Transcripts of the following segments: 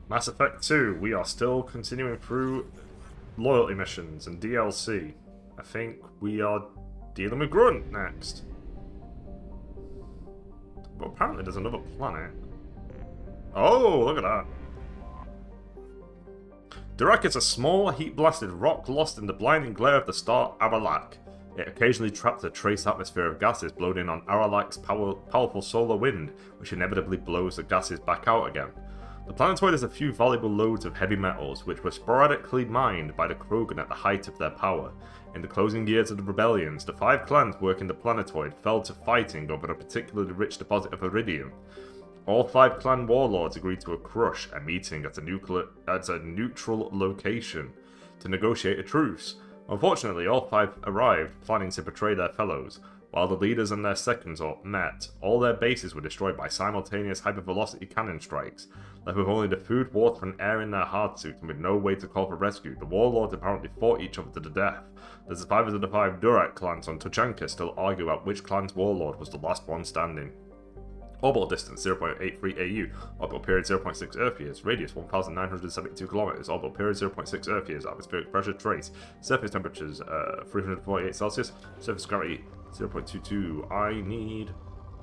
Mass Effect 2, we are still continuing through loyalty missions and DLC. I think we are dealing with Grunt next. But apparently there's another planet. Oh, look at that. Durak is a small, heat-blasted rock lost in the blinding glare of the star Aralak. It occasionally traps a trace atmosphere of gases blown in on Aralak's powerful solar wind, which inevitably blows the gases back out again. The planetoid has a few valuable loads of heavy metals, which were sporadically mined by the Krogan at the height of their power. In the closing years of the rebellions, the 5 clans working the planetoid fell to fighting over a particularly rich deposit of iridium. All 5 clan warlords agreed to a meeting at a neutral location to negotiate a truce. Unfortunately, all 5 arrived planning to betray their fellows. While the leaders and their seconds met, all their bases were destroyed by simultaneous hypervelocity cannon strikes. Left with only the food, water, and air in their hardsuits and with no way to call for rescue, the warlords apparently fought each other to the death. The survivors of the 5 Durak clans on Tuchanka still argue about which clan's warlord was the last one standing. Orbital distance 0.83 AU, orbital period 0.6 Earth years, radius 1,972 kilometers, orbital period 0.6 Earth years, atmospheric pressure trace, surface temperatures 348 Celsius, surface gravity 0.22. I need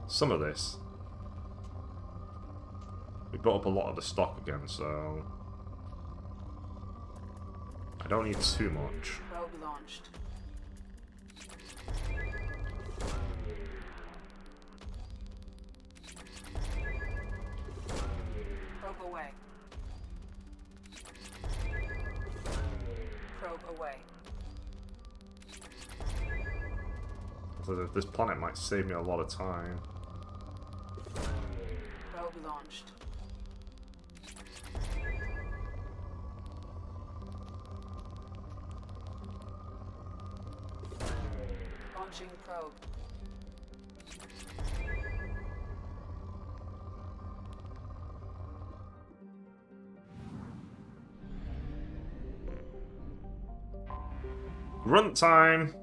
some of this. We built up a lot of the stock again, so I don't need too much. Probe launched. Probe away. Probe away. So this planet might save me a lot of time. Probe launched. Launching probe. Grunt time!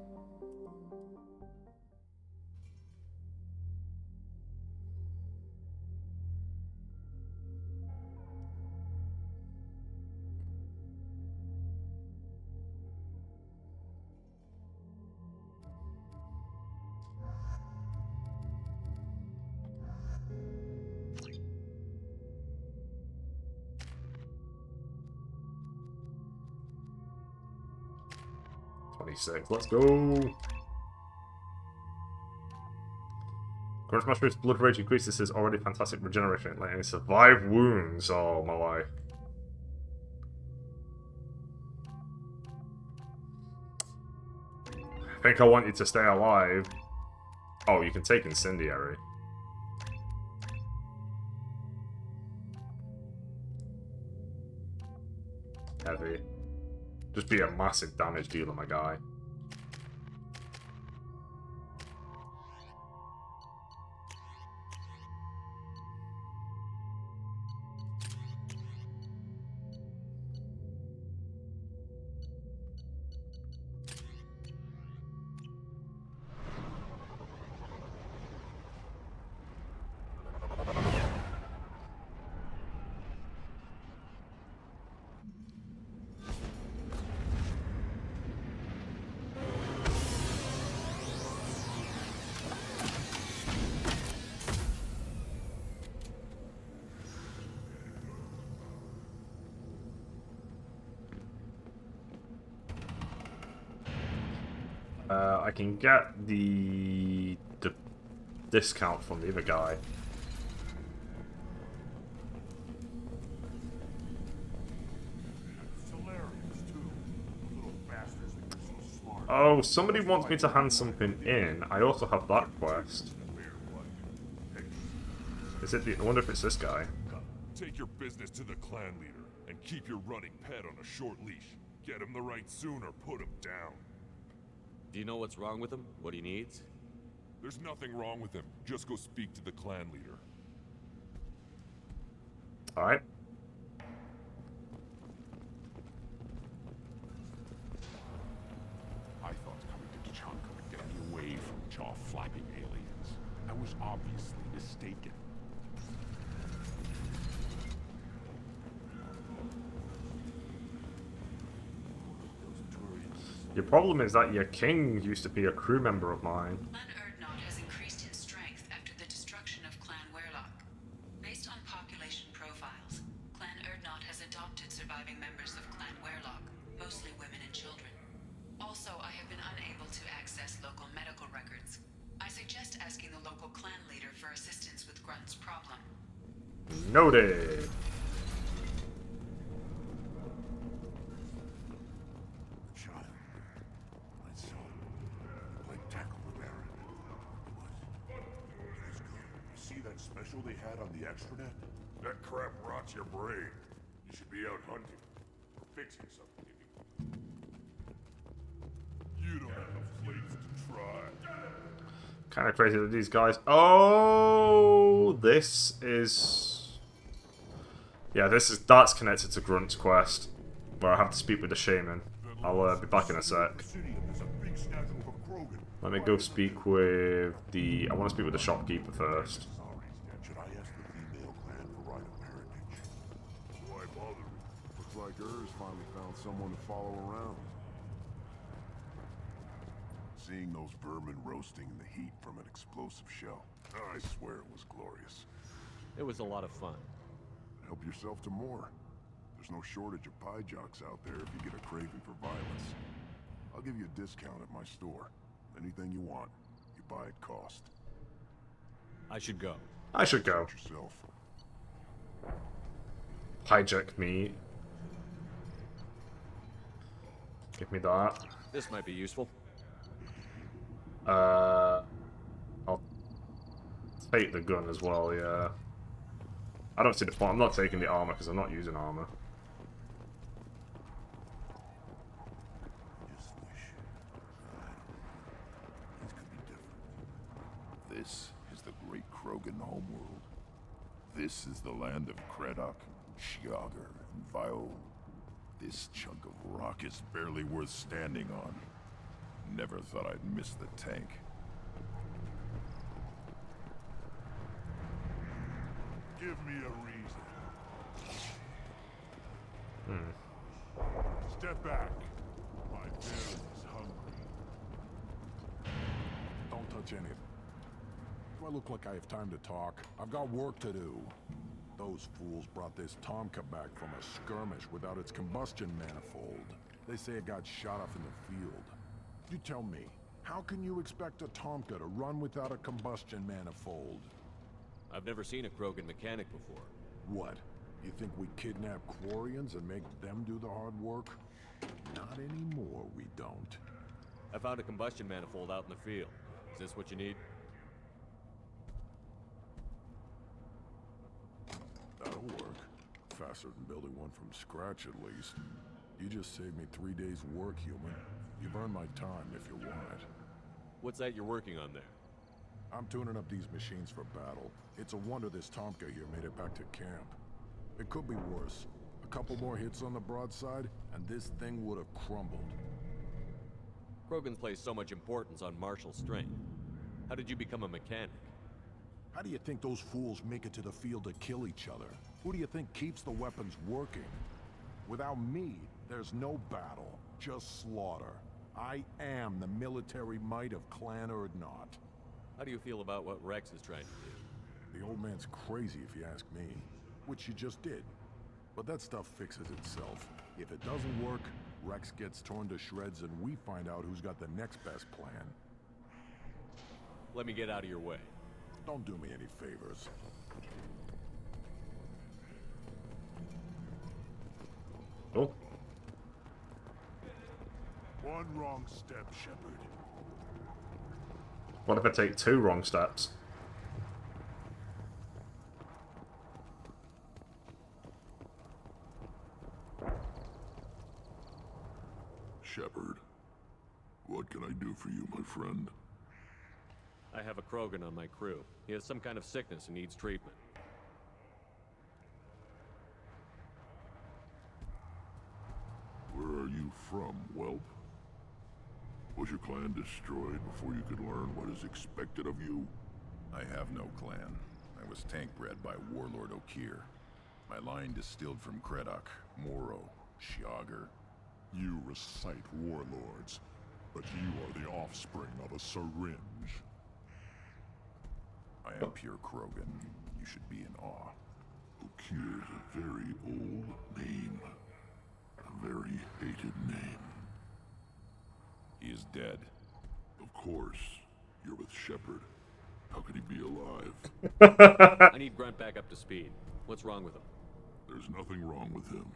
Let's go! Current Smash Boost Blood Rage increases his already fantastic regeneration, letting him survive wounds. Oh my life. I think I want you to stay alive. Oh, you can take Incendiary. Heavy. Just be a massive damage dealer, my guy. I can get the discount from the other guy. Oh, somebody wants me to hand something in. I also have that quest. Is it I wonder if it's this guy. Take your business to the clan leader and keep your running pet on a short leash. Get him the right soon or put him down. Do you know what's wrong with him? What he needs? There's nothing wrong with him. Just go speak to the clan leader. Alright. I thought coming to Tuchanka would get me away from jaw-flapping aliens. I was obviously mistaken. Your problem is that your king used to be a crew member of mine. Clan Erdnot has increased in strength after the destruction of Clan Werlock. Based on population profiles, Clan Erdnot has adopted surviving members of Clan Werlock, mostly women and children. Also, I have been unable to access local medical records. I suggest asking the local clan leader for assistance with Grunt's problem. Noted. Child. My son. Played tackle with Aaron. It was good. You see that special they had on the extranet? That crap rots your brain. You should be out hunting. Or fixing something. You don't have enough plates to try. Kind of crazy that these guys. Oh, this is. Yeah, that's connected to Grunt's quest, where I have to speak with the shaman. I'll be back in a sec. Let me go speak with the. I want to speak with the shopkeeper first. Should I ask the female clan for right of parentage? Why bother? Looks like Urs finally found someone to follow around. Seeing those vermin roasting in the heat from an explosive shell, I swear it was glorious. It was a lot of fun. Help yourself to more. There's no shortage of pie jocks out there if you get a craving for violence. I'll give you a discount at my store. Anything you want, you buy at cost. I should go. I should go. Suit yourself. Hijack me. Give me that. This might be useful. I'll take the gun as well, yeah. I don't see the point. I'm not taking the armor because I'm not using armor. Just wish. Things could be different. This is the great Krogan homeworld. This is the land of Kredok, Shiagar, and Vio. This chunk of rock is barely worth standing on. Never thought I'd miss the tank. Give me a reason. Step back. My bear is hungry. Don't touch anything. Do I look like I have time to talk? I've got work to do. Those fools brought this Tomka back from a skirmish without its combustion manifold. They say it got shot off in the field. You tell me, how can you expect a Tomka to run without a combustion manifold? I've never seen a Krogan mechanic before. What? You think we kidnap Quarians and make them do the hard work? Not anymore, we don't. I found a combustion manifold out in the field. Is this what you need? That'll work. Faster than building one from scratch, at least. You just saved me 3 days' work, human. You've earned my time if you want it. What's that you're working on there? I'm tuning up these machines for battle. It's a wonder this Tomka here made it back to camp. It could be worse. A couple more hits on the broadside, and this thing would have crumbled. Krogans place so much importance on martial strength. How did you become a mechanic? How do you think those fools make it to the field to kill each other? Who do you think keeps the weapons working? Without me, there's no battle, just slaughter. I am the military might of Clan Erdnot. How do you feel about what Rex is trying to do? The old man's crazy if you ask me, which you just did. But that stuff fixes itself. If it doesn't work, Rex gets torn to shreds and we find out who's got the next best plan. Let me get out of your way. Don't do me any favors. Oh. One wrong step, Shepard. What if I take 2 wrong steps? Shepard, what can I do for you, my friend? I have a Krogan on my crew. He has some kind of sickness and needs treatment. Where are you from, whelp? Was your clan destroyed before you could learn what is expected of you? I have no clan. I was tank bred by Warlord Okir. My line distilled from Kredok, Moro, Shiagar. You recite warlords. But you are the offspring of a syringe. I am pure Krogan. You should be in awe. Okir is a very old name. A very hated name. He is dead. Of course. You're with Shepard. How could he be alive? I need Grunt back up to speed. What's wrong with him? There's nothing wrong with him.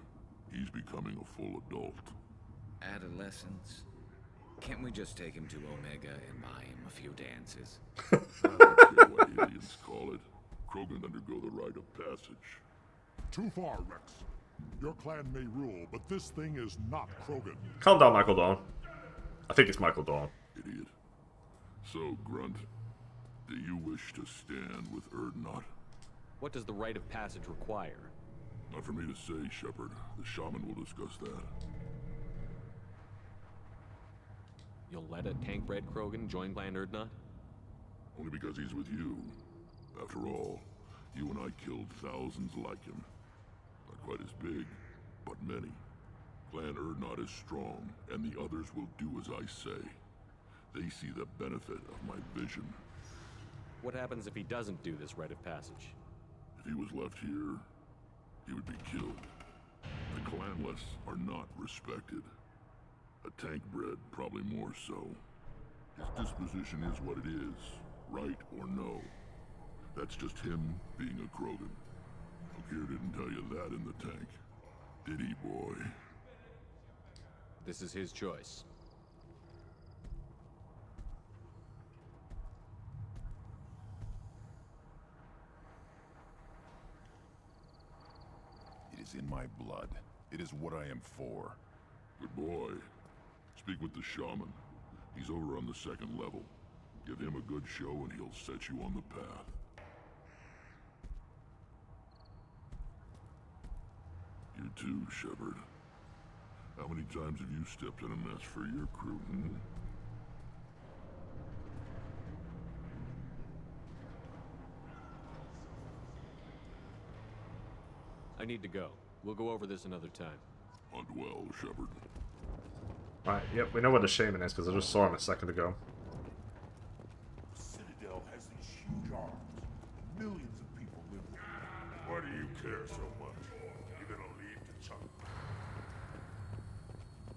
He's becoming a full adult. Adolescence? Can't we just take him to Omega and buy him a few dances? I don't care what aliens call it. Krogan undergo the rite of passage. Too far, Rex. Your clan may rule, but this thing is not Krogan. Calm down, Michael Dawn. I think it's Michael Dawn. Idiot. So, Grunt, do you wish to stand with Erdnot? What does the rite of passage require? Not for me to say, Shepard. The shaman will discuss that. You'll let a tank-bred Krogan join Clan Erdnot? Only because he's with you. After all, you and I killed thousands like him. Not quite as big, but many. Clan Erdnot is strong, and the others will do as I say. They see the benefit of my vision. What happens if he doesn't do this rite of passage? If he was left here, he would be killed. The clanless are not respected. A tank bred, probably more so. His disposition is what it is, right or no. That's just him being a Krogan. Okir didn't tell you that in the tank, did he, boy? This is his choice. It is in my blood. It is what I am for. Good boy. Speak with the shaman. He's over on the second level. Give him a good show and he'll set you on the path. You too, Shepard. How many times have you stepped in a mess for your crew, hmm? I need to go. We'll go over this another time. Hunt well, Shepard. Right, yep, we know where the shaman is because I just saw him a second ago. The Citadel has these huge arms. Millions of people live there. Why do you care so much? You gonna leave the chunk?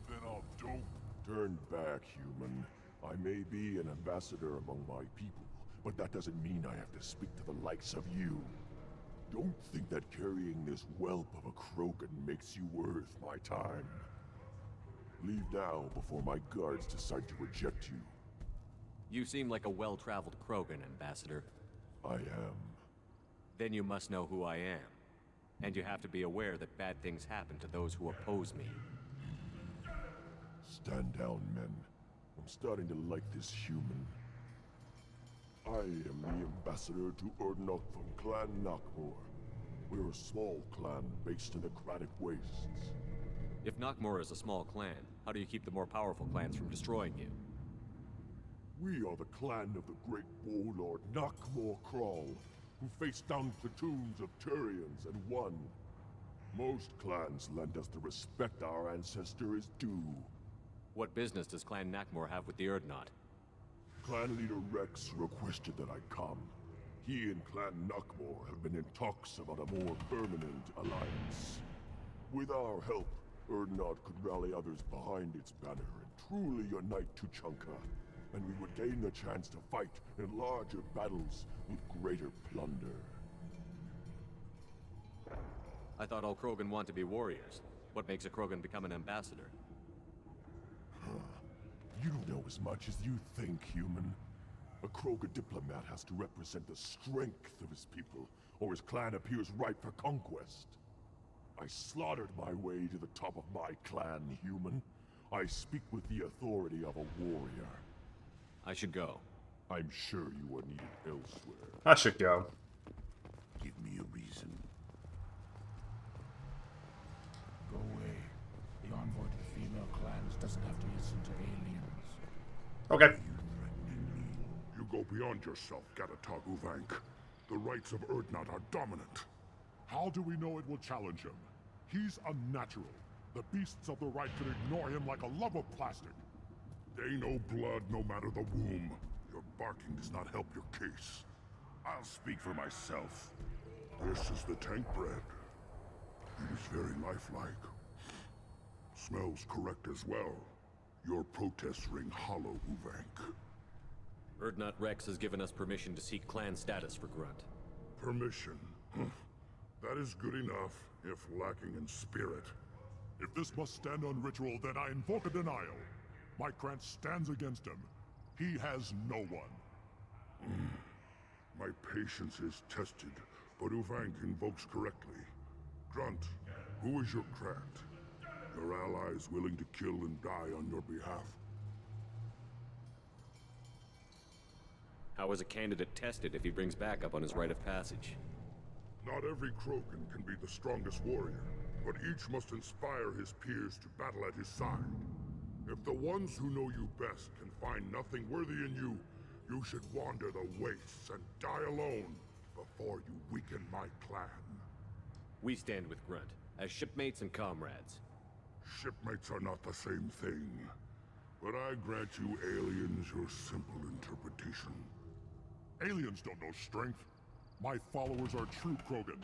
Then I'll don't. Turn back, human. I may be an ambassador among my people, but that doesn't mean I have to speak to the likes of you. Don't think that carrying this whelp of a Krogan makes you worth my time. Leave now before my guards decide to reject you. You seem like a well-traveled Krogan, Ambassador. I am. Then you must know who I am. And you have to be aware that bad things happen to those who oppose me. Stand down, men. I'm starting to like this human. I am the ambassador to Erdnot from Clan Nakmor. We're a small clan based in the Kratic Wastes. If Nakmor is a small clan, how do you keep the more powerful clans from destroying you? We are the clan of the great warlord Nakmor Krall, who faced down platoons of Turians and won. Most clans lend us the respect our ancestor is due. What business does Clan Nakmor have with the Erdnot? Clan leader Rex requested that I come. He and Clan Nakmor have been in talks about a more permanent alliance. With our help, Erdnot could rally others behind its banner and truly unite Tuchanka, and we would gain the chance to fight in larger battles with greater plunder. I thought all Krogan want to be warriors. What makes a Krogan become an ambassador? You don't know as much as you think, human. A Krogan diplomat has to represent the strength of his people, or his clan appears ripe for conquest. I slaughtered my way to the top of my clan, human. I speak with the authority of a warrior. I should go. I'm sure you are needed elsewhere. I should go. Give me a reason. Go away. The envoy to the female clans doesn't have to listen to aliens. Okay. You go beyond yourself, Gatatog Uvank. The rights of Erdnot are dominant. How do we know it will challenge him? He's unnatural. The beasts of the right could ignore him like a lump of plastic. They know blood no matter the womb. Your barking does not help your case. I'll speak for myself. This is the tank bread. It is very lifelike. Smells correct as well. Your protests ring hollow, Uvank. Urdnot Rex has given us permission to seek clan status for Grunt. Permission. That is good enough, if lacking in spirit. If this must stand on ritual, then I invoke a denial. My Krant stands against him. He has no one. My patience is tested, but Uvank invokes correctly. Grunt, who is your Krant? Your allies willing to kill and die on your behalf? How is a candidate tested if he brings backup on his rite of passage? Not every Krogan can be the strongest warrior, but each must inspire his peers to battle at his side. If the ones who know you best can find nothing worthy in you, you should wander the wastes and die alone before you weaken my clan. We stand with Grunt, as shipmates and comrades. Shipmates are not the same thing, but I grant you aliens your simple interpretation. Aliens don't know strength. My followers are true Krogan.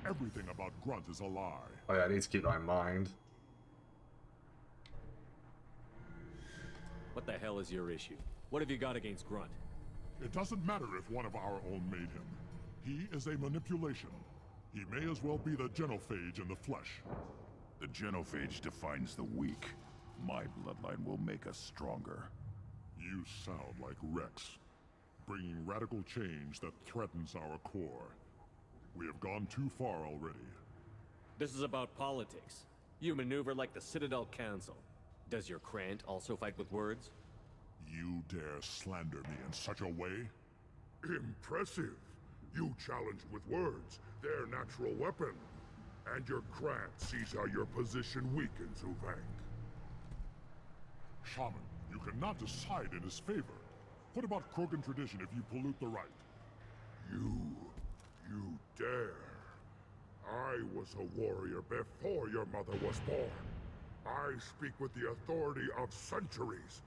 Everything about Grunt is a lie. Oh yeah, I need to keep that in mind. What the hell is your issue? What have you got against Grunt? It doesn't matter if one of our own made him. He is a manipulation. He may as well be the genophage in the flesh. The genophage defines the weak. My bloodline will make us stronger. You sound like Rex, bringing radical change that threatens our core. We have gone too far already. This is about politics. You maneuver like the Citadel Council. Does your Krant also fight with words? You dare slander me in such a way? Impressive. You challenged with words, their natural weapon. And your Krant sees how your position weakens, Uvank. Shaman, you cannot decide in his favor. What about Krogan tradition if you pollute the rite? You dare. I was a warrior before your mother was born. I speak with the authority of centuries.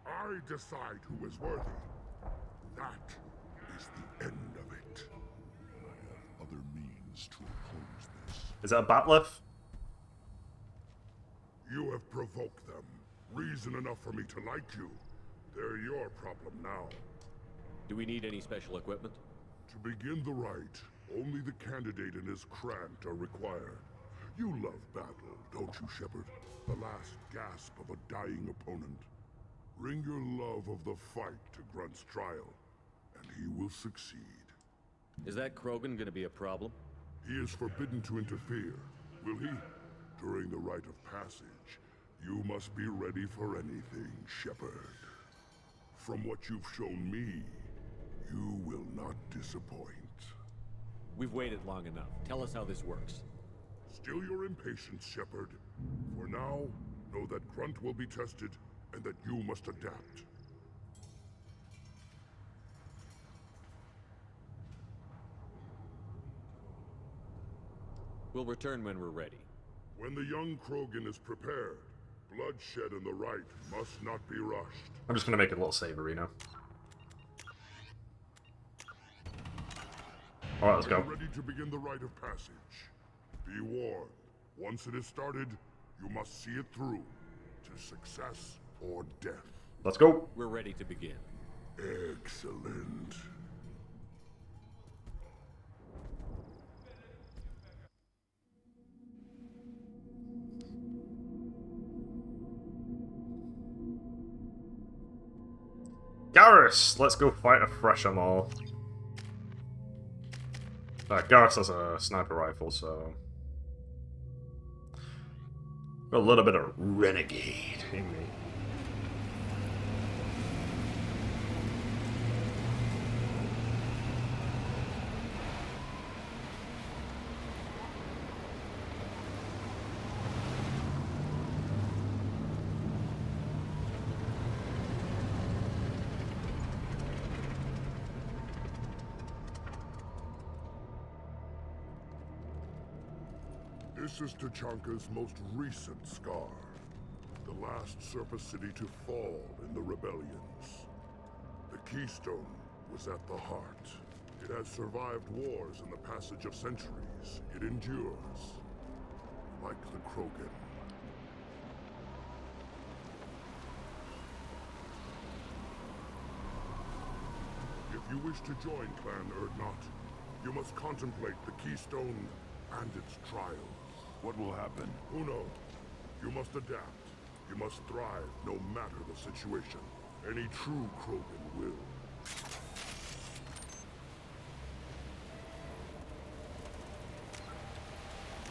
I decide who is worthy. That is the end of it. I have other means to oppose this. Is that a batleth? You have provoked them. Reason enough for me to like you. They're your problem now. Do we need any special equipment? To begin the rite, only the candidate and his Krant are required. You love battle, don't you, Shepard? The last gasp of a dying opponent. Bring your love of the fight to Grunt's trial, and he will succeed. Is that Krogan gonna be a problem? He is forbidden to interfere, will he? During the rite of passage, you must be ready for anything, Shepard. From what you've shown me, you will not disappoint. We've waited long enough. Tell us how this works. Still your impatience, Shepard. For now, know that Grunt will be tested, and that you must adapt. We'll return when we're ready. When the young Krogan is prepared, bloodshed in the rite must not be rushed. I'm just gonna make it a little savory now. Alright, let's go. Get ready to begin the rite of passage. Be warned, once it is started, you must see it through to success or death. Let's go. We're ready to begin. Excellent. Garrus! Let's go fight a fresh 'em all. Garrus has a sniper rifle, so... got a little bit of renegade in me. This is Tachanka's most recent scar. the last surface city to fall in the rebellions. The Keystone was at the heart. It has survived wars and the passage of centuries. It endures, like the Krogan. If you wish to join Clan Urdnot, you must contemplate the Keystone and its trials. What will happen? Who knows? You must adapt. You must thrive, no matter the situation. Any true Krogan will.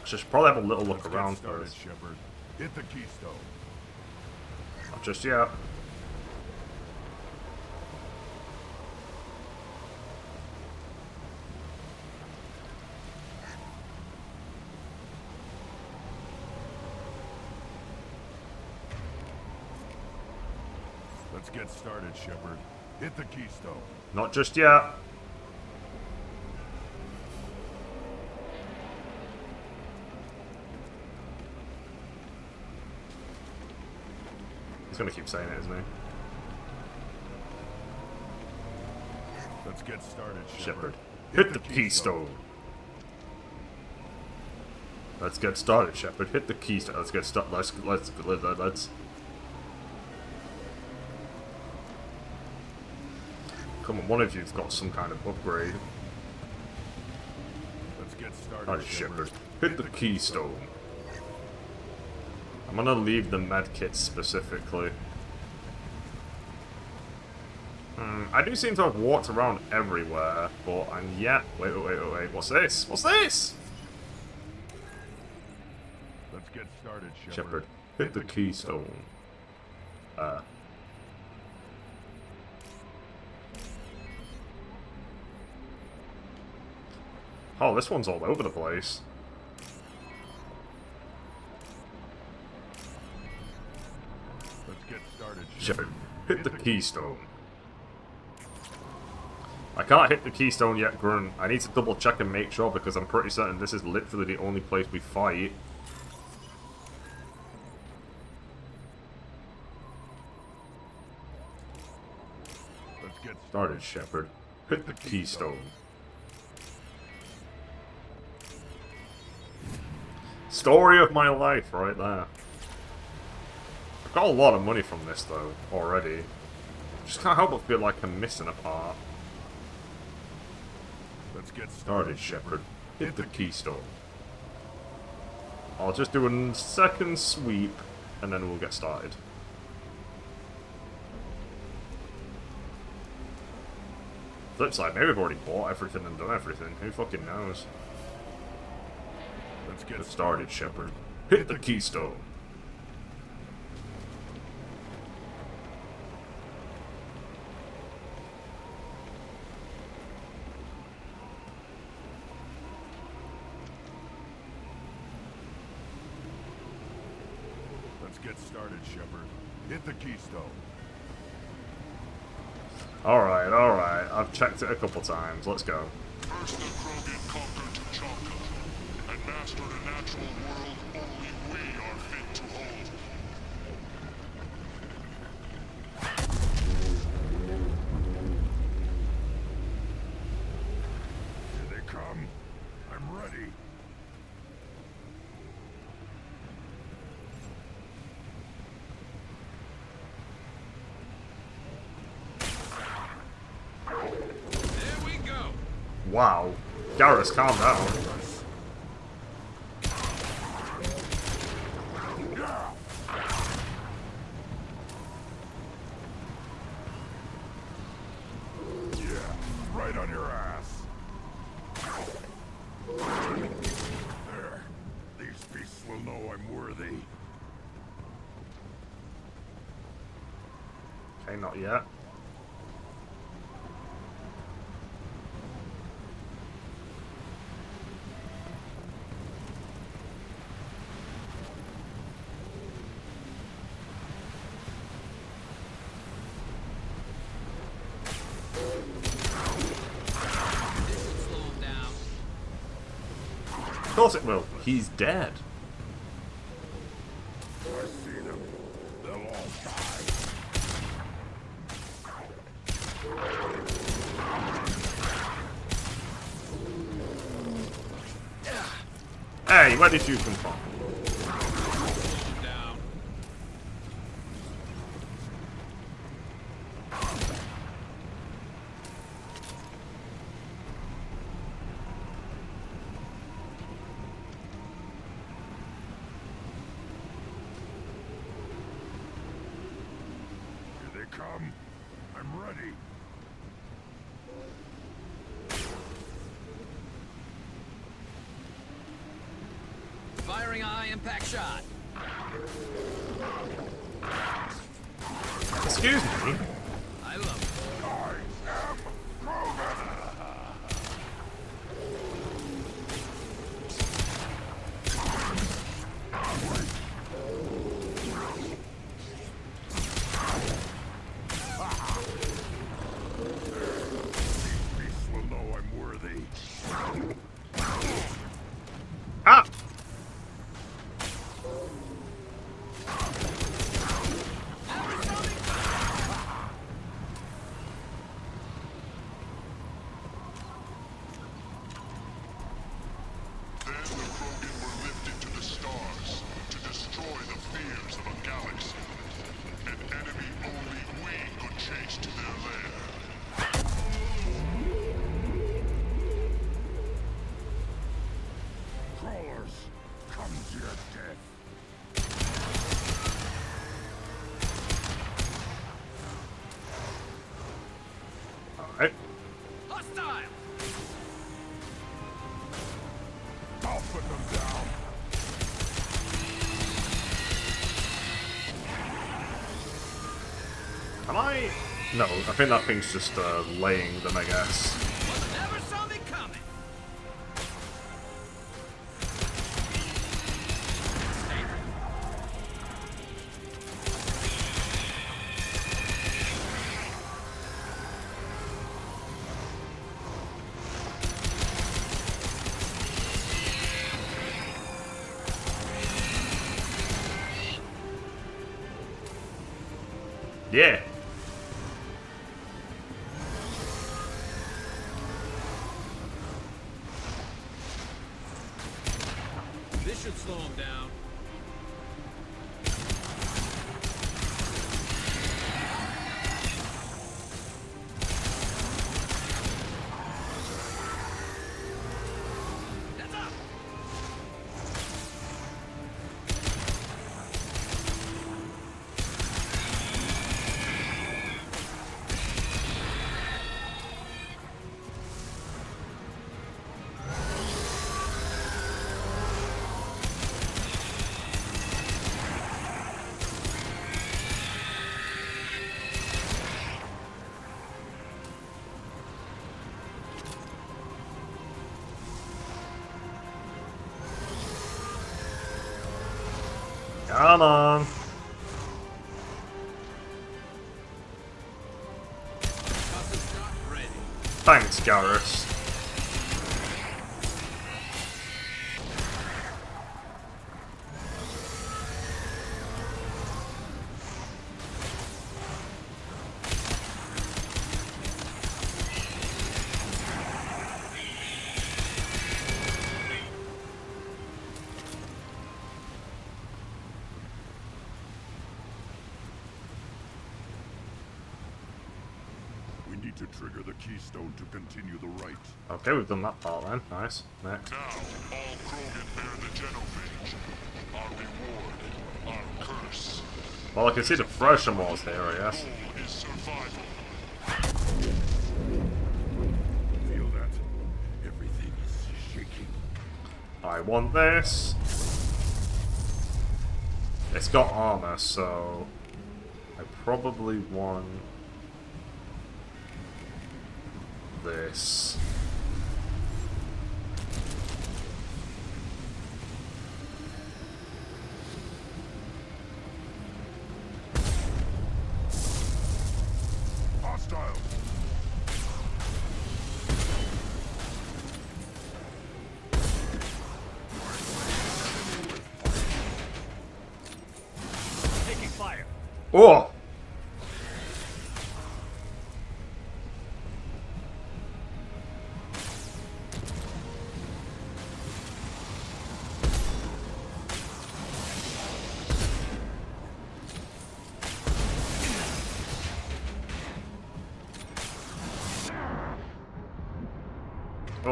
Just probably have a little look Let's around get started, first. Shepard. Hit the Keystone. Not just yet. Let's get started, Shepard. Hit the Keystone. Not just yet. He's gonna keep saying it, isn't he? Let's get started, Shepard. Shepard. Hit the keystone. Let's get started, Shepard. Hit the keystone. Let's get started. Let's. Come on, one of you's got some kind of upgrade. Let's get started, Alright, Shepard. Hit the keystone. I'm gonna leave the medkit specifically. I do seem to have walked around everywhere, but I'm yet. Wait. What's this? What's this? Let's get started, Shepard. Shepard, hit the keystone. Oh, this one's all over the place. Let's get started, Shepard, hit the keystone. I can't hit the keystone yet, Grunt. I need to double check and make sure because I'm pretty certain this is literally the only place we fight. Let's get Started, Shepard. Hit the keystone. Story of my life right there. I've got a lot of money from this though, already. Just can't help but feel like I'm missing a part. Let's get Started, Shepard. Hit the keystone. I'll just do a second sweep, and then we'll get started. Flip side, maybe we've already bought everything and done everything. Who fucking knows? Let's get Started, Shepard. Hit the keystone. Let's get started, Shepard. Hit the keystone. Alright. I've checked it a couple times. Let's go. First the Krogan conquered Tuchanka, and mastered a natural world only we are fit to hold. Here they come. I'm ready. There we go. Wow. Garrus, calm down. Yeah, right on your ass. There. These beasts will know I'm worthy. Okay, not yet. Slow him down. Of course it will. He's dead. I see them. Hey, where did you come from? Down. Here they come. I'm ready. Firing a high-impact shot. Excuse me? I love it. Beasts will know I'm worthy. Ah! Then the Krogan were lifted to the stars to destroy the fears of a galaxy. An enemy only we could chase to their lair. Crawlers, come to your death. Alright. Hostile! I'll put them down. Am I? No, I think that thing's just laying them, I guess. Never saw me coming! Yeah. This should slow him down. That's up! Come on. Toss shot ready. Thanks, Garrus. We need to trigger the keystone to continue the rite. Okay, we've done that part then. Nice. Next. Now, all Krogan bear the genophage. Our reward, our curse. Well, I can see the pressure walls here, I guess. Goal is survival. Feel that? Everything is shaking. I want this. It's got armor, so I probably want this. Hostile. Taking fire. Oh!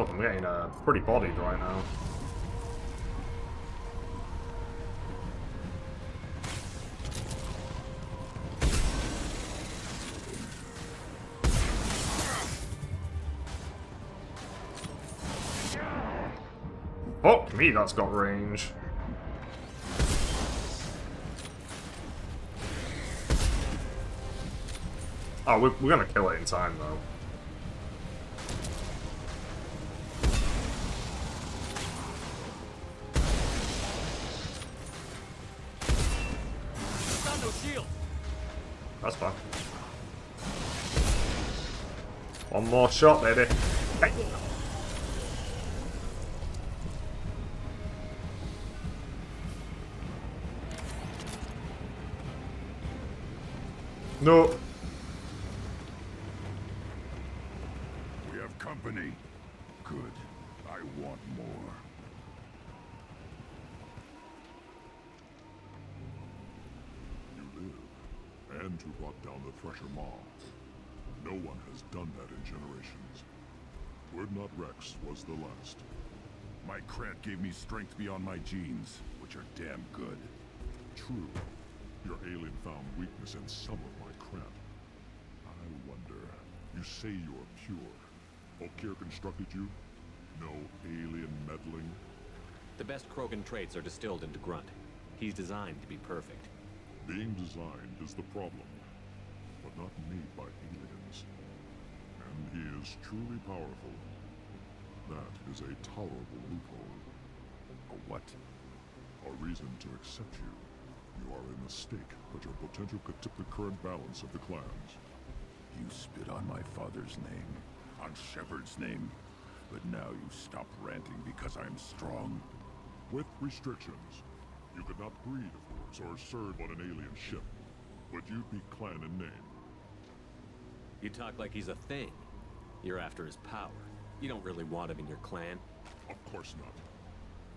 fuck, I'm getting pretty bodied right now. Fuck me, that's got range. Oh, we're gonna kill it in time, though. That's fine. One more shot, baby. Hey. No. We have company. Good. I want more. You live, and who brought down the Thresher Maw. No one has done that in generations. Urdnot Rex was the last. My Krat gave me strength beyond my genes, which are damn good. True. Your alien found weakness in some of my Krat. I wonder, you say you're pure. Volkir constructed you? No alien meddling? The best Krogan traits are distilled into Grunt. He's designed to be perfect. Being designed is the problem, but not made by aliens. And he is truly powerful. That is a tolerable loophole. A what? A reason to accept you. You are a mistake, but your potential could tip the current balance of the clans. You spit on my father's name, on Shepard's name, but now you stop ranting because I'm strong. With restrictions. You could not breed, of course, or serve on an alien ship, but you'd be clan in name. You talk like he's a thing. You're after his power. You don't really want him in your clan. Of course not.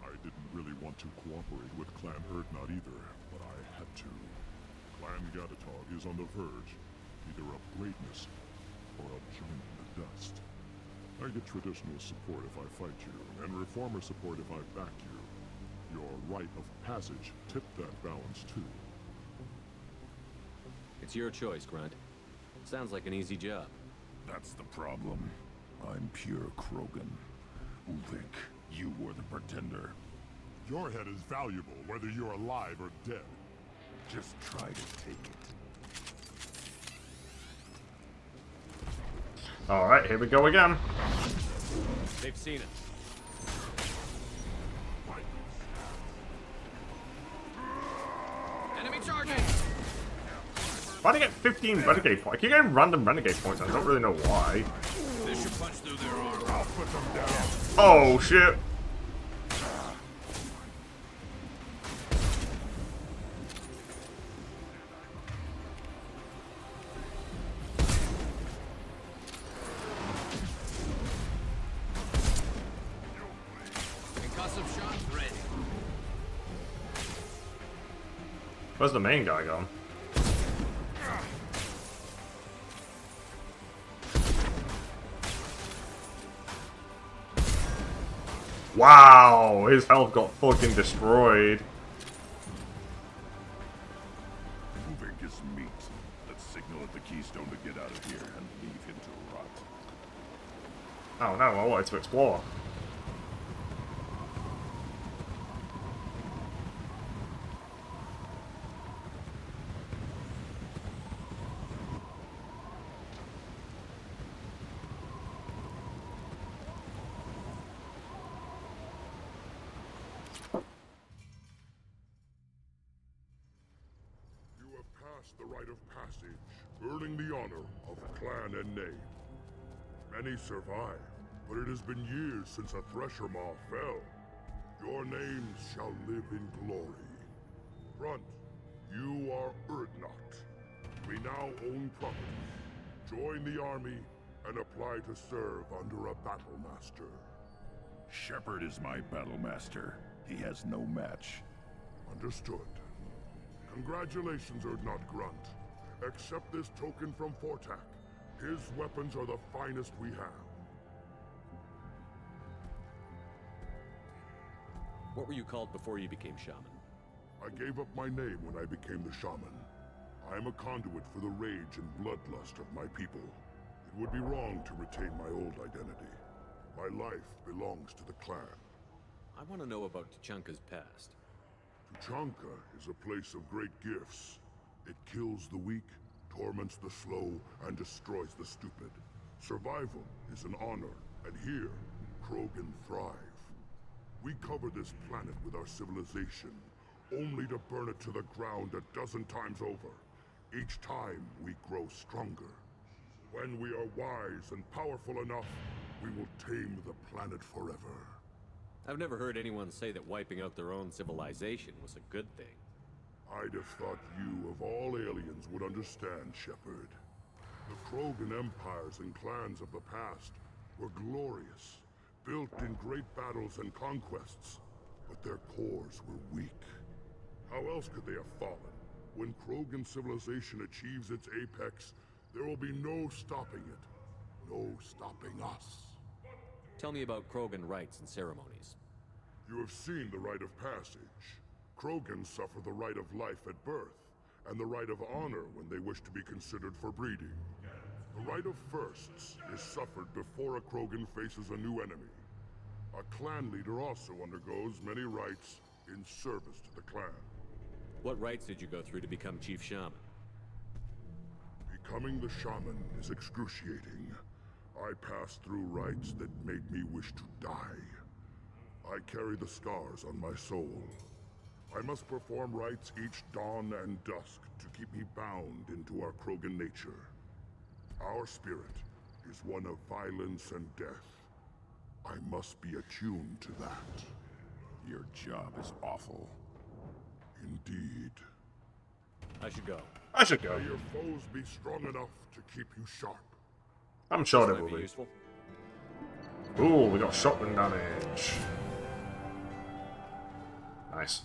I didn't really want to cooperate with Clan Urdnot either, but I had to. Clan Gatatog is on the verge, either of greatness or of joining the dust. I get traditional support if I fight you, and reformer support if I back you. Your rite of passage tipped that balance too. It's your choice, Grunt. Sounds like an easy job. That's the problem. I'm pure Krogan. Ulvik, you were the pretender. Your head is valuable, whether you're alive or dead. Just try to take it. Alright, here we go again. They've seen it. Enemy charging! Why do I get 15 renegade points? I keep getting random renegade points, I don't really know why. They should punch through their armor. I'll put them down. Oh shit! Concussive shot ready. Where's the main guy gone? Wow, his health got fucking destroyed. Ulvik is meat. Let's signal at the Keystone to get out of here and leave him to rot. Oh no, I wanted to explore. The rite of passage, earning the honor of clan and name. Many survive, but it has been years since a Thresher Maw fell. Your names shall live in glory. Grunt, you are Urdnot. We now own property. Join the army and apply to serve under a battle master. Shepard is my battle master. He has no match. Understood. Congratulations, Urdnot Grunt. Accept this token from Fortak. His weapons are the finest we have. What were you called before you became shaman? I gave up my name when I became the shaman. I am a conduit for the rage and bloodlust of my people. It would be wrong to retain my old identity. My life belongs to the clan. I want to know about Tuchanka's past. Tuchanka is a place of great gifts. It kills the weak, torments the slow, and destroys the stupid. Survival is an honor, and here, Krogan thrive. We cover this planet with our civilization, only to burn it to the ground a dozen times over. Each time, we grow stronger. When we are wise and powerful enough, we will tame the planet forever. I've never heard anyone say that wiping out their own civilization was a good thing. I'd have thought you, of all aliens, would understand, Shepard. The Krogan empires and clans of the past were glorious, built in great battles and conquests, but their cores were weak. How else could they have fallen? When Krogan civilization achieves its apex, there will be no stopping it. No stopping us. Tell me about Krogan rites and ceremonies. You have seen the rite of passage. Krogans suffer the rite of life at birth, and the rite of honor when they wish to be considered for breeding. The rite of firsts is suffered before a Krogan faces a new enemy. A clan leader also undergoes many rites in service to the clan. What rites did you go through to become Chief Shaman? Becoming the shaman is excruciating. I passed through rites that made me wish to die. I carry the scars on my soul. I must perform rites each dawn and dusk to keep me bound into our Krogan nature. Our spirit is one of violence and death. I must be attuned to that. Your job is awful. Indeed. I should go. I should go. May your foes be strong enough to keep you sharp. I'm sure This they might will be be. useful. Ooh, we got shotgun damage. Nice.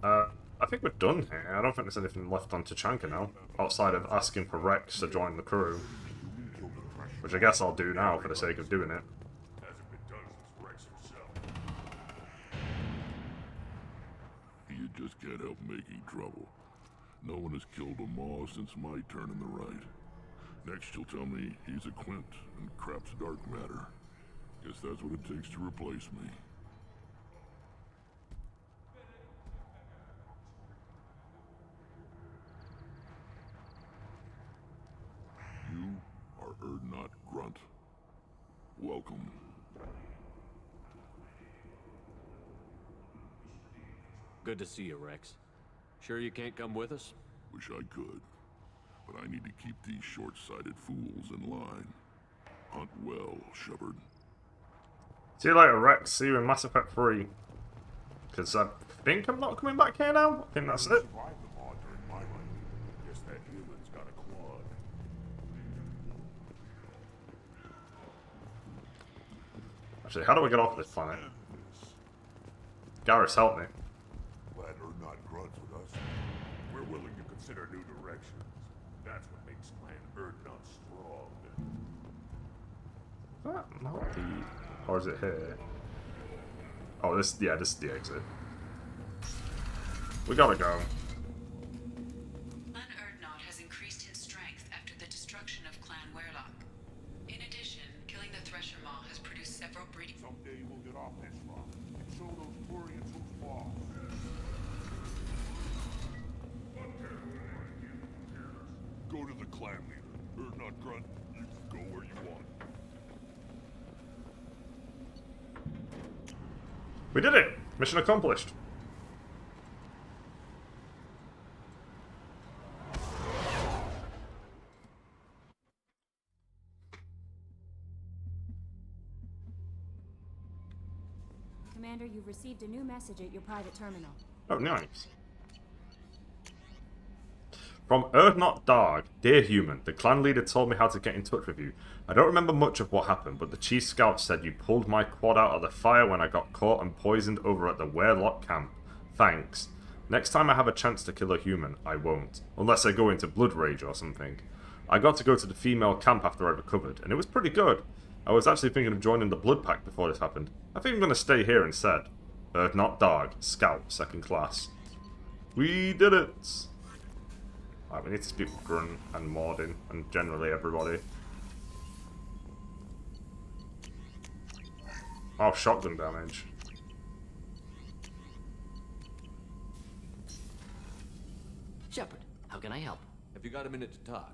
I think we're done here. I don't think there's anything left on Tuchanka now, outside of asking for Rex to join the crew. Which I guess I'll do now for the sake of doing it. Hasn't been done since Rex himself. You just can't help making trouble. No one has killed a Maw since my turn in the right. Next you'll tell me he's a Quint and crap's dark matter. Guess that's what it takes to replace me. You are Erdnot Grunt. Welcome. Good to see you, Rex. Sure you can't come with us? Wish I could, but I need to keep these short-sighted fools in line. Hunt well, Shepard. See you later, Rex. See you in Mass Effect 3. Because I think I'm not coming back here now. I think that's it. Survived the Maw during my life. Guess that human's got a quad. Actually, how do we get off this planet? Garrus, help me. Glad Erdnot grunts with us. We're willing to consider new directions. That's what makes Clan Erdnot strong. Is that not the... Or is it here? Oh, this... Yeah, this is the exit. We gotta go. Clan Erdnot has increased in strength after the destruction of Clan Werlock. In addition, killing the Thresher Maw has produced several breeding... Someday we'll get off this rock and show those Turians who's boss. Go to the clan leader. Erdnot Grunt, you can go where you want. We did it! Mission accomplished. Commander, you've received a new message at your private terminal. Oh, nice. From Erdnot Darg, dear human, the clan leader told me how to get in touch with you. I don't remember much of what happened, but the chief scout said you pulled my quad out of the fire when I got caught and poisoned over at the Werlock camp. Thanks. Next time I have a chance to kill a human, I won't. Unless I go into blood rage or something. I got to go to the female camp after I recovered, and it was pretty good. I was actually thinking of joining the Blood Pact before this happened. I think I'm going to stay here instead. Not Dog, Scout, 2nd class. We did it! Alright, we need to speak with Grunt and Mordin, and generally everybody. Oh, shotgun damage. Shepard, how can I help? Have you got a minute to talk?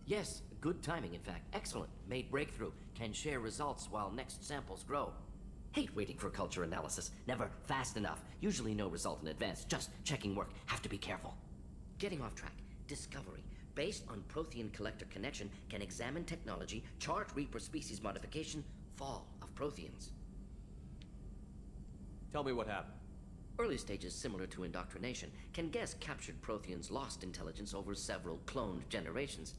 Yes, good timing, in fact. Excellent. Made breakthrough. Can share results while next samples grow. Hate waiting for culture analysis. Never fast enough. Usually no result in advance. Just checking work. Have to be careful. Getting off track. Discovery. Based on Prothean collector connection, can examine technology, chart Reaper species modification, fall of Protheans. Tell me what happened. Early stages similar to indoctrination. Can guess captured Protheans lost intelligence over several cloned generations.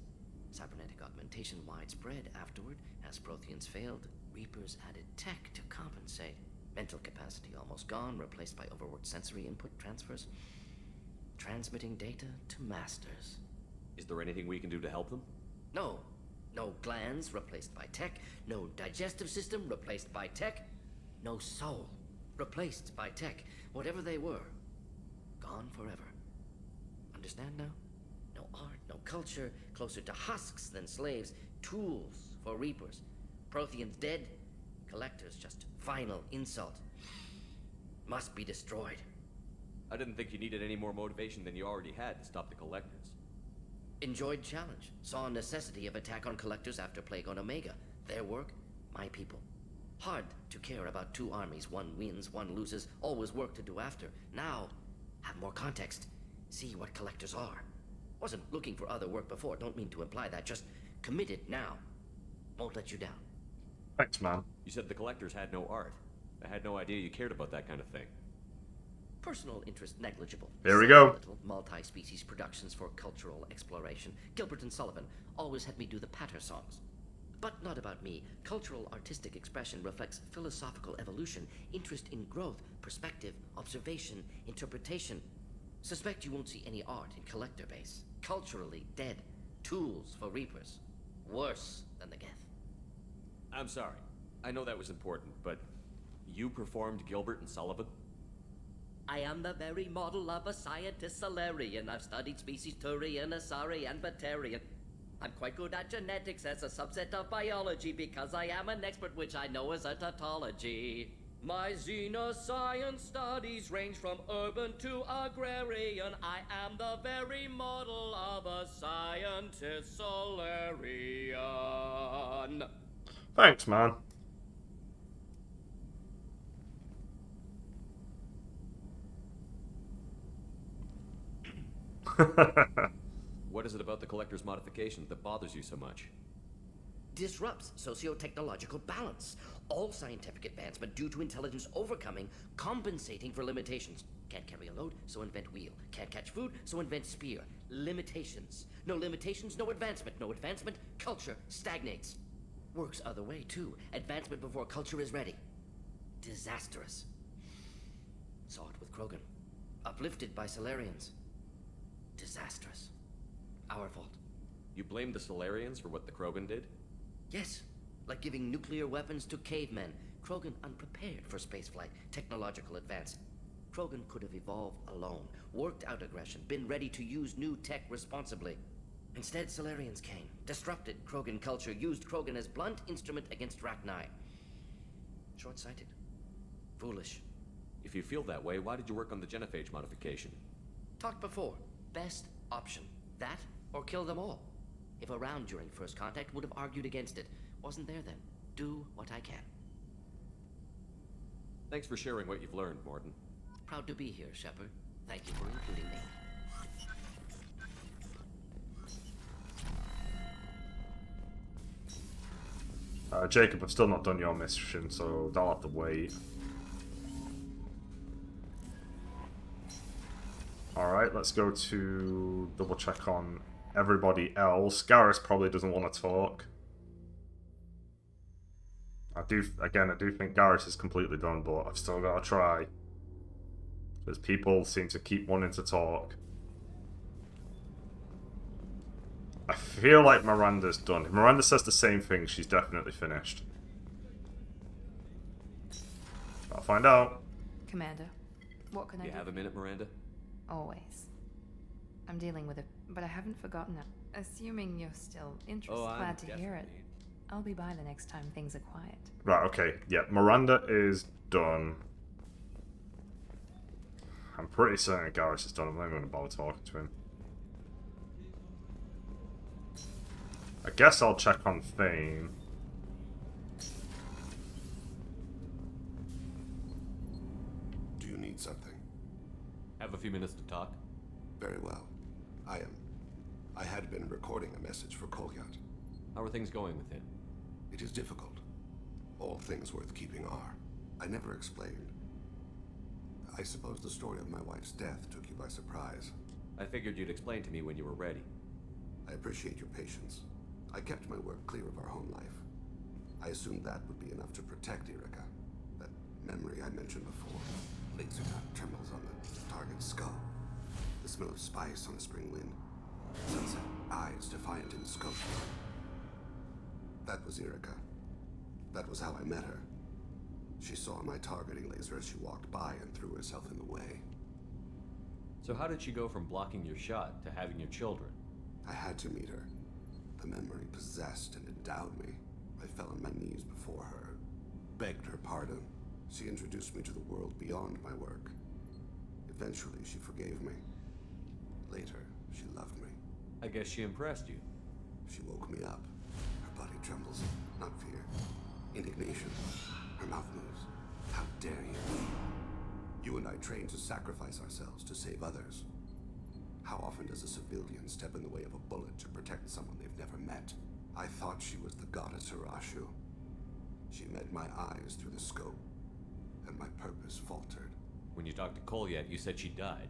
Cybernetic augmentation widespread afterward. As Protheans failed, Reapers added tech to compensate. Mental capacity almost gone, replaced by overworked sensory input transfers. Transmitting data to masters. Is there anything we can do to help them? No. No glands replaced by tech. No digestive system replaced by tech. No soul replaced by tech. Whatever they were, gone forever. Understand now? No art, no culture, closer to husks than slaves. Tools for Reapers. Protheans dead, collectors just final insult. Must be destroyed. I didn't think you needed any more motivation than you already had to stop the collectors. Enjoyed challenge. Saw necessity of attack on collectors after Plague on Omega. Their work, my people. Hard to care about two armies. One wins, one loses. Always work to do after. Now, have more context. See what collectors are. Wasn't looking for other work before. Don't mean to imply that. Just committed now. Won't let you down. Thanks, man. You said the collectors had no art. I had no idea you cared about that kind of thing. Personal interest negligible. Here we go. Little multi-species productions for cultural exploration. Gilbert and Sullivan always had me do the patter songs. But not about me. Cultural artistic expression reflects philosophical evolution, interest in growth, perspective, observation, interpretation. Suspect you won't see any art in collector base. Culturally dead. Tools for Reapers. Worse than the Geth. I'm sorry. I know that was important, but you performed Gilbert and Sullivan? I am the very model of a scientist Solarian. I've studied species Turian, Asari, and Batarian. I'm quite good at genetics as a subset of biology because I am an expert, which I know is a tautology. My xenoscience studies range from urban to agrarian. I am the very model of a scientist Solarian. Thanks, man. What is it about the collector's modification that bothers you so much? Disrupts socio-technological balance. All scientific advancement due to intelligence overcoming, compensating for limitations. Can't carry a load, so invent wheel. Can't catch food, so invent spear. Limitations. No limitations, no advancement. No advancement, culture stagnates. Works other way, too. Advancement before culture is ready. Disastrous. Saw it with Krogan. Uplifted by Solarians. Disastrous. Our fault. You blame the Solarians for what the Krogan did? Yes, like giving nuclear weapons to cavemen. Krogan unprepared for spaceflight, technological advance. Krogan could have evolved alone, worked out aggression, been ready to use new tech responsibly. Instead, Solarians came, disrupted Krogan culture, used Krogan as blunt instrument against Rachni. Short-sighted. Foolish. If you feel that way, why did you work on the genophage modification? Talked before. Best option. That or kill them all. If around during first contact, would have argued against it. Wasn't there then. Do what I can. Thanks for sharing what you've learned, Morden. Proud to be here, Shepard. Thank you for including me. Jacob, I've still not done your mission, so that'll have to wait. Alright, let's go to double check on everybody else. Garrus probably doesn't want to talk. I do think Garrus is completely done, but I've still got to try. Because people seem to keep wanting to talk. I feel like Miranda's done. If Miranda says the same thing, she's definitely finished. I'll find out. Commander, what can I do? You have a minute, Miranda? Always. I'm dealing with it, but I haven't forgotten it. Assuming you're still interested, Oh, I'm glad to hear it. definitely- I'll be by the next time things are quiet. Right, okay. Yeah, Miranda is done. I'm pretty certain Garrus is done. I'm not going to bother talking to him. I guess I'll check on Thane. Do you need something? Have a few minutes to talk? Very well. I had been recording a message for Kolyat. How are things going with him? It is difficult. All things worth keeping are. I never explained. I suppose the story of my wife's death took you by surprise. I figured you'd explain to me when you were ready. I appreciate your patience. I kept my work clear of our home life. I assumed that would be enough to protect Erica. That memory I mentioned before. Laser dot trembles on the target's skull. The smell of spice on a spring wind. Sunset eyes defiant in scope. That was Erica. That was how I met her. She saw my targeting laser as she walked by and threw herself in the way. So how did she go from blocking your shot to having your children? I had to meet her. The memory possessed and endowed me. I fell on my knees before her, begged her pardon. She introduced me to the world beyond my work. Eventually, she forgave me. Later, she loved me. I guess she impressed you. She woke me up. Her body trembles, not fear. Indignation. Her mouth moves. How dare you? You and I trained to sacrifice ourselves to save others. How often does a civilian step in the way of a bullet to protect someone they've never met? I thought she was the goddess Hirashu. She met my eyes through the scope, and my purpose faltered. When you talked to Kolyat, you said she died.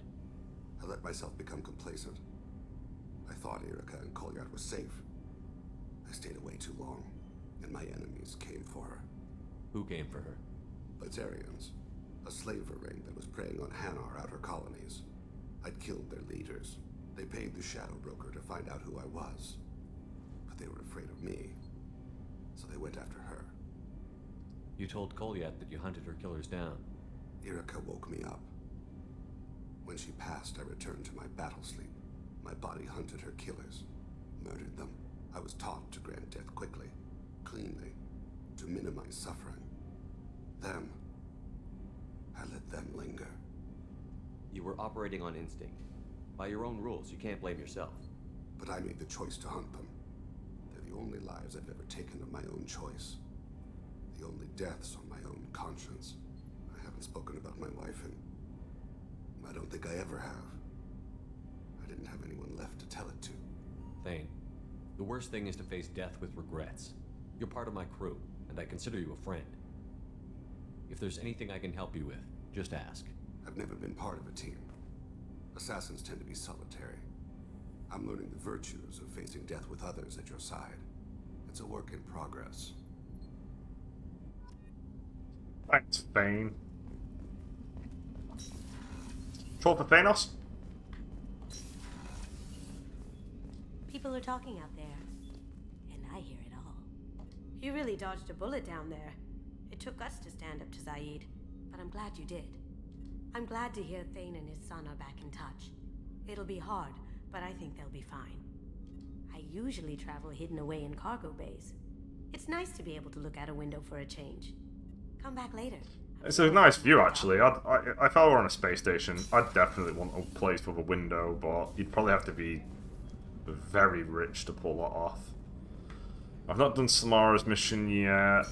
I let myself become complacent. I thought Erica and Kolyat were safe. I stayed away too long, and my enemies came for her. Who came for her? Batarians, a slaver ring that was preying on Hanar outer colonies. I'd killed their leaders. They paid the Shadow Broker to find out who I was. But they were afraid of me, so they went after her. You told Kolyat that you hunted her killers down. Erica woke me up. When she passed, I returned to my battle sleep. My body hunted her killers, murdered them. I was taught to grant death quickly, cleanly, to minimize suffering. Them, I let them linger. You were operating on instinct. By your own rules, you can't blame yourself. But I made the choice to hunt them. They're the only lives I've ever taken of my own choice. The only deaths on my own conscience. I haven't spoken about my wife, and I don't think I ever have. I didn't have anyone left to tell it to. Thane, the worst thing is to face death with regrets. You're part of my crew, and I consider you a friend. If there's anything I can help you with, just ask. I've never been part of a team. Assassins tend to be solitary. I'm learning the virtues of facing death with others at your side. It's a work in progress. Thanks, Thane. Troll for Thanos? People are talking out there, and I hear it all. You really dodged a bullet down there. It took us to stand up to Zaid, but I'm glad you did. I'm glad to hear Thane and his son are back in touch. It'll be hard, but I think they'll be fine. I usually travel hidden away in cargo bays. It's nice to be able to look out a window for a change. Come back later. It's a nice view, actually. If I were on a space station, I'd definitely want a place with a window, but you'd probably have to be very rich to pull that off. I've not done Samara's mission yet.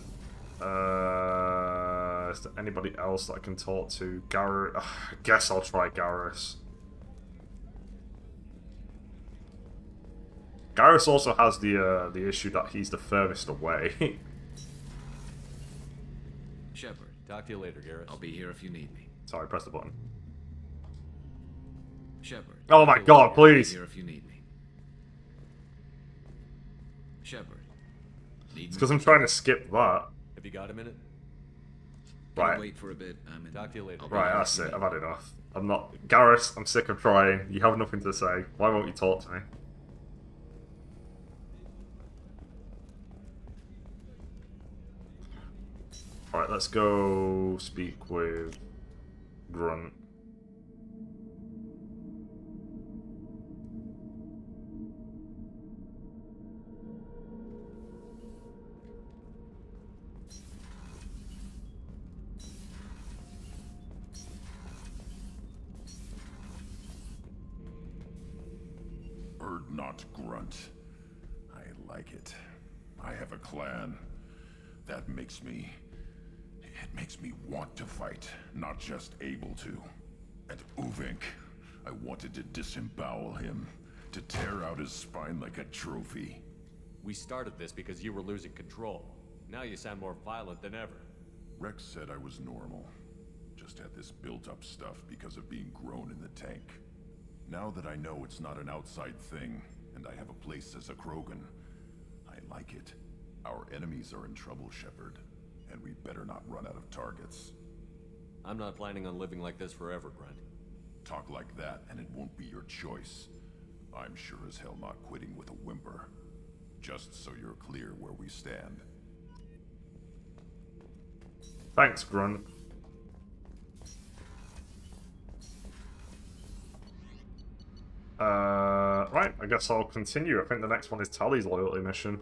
Is there anybody else that I can talk to? Garrus? I guess I'll try Garrus. Garrus also has the issue that he's the furthest away. Shepard. Talk to you later, Garrus. I'll be here if you need me. Sorry, press the button. Shepard. Oh my god, please! I'll be here if you need me. Shepard. It's because I'm trying to skip that. Have you got a minute? Right. Wait for a bit. Talk to you later. Right, that's it. I've had enough. I'm not... Garrus, I'm sick of trying. You have nothing to say. Why won't you talk to me? Alright, let's go speak with Grunt. Bird not grunt. I like it. I have a clan. That makes me... It makes me want to fight, not just able to. And Uvink, I wanted to disembowel him, to tear out his spine like a trophy. We started this because you were losing control. Now you sound more violent than ever. Rex said I was normal. Just had this built-up stuff because of being grown in the tank. Now that I know it's not an outside thing, and I have a place as a Krogan, I like it. Our enemies are in trouble, Shepard, and we better not run out of targets. I'm not planning on living like this forever, Grunt. Talk like that, and it won't be your choice. I'm sure as hell not quitting with a whimper. Just so you're clear where we stand. Thanks, Grunt. Right, I guess I'll continue. I think the next one is Tally's loyalty mission.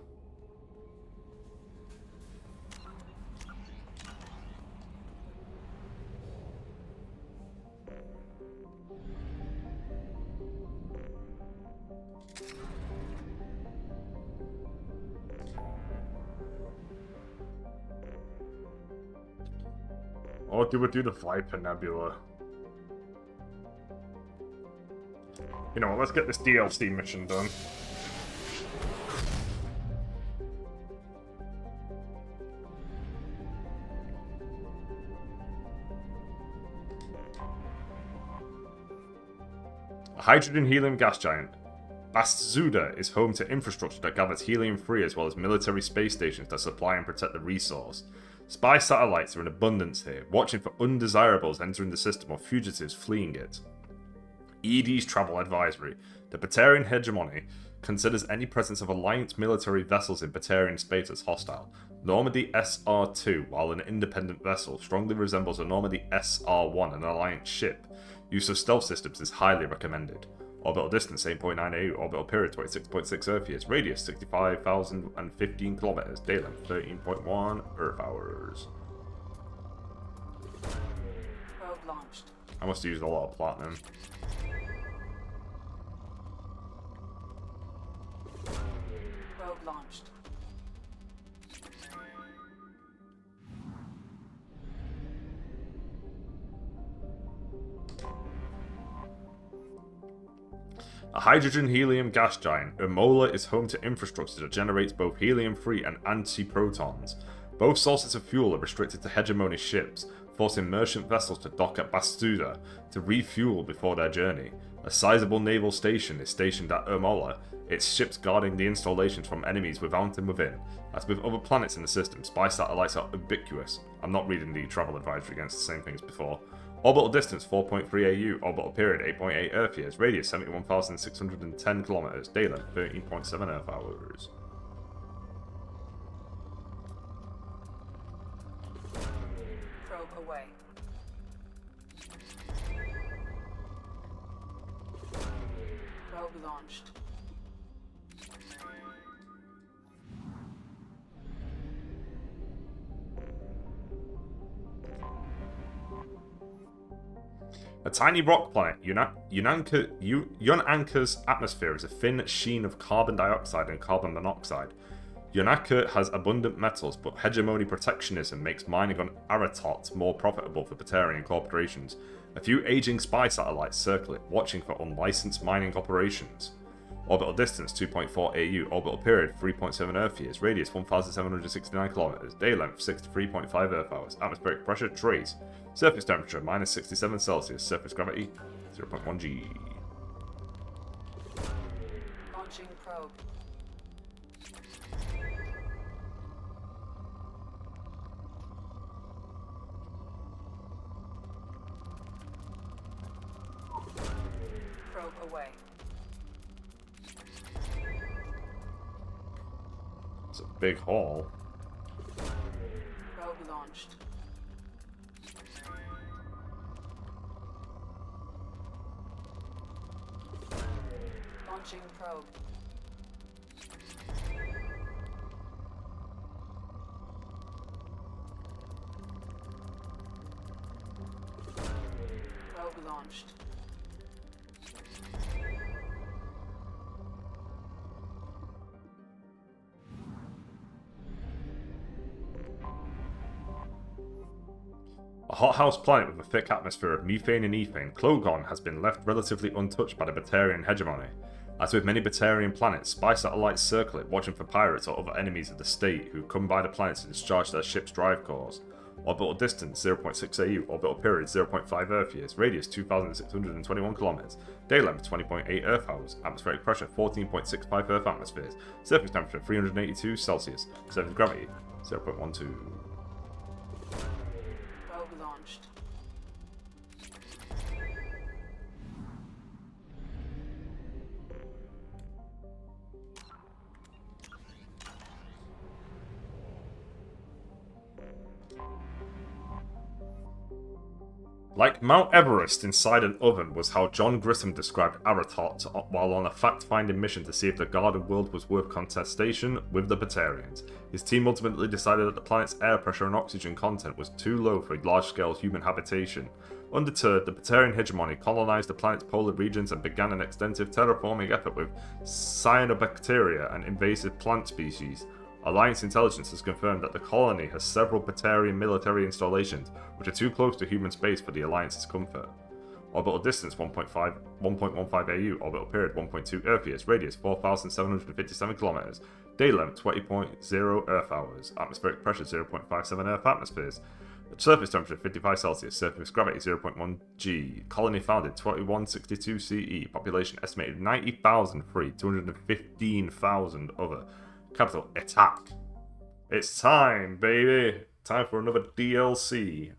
Or do we do the Viper Nebula? You know what, let's get this DLC mission done. A hydrogen-helium gas giant, Bastzuda is home to infrastructure that gathers helium-free as well as military space stations that supply and protect the resource. Spy satellites are in abundance here, watching for undesirables entering the system or fugitives fleeing it. ED's travel advisory. The Batarian hegemony considers any presence of Alliance military vessels in Batarian space as hostile. Normandy SR-2, while an independent vessel, strongly resembles a Normandy SR-1, an Alliance ship. Use of stealth systems is highly recommended. Orbital distance 8.9 AU, orbital period 26.6 Earth years, radius 65,015 kilometers, day length 13.1 Earth hours. Probe launched. I must have used a lot of platinum. Probe launched. A hydrogen-helium gas giant, Urmola is home to infrastructure that generates both helium-free and antiprotons. Both sources of fuel are restricted to hegemony ships, forcing merchant vessels to dock at Bastzuda to refuel before their journey. A sizable naval station is stationed at Urmola, its ships guarding the installations from enemies without and within. As with other planets in the system, spy satellites are ubiquitous. I'm not reading the travel advisory against the same thing as before. Orbital distance 4.3 AU, orbital period 8.8 Earth years, radius 71,610 kilometers, day length 13.7 Earth hours. Probe away. Probe launched. A tiny rock planet, Yunanka's atmosphere is a thin sheen of carbon dioxide and carbon monoxide. Yunanka has abundant metals, but hegemony protectionism makes mining on Aratot more profitable for Batarian corporations. A few aging spy satellites circle it, watching for unlicensed mining operations. Orbital distance 2.4 AU, orbital period 3.7 Earth years, radius 1,769 kilometers, day length 63.5 Earth hours, atmospheric pressure trace, surface temperature minus 67 Celsius, surface gravity 0.1 G. Launching probe. Probe away. It's a big haul. Probe launched. Launching probe. Probe launched. A hothouse planet with a thick atmosphere of methane and ethane, Klogon has been left relatively untouched by the Batarian hegemony. As with many Batarian planets, spy satellites circle it, watching for pirates or other enemies of the state who come by the planet to discharge their ship's drive cores. Orbital distance 0.6 AU, orbital period 0.5 Earth years, radius 2,621 km, day length 20.8 Earth hours, atmospheric pressure 14.65 Earth atmospheres, surface temperature 382 Celsius, surface gravity 0.12. Probe launched. Like Mount Everest inside an oven was how John Grissom described Aratot while on a fact-finding mission to see if the Garden World was worth contestation with the Batarians. His team ultimately decided that the planet's air pressure and oxygen content was too low for large-scale human habitation. Undeterred, the Batarian hegemony colonized the planet's polar regions and began an extensive terraforming effort with cyanobacteria and invasive plant species. Alliance intelligence has confirmed that the colony has several Batarian military installations, which are too close to human space for the Alliance's comfort. Orbital distance 1.15 AU, orbital period 1.2 Earth years, radius 4,757 km, day length 20.0 Earth hours, atmospheric pressure 0.57 Earth atmospheres, surface temperature 55 Celsius, surface gravity 0.1 G, colony founded 2162 CE, population estimated 90,000 free, 215,000 other. Capital attack. It's time, baby. Time for another DLC,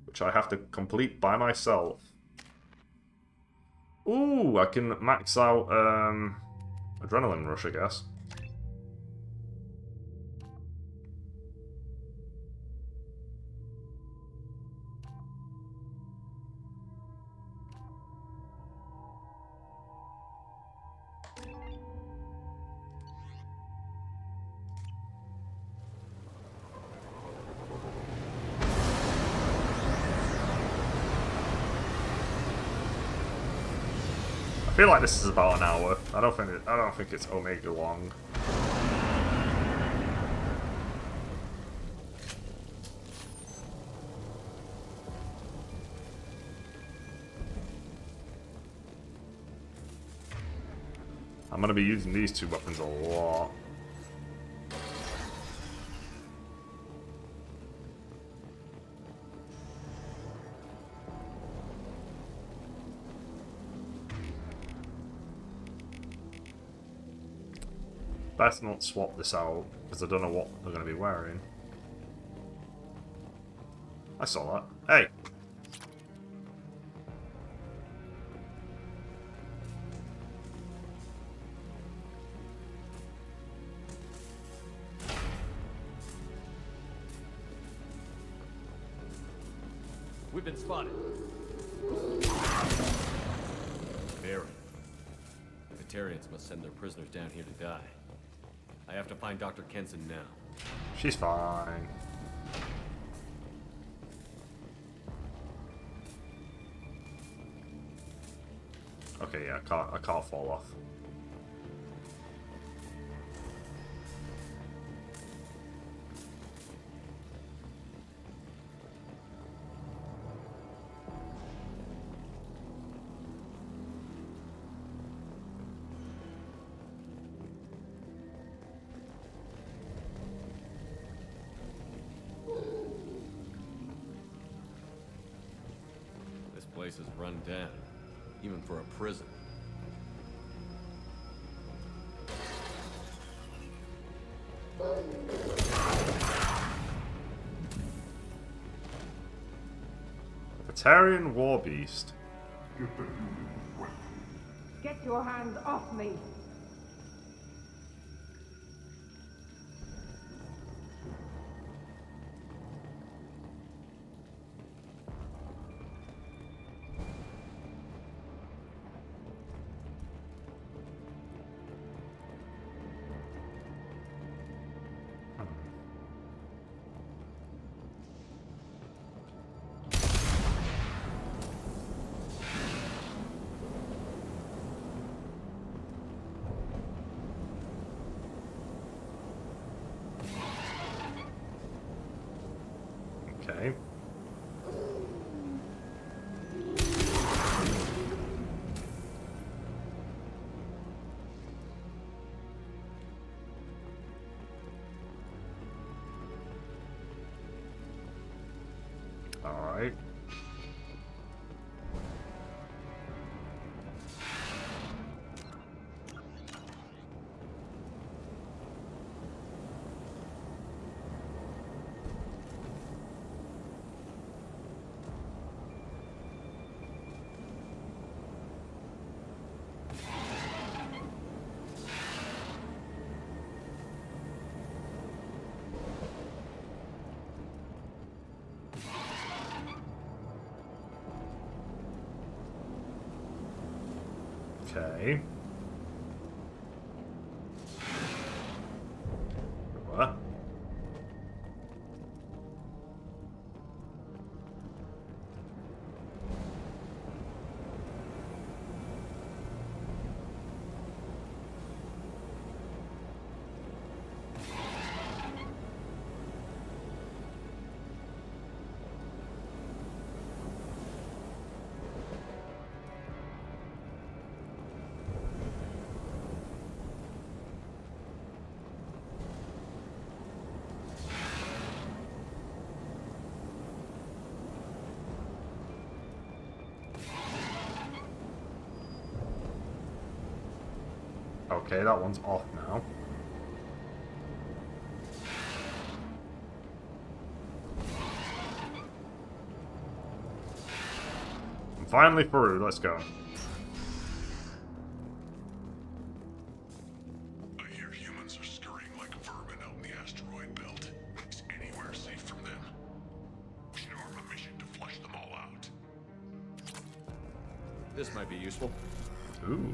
which I have to complete by myself. Ooh, I can max out Adrenaline Rush, I guess. I feel like this is about an hour. I don't think it's Omega long. I'm gonna be using these two weapons a lot. Best not swap this out, because I don't know what they're going to be wearing. I saw that. Hey! We've been spotted. Baron. Batarians must send their prisoners down here to die. I have to find Dr. Kenson now. She's fine. Okay, yeah, I can't fall off. This place is run down, even for a prison. Batarian War Beast. Get your hands off me! Okay. Alright. Okay. What? Okay, that one's off now. I'm finally through, let's go. I hear humans are scurrying like vermin out in the asteroid belt. Is anywhere safe from them? We should arm a mission to flush them all out. This might be useful. Ooh.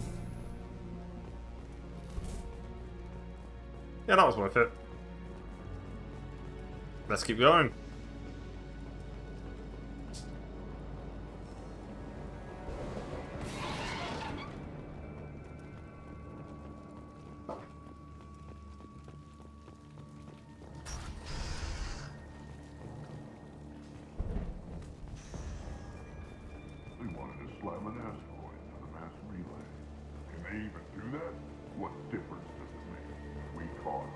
Yeah, that was worth it. Let's keep going. They wanted to slam an asteroid into the mass relay. Can they even do that? What difference does it make? We caught them.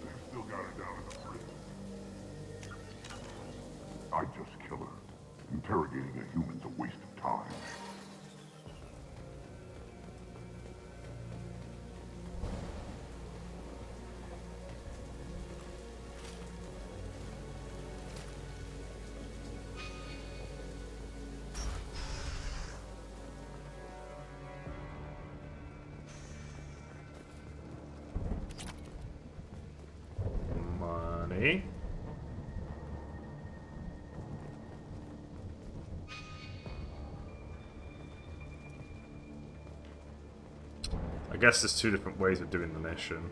They've still got her down in the prison. I'd just kill her. Interrogating a human's a waste of time. Money. I guess there's two different ways of doing the mission.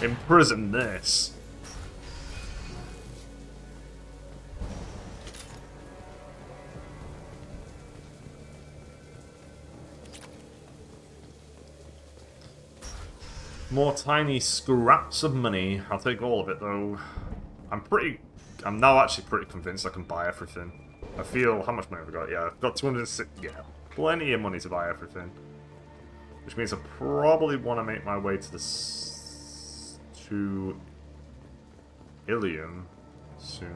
Imprison this. More tiny scraps of money. I'll take all of it though. I'm now actually pretty convinced I can buy everything. I feel, how much money have I got? Yeah, I've got 206, yeah, plenty of money to buy everything. Which means I probably want to make my way to to Ilium soon.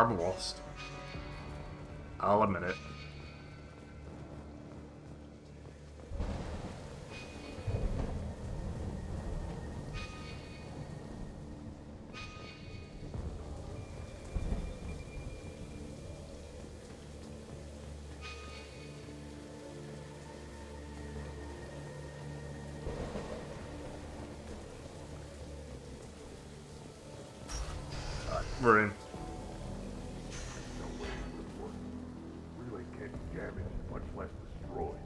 I'm lost. I'll admit it. We're in. Relay can't be damaged, much less destroyed.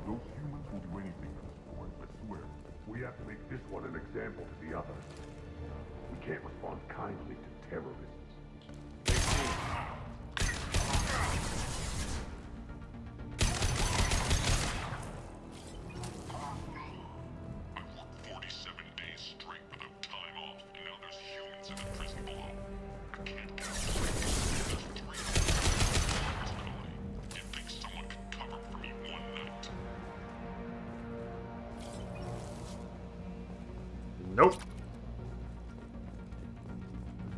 Those humans will do anything for this boy, I swear. We have to make this one an example to the others. We can't respond kindly to terrorists. Nope.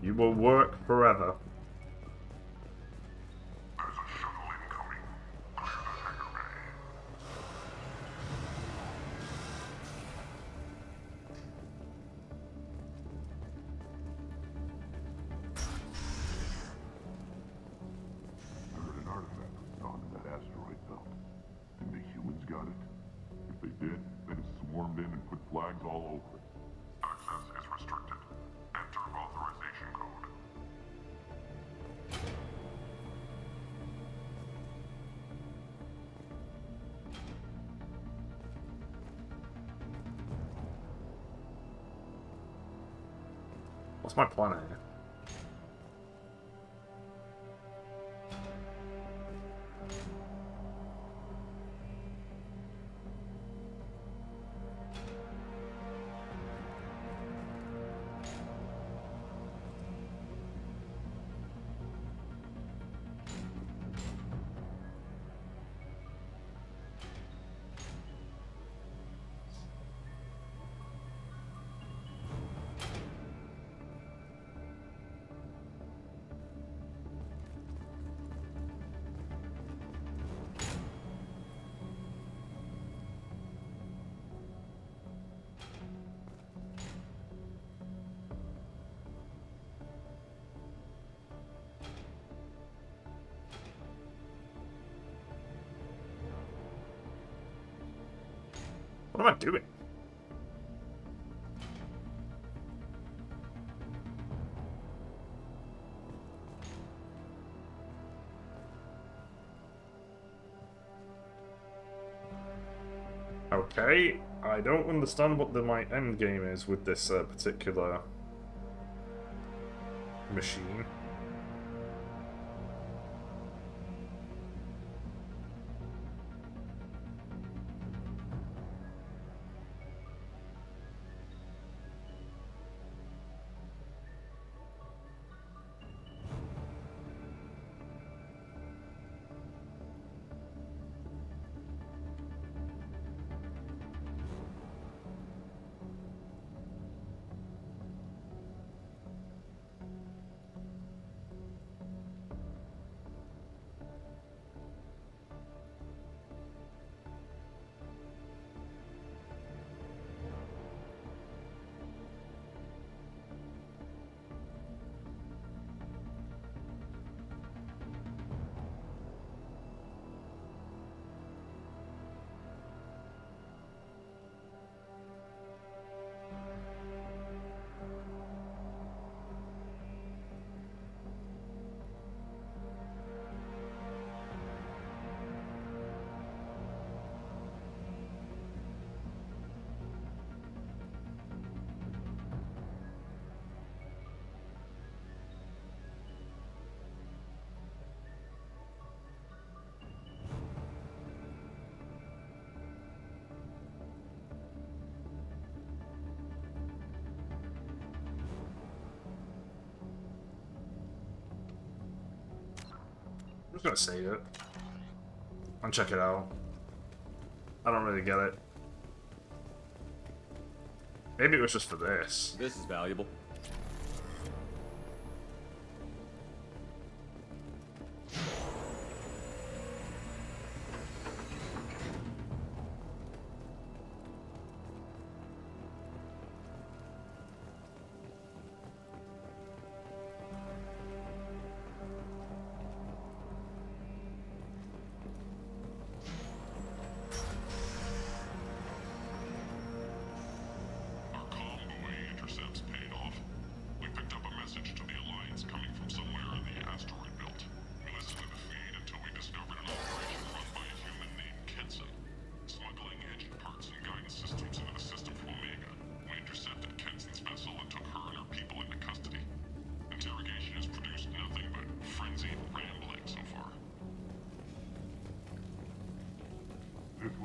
You will work forever. I heard an artifact was found in that asteroid belt. Think the humans got it? If they did, they'd have swarmed in and put flags all over it. Access is restricted. Enter authorization code. What's my plan here? What am I doing? Okay, I don't understand what my end game is with this particular machine. I'm just gonna save it and check it out. I don't really get it. Maybe it was just for this. This is valuable.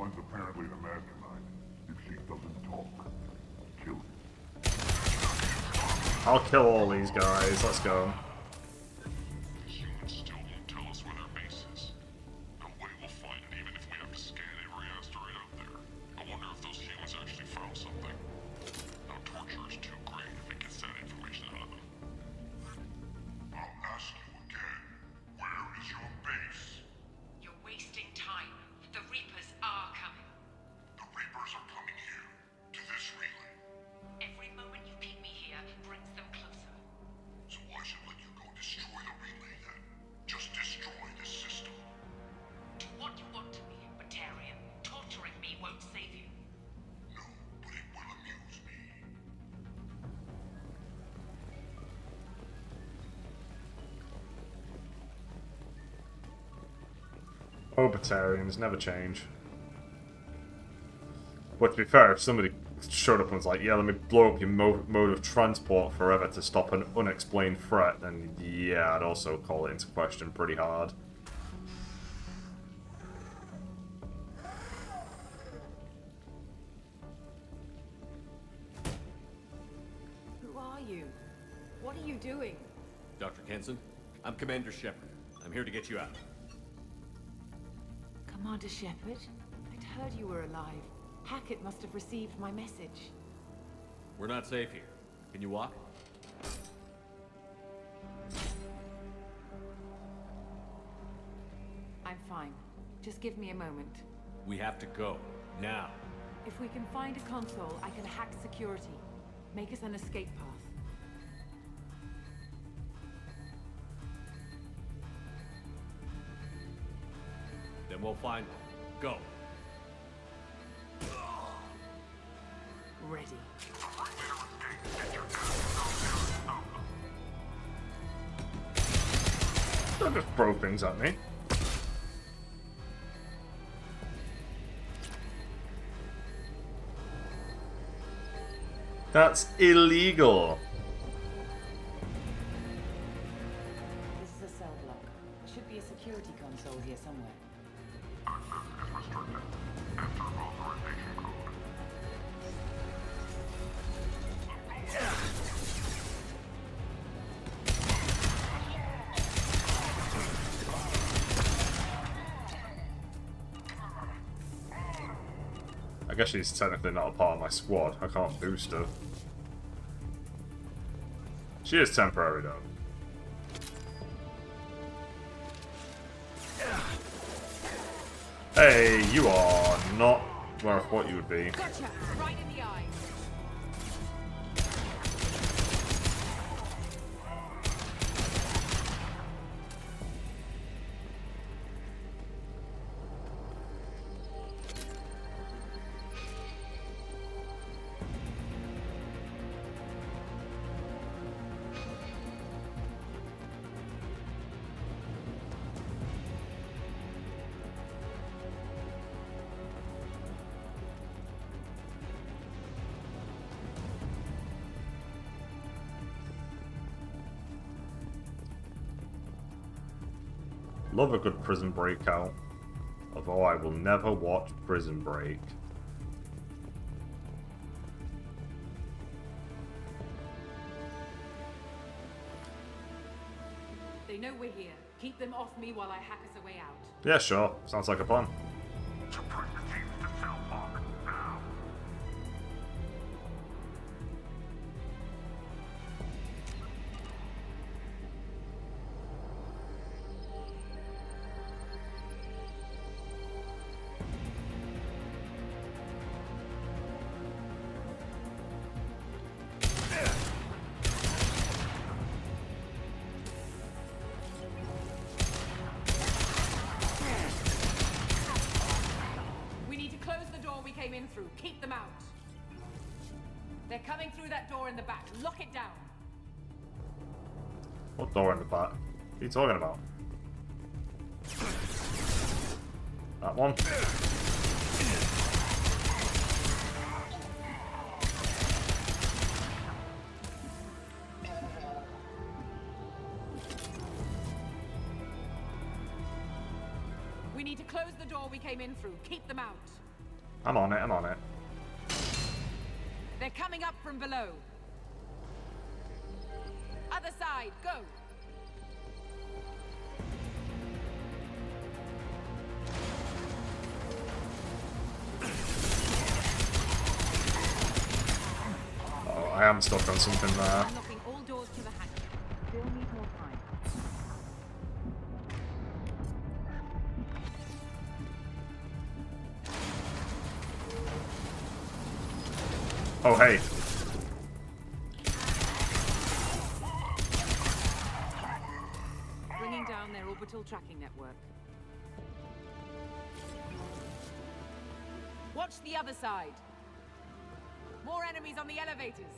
one's apparently the mastermind. If she doesn't talk, kill her. I'll kill all these guys. Let's go. The humans still won't tell us where their base is. No way we'll find it, even if we have to scan every asteroid out there. I wonder if those humans actually found something. Now torture is too great if it gets that information out of them. I'll ask you again. Where is your base? You're wasting time. The Reapers are coming. The Reapers are coming here, to this relay. Every moment you keep me here brings them closer. So why should let you go destroy the relay then? Just destroy the system. Do what you want to me, Batarian. Torturing me won't save you. No, but it will amuse me. Orbitarians never change. But to be fair, if somebody showed up and was like, yeah, let me blow up your mode of transport forever to stop an unexplained threat, then yeah, I'd also call it into question pretty hard. Who are you? What are you doing? Dr. Kenson, I'm Commander Shepard. I'm here to get you out. Commander Shepard? I'd heard you were alive. Hackett must have received my message. We're not safe here. Can you walk? I'm fine. Just give me a moment. We have to go. Now. If we can find a console, I can hack security. Make us an escape path. Then we'll find one. Go. Ready. Don't just throw things at me. That's illegal. This is a cell block. There should be a security console here somewhere. I guess she's technically not a part of my squad. I can't boost her. She is temporary though. Hey, you are not where I thought you would be. Gotcha! Right in the eye. Love a good Prison Breakout. Although I will never watch Prison Break. They know we're here. Keep them off me while I hack us a way out. Yeah, sure. Sounds like a plan. Suppress the teams to cell block, now. Came in through. Keep them out. They're coming through that door in the back. Lock it down. What door in the back? What are you talking about? That one? We need to close the door we came in through. Keep them out. I'm on it, I'm on it. They're coming up from below. Other side, go! Oh, I am stuck on something there. Unlocking all doors to the hangar. Still need more time. Oh, hey. Bringing down their orbital tracking network. Watch the other side. More enemies on the elevators.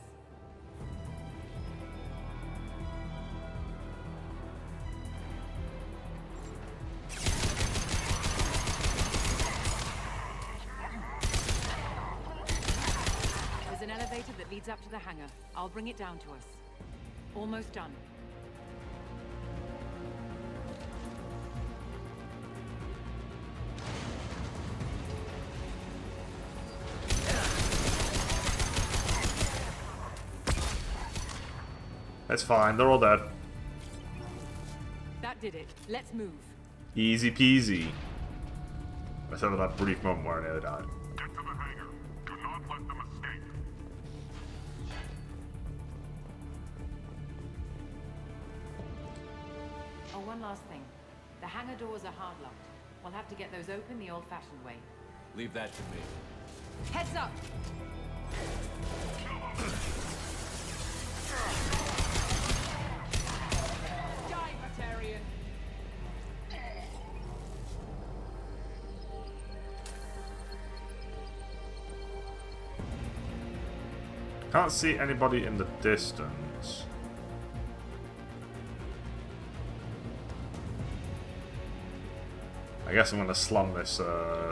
There's an elevator that leads up to the hangar. I'll bring it down to us. Almost done. It's fine, they're all dead. That did it. Let's move. Easy peasy. I said that brief moment where I nearly died. Get to the hangar. Do not let them escape. Oh, one last thing. The hangar doors are hard locked. We'll have to get those open the old-fashioned way. Leave that to me. Heads up! Die, Batarian! Can't see anybody in the distance. I guess I'm gonna slam this, Oh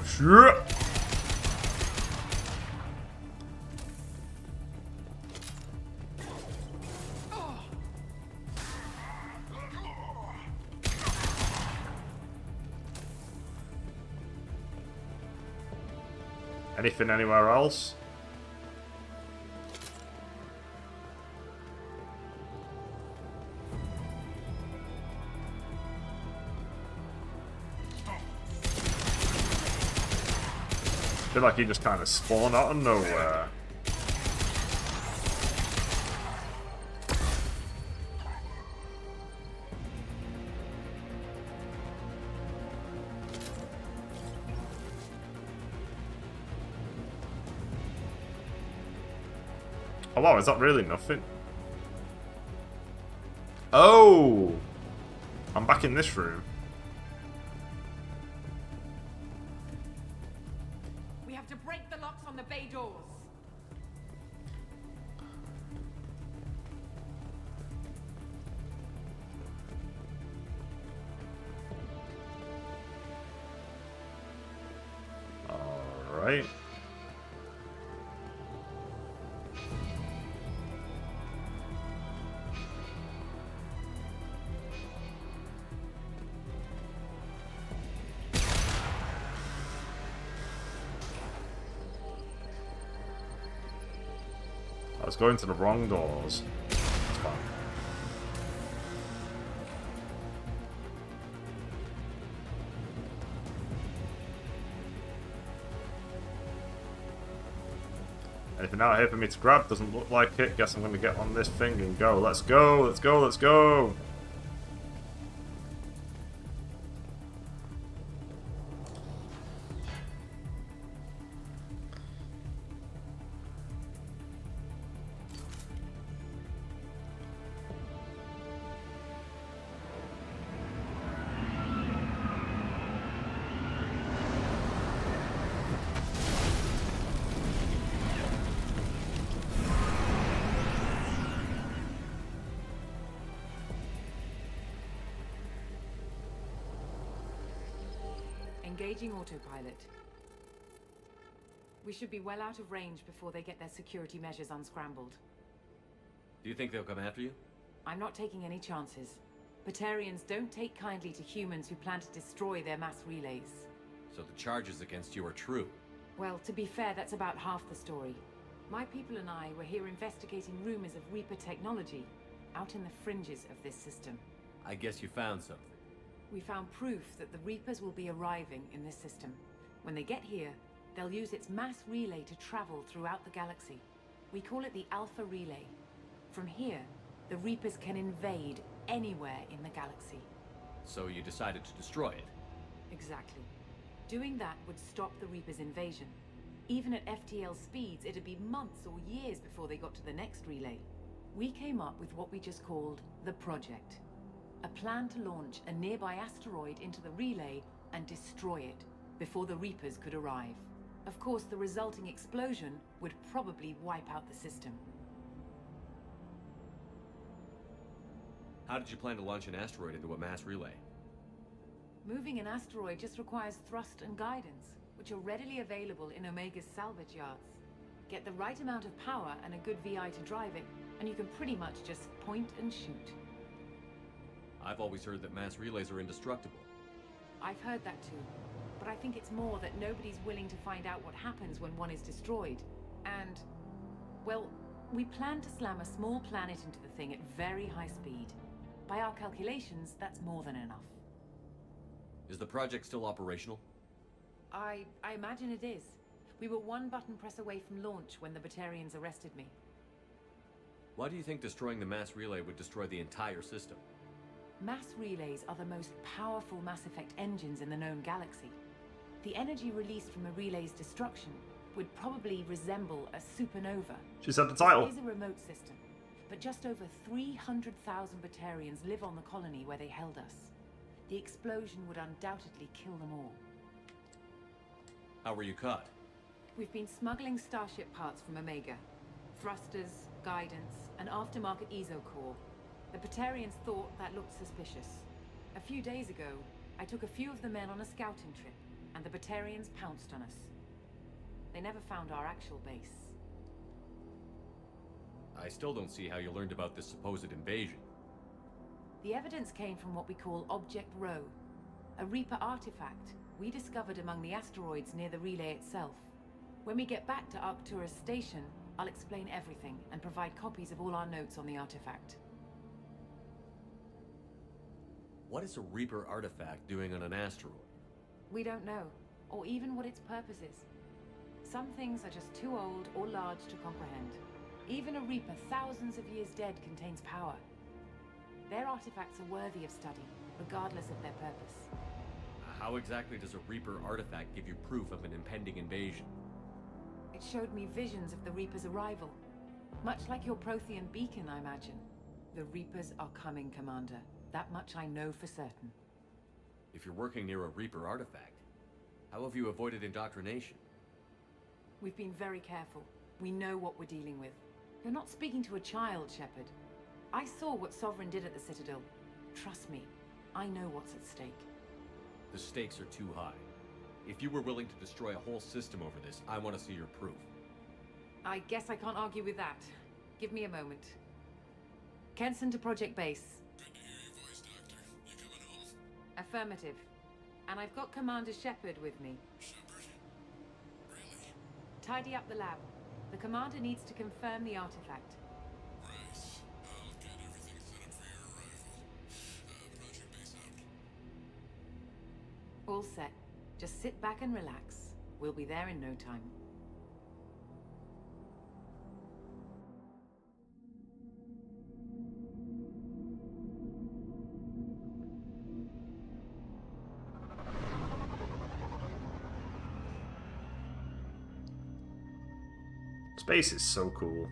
shit! Anything anywhere else? I feel like he just kind of spawned out of nowhere. Oh wow, is that really nothing? Oh! I'm back in this room. We have to break the locks on the bay doors. Alright. I was going to the wrong doors. It's fine. Anything out here for me to grab? Doesn't look like it. Guess I'm going to get on this thing and go. Let's go, let's go, let's go! Engaging autopilot. We should be well out of range before they get their security measures unscrambled. Do you think they'll come after you? I'm not taking any chances. Batarians don't take kindly to humans who plan to destroy their mass relays. So the charges against you are true? Well, to be fair, that's about half the story. My people and I were here investigating rumors of Reaper technology out in the fringes of this system. I guess you found something. We found proof that the Reapers will be arriving in this system. When they get here, they'll use its mass relay to travel throughout the galaxy. We call it the Alpha Relay. From here, the Reapers can invade anywhere in the galaxy. So you decided to destroy it? Exactly. Doing that would stop the Reapers' invasion. Even at FTL speeds, it'd be months or years before they got to the next relay. We came up with what we just called the Project. A plan to launch a nearby asteroid into the relay and destroy it before the Reapers could arrive. Of course, the resulting explosion would probably wipe out the system. How did you plan to launch an asteroid into a mass relay? Moving an asteroid just requires thrust and guidance, which are readily available in Omega's salvage yards. Get the right amount of power and a good VI to drive it, and you can pretty much just point and shoot. I've always heard that mass relays are indestructible. I've heard that too, but I think it's more that nobody's willing to find out what happens when one is destroyed. And, well, we plan to slam a small planet into the thing at very high speed. By our calculations, that's more than enough. Is the project still operational? I imagine it is. We were one button press away from launch when the Batarians arrested me. Why do you think destroying the mass relay would destroy the entire system? Mass relays are the most powerful Mass Effect engines in the known galaxy. The energy released from a relay's destruction would probably resemble a supernova. She said the title. It is a remote system, but just over 300,000 Batarians live on the colony where they held us. The explosion would undoubtedly kill them all. How were you caught? We've been smuggling Starship parts from Omega. Thrusters, guidance, and aftermarket ESO core. The Batarians thought that looked suspicious. A few days ago, I took a few of the men on a scouting trip, and the Batarians pounced on us. They never found our actual base. I still don't see how you learned about this supposed invasion. The evidence came from what we call Object Row, a Reaper artifact we discovered among the asteroids near the relay itself. When we get back to Arcturus Station, I'll explain everything and provide copies of all our notes on the artifact. What is a Reaper artifact doing on an asteroid? We don't know, or even what its purpose is. Some things are just too old or large to comprehend. Even a Reaper thousands of years dead contains power. Their artifacts are worthy of study, regardless of their purpose. How exactly does a Reaper artifact give you proof of an impending invasion? It showed me visions of the Reaper's arrival. Much like your Prothean beacon, I imagine. The Reapers are coming, Commander. That much I know for certain. If you're working near a Reaper artifact, how have you avoided indoctrination? We've been very careful. We know what we're dealing with. You're not speaking to a child, Shepard. I saw what Sovereign did at the Citadel. Trust me, I know what's at stake. The stakes are too high. If you were willing to destroy a whole system over this, I want to see your proof. I guess I can't argue with that. Give me a moment. Kenson to Project Base. Good to hear your voice, Doctor. You coming home? Affirmative. And I've got Commander Shepard with me. Shepard? Really? Tidy up the lab. The Commander needs to confirm the artifact. Right. I'll get everything set up for your arrival. Project Base out. All set. Just sit back and relax. We'll be there in no time. Space is so cool.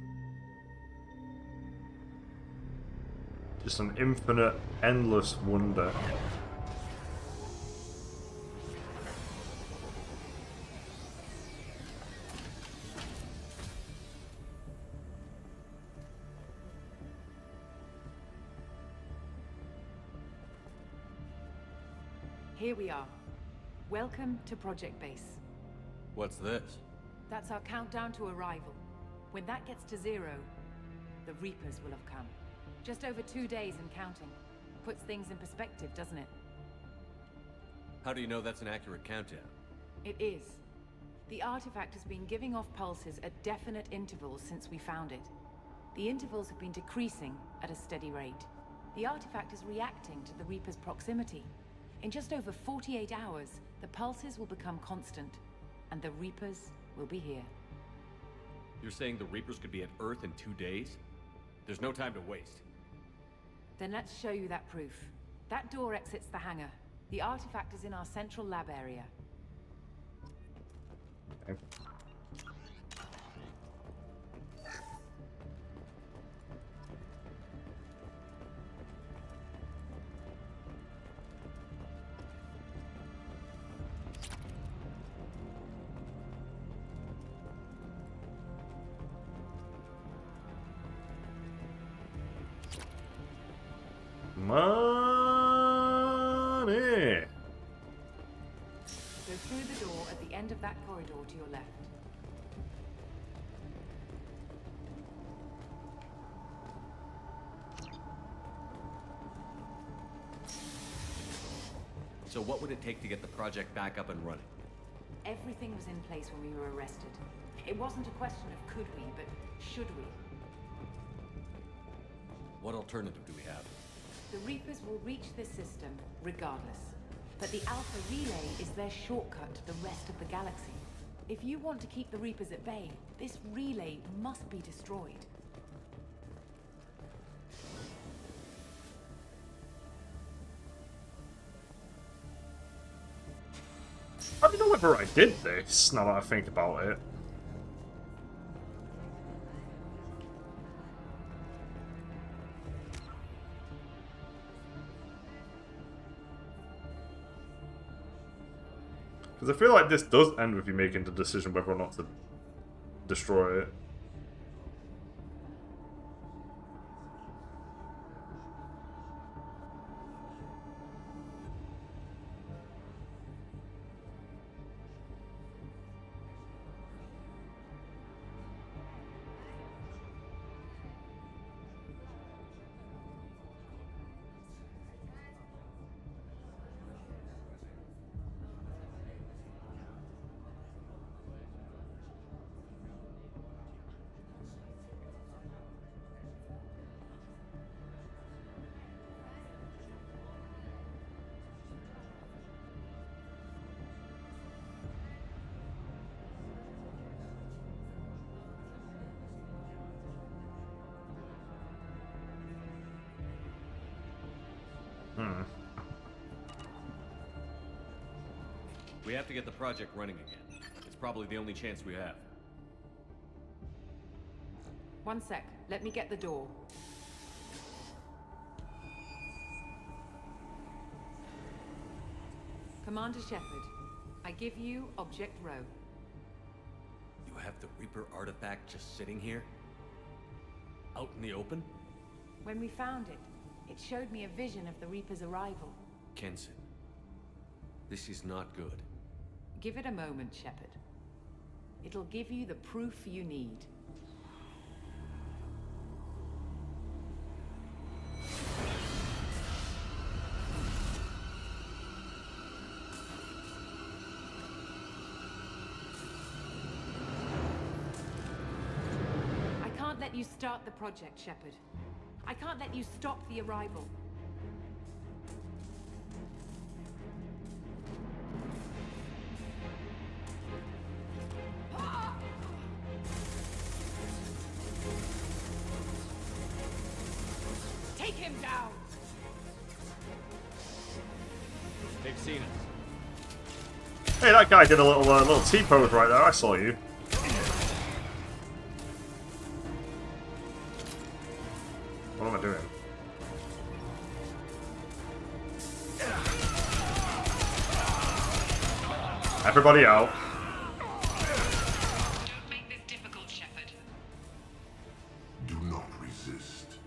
Just an infinite, endless wonder. Here we are. Welcome to Project Base. What's this? That's our countdown to arrival. When that gets to 0, the Reapers will have come. Just over 2 days and counting. Puts things in perspective, doesn't it? How do you know that's an accurate countdown? It is. The artifact has been giving off pulses at definite intervals since we found it. The intervals have been decreasing at a steady rate. The artifact is reacting to the Reaper's proximity. In just over 48 hours, the pulses will become constant, and the Reapers will be here. You're saying the Reapers could be at Earth in 2 days? There's no time to waste. Then let's show you that proof. That door exits the hangar. The artifact is in our central lab area. Okay. Money! Go through the door at the end of that corridor to your left. So what would it take to get the project back up and running? Everything was in place when we were arrested. It wasn't a question of could we, but should we. What alternative do we have? The Reapers will reach this system regardless. But the Alpha Relay is their shortcut to the rest of the galaxy. If you want to keep the Reapers at bay, this relay must be destroyed. I don't know whether I did this, now that I think about it. Because I feel like this does end with you making the decision whether or not to destroy it. We have to get the project running again. It's probably the only chance we have. One sec. Let me get the door. Commander Shepard, I give you Object Row. You have the Reaper artifact just sitting here? Out in the open? When we found it, it showed me a vision of the Reaper's arrival. Kenson, this is not good. Give it a moment, Shepard. It'll give you the proof you need. I can't let you start the project, Shepard. I can't let you stop the arrival. Take him down! They've seen us. Hey, that guy did a little T-pose right there. I saw you. What am I doing? Everybody out. Don't make this difficult, Shepard. Do not resist.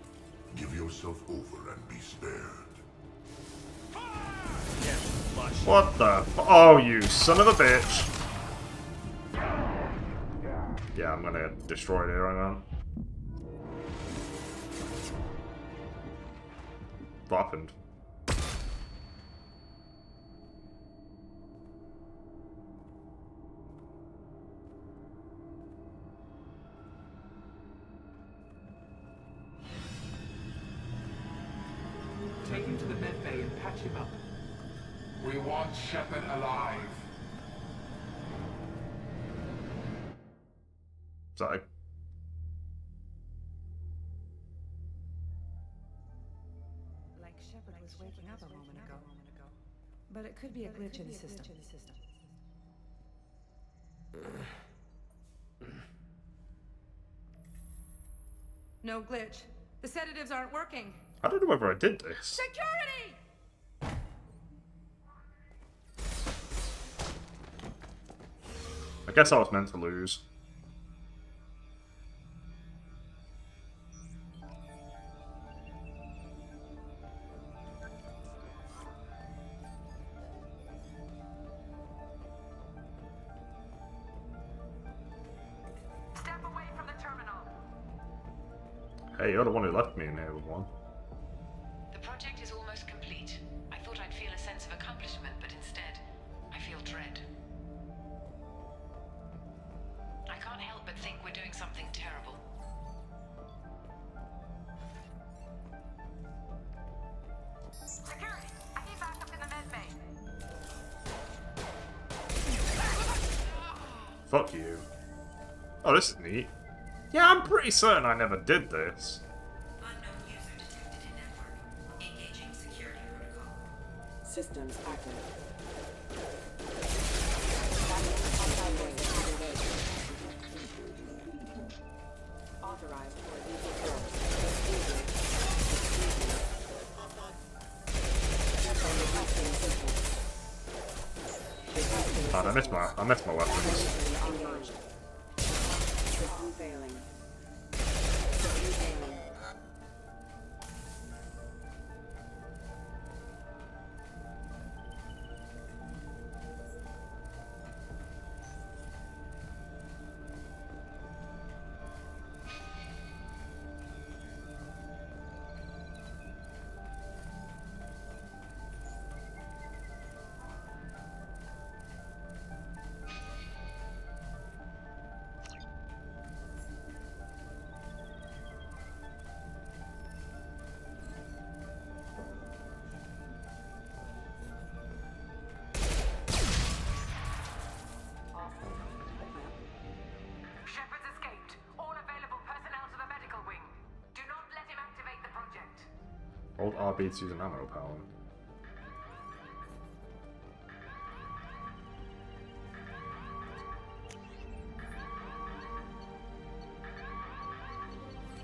Give yourself over and be spared. What the f- Oh, you son of a bitch. Yeah, I'm gonna destroy it here, hang on. What happened? him up. We want Shepard alive. Sorry. Like Shepard was waking up a moment ago. But it could be a glitch in the system. No glitch. The sedatives aren't working. I don't know whether I did this. Security! I guess I was meant to lose. Step away from the terminal. Hey, you're the one who left me in here with one. The project is almost complete. I thought I'd feel a sense of accomplishment, but instead, I feel dread. I can't help but think we're doing something terrible. Security! I need backup in the med bay. Fuck you. Oh, this is neat. Yeah, I'm pretty certain I never did this. Unknown user detected in network. Engaging security protocol. Systems active. Authorized for lethal force. God, I missed my weapons. System failing. System failing. Shepard's escaped. All available personnel to the medical wing. Do not let him activate the project. Hold RB to use an ammo power.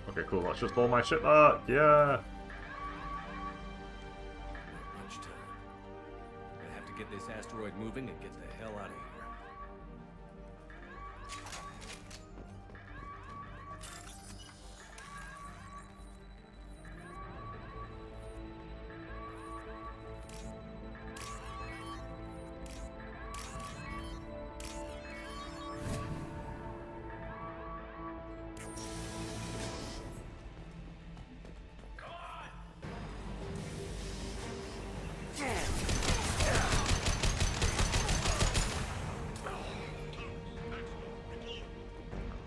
Okay, cool. Let's just blow my ship up. Yeah. Much time. I have to get this asteroid moving and get the hell out of here.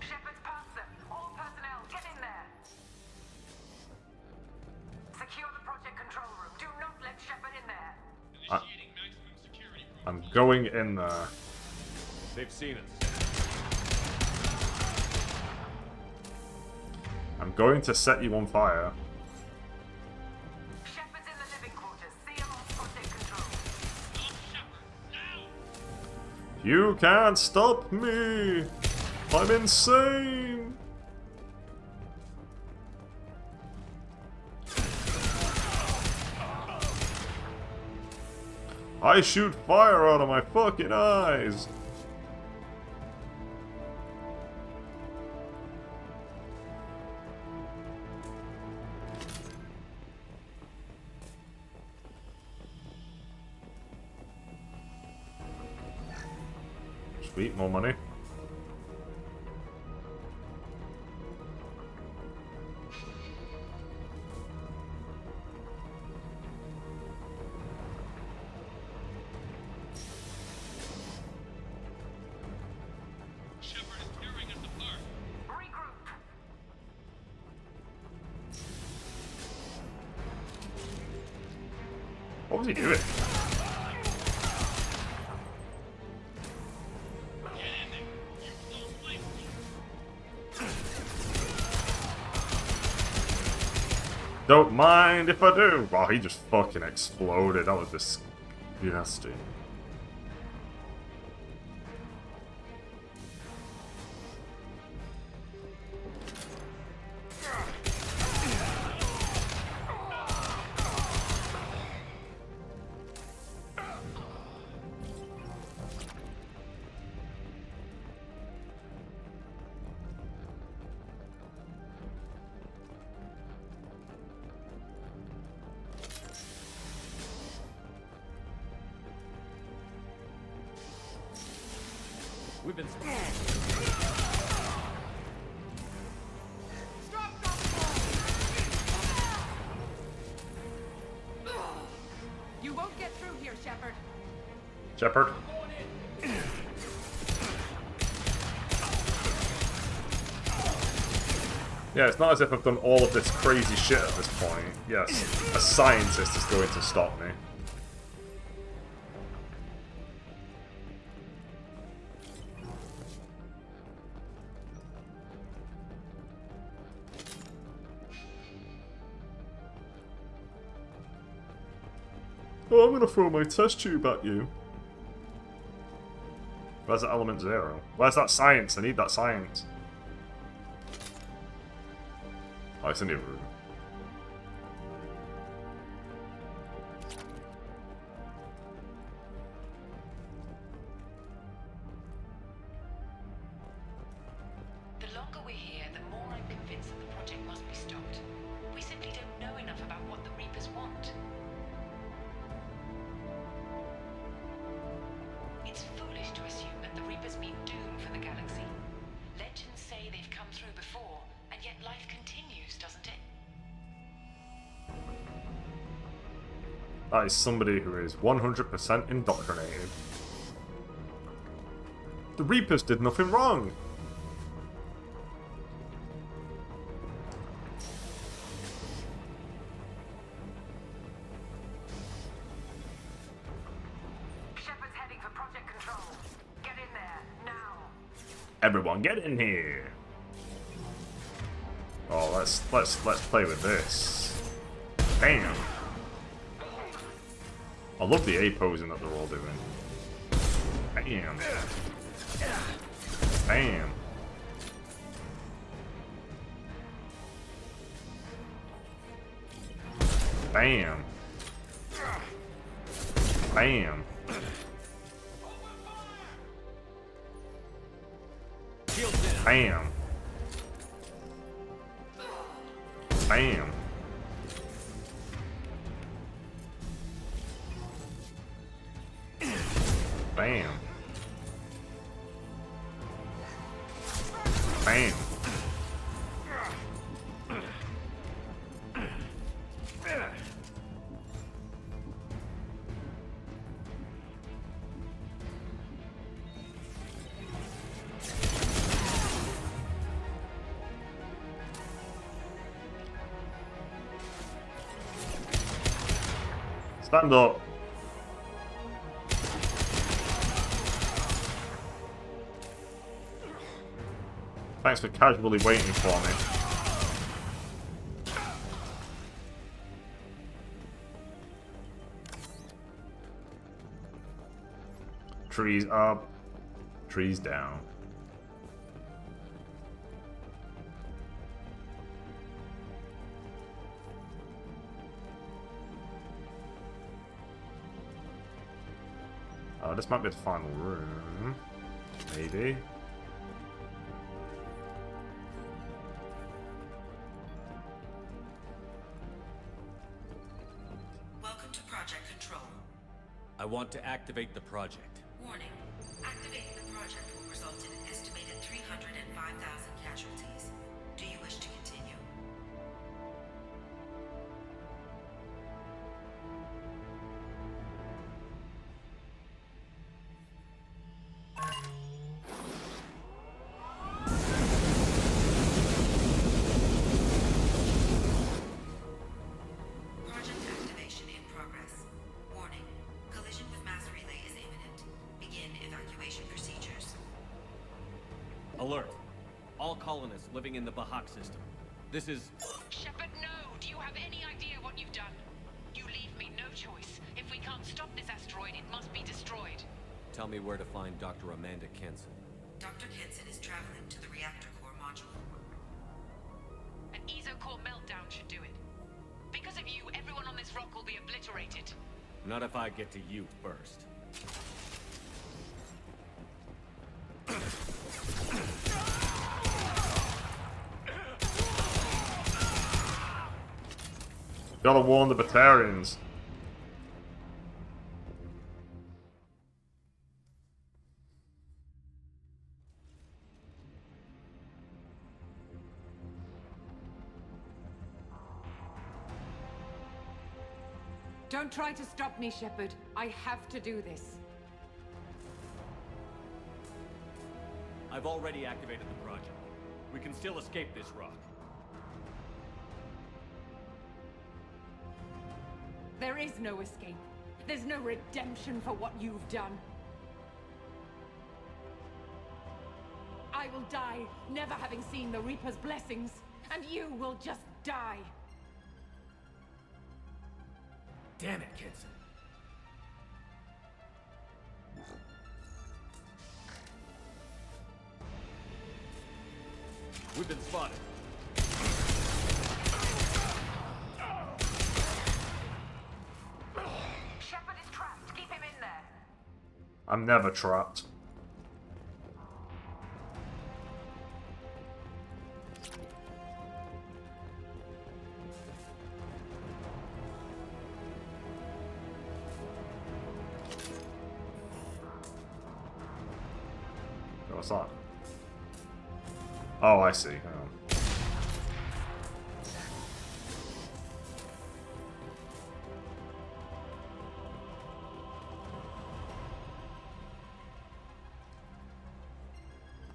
Shepard's past them. All personnel, get in there. Secure the project control room. Do not let Shepard in there. I'm going in there. They've seen us. I'm going to set you on fire. Shepard's in the living quarters. See him on project control. You can't stop me! I'm insane! I shoot fire out of my fucking eyes! Sweet, more money. What was he doing? Don't mind if I do. Wow, he just fucking exploded. That was disgusting. We've been. You won't get through here, Shepard. Shepard? Yeah, it's not as if I've done all of this crazy shit at this point. Yes, a scientist is going to stop me. Oh, I'm gonna throw my test tube at you. Where's that element 0? Where's that science? I need that science. Oh, it's in the other room. The longer we're here, the more I'm convinced that the project must be stopped. We simply don't know enough about what the Reapers want. It's foolish to assume that the Reapers mean doom for the galaxy. Legends say they've come through before, and yet life continues, doesn't it? That is somebody who is 100% indoctrinated. The Reapers did nothing wrong! Shepard's heading for Project Control. Get in there, now. Everyone get in here! Oh, let's play with this. Bam! I love the A posing that they're all doing. Bam! Bam! Bam! Bam! Bam! Bam! Bam! Bam! Stand up. Thanks for casually waiting for me. Trees up, trees down. Oh, this might be the final room. Maybe. Welcome to Project Control. I want to activate the project. Warning. Activating the project will result in an estimated 305,000 casualties. Do you wish to continue? Project activation in progress. all colonists living in the Bahak system. This is... Shepard, no! Do you have any idea what you've done? You leave me no choice. If we can't stop this asteroid, it must be destroyed. Tell me where to find Dr. Amanda Kenson. Dr. Kenson is traveling to the reactor core module. An ESO-core meltdown should do it. Because of you, everyone on this rock will be obliterated. Not if I get to you first. Gotta warn the Batarians. Don't try to stop me, Shepard. I have to do this. I've already activated the project. We can still escape this rock. There is no escape. There's no redemption for what you've done. I will die, never having seen the Reaper's blessings, and you will just die. Damn it, Kenson. We've been spotted. Shepard is trapped. Keep him in there. I'm never trapped. What's that? Oh, I see. Hang on.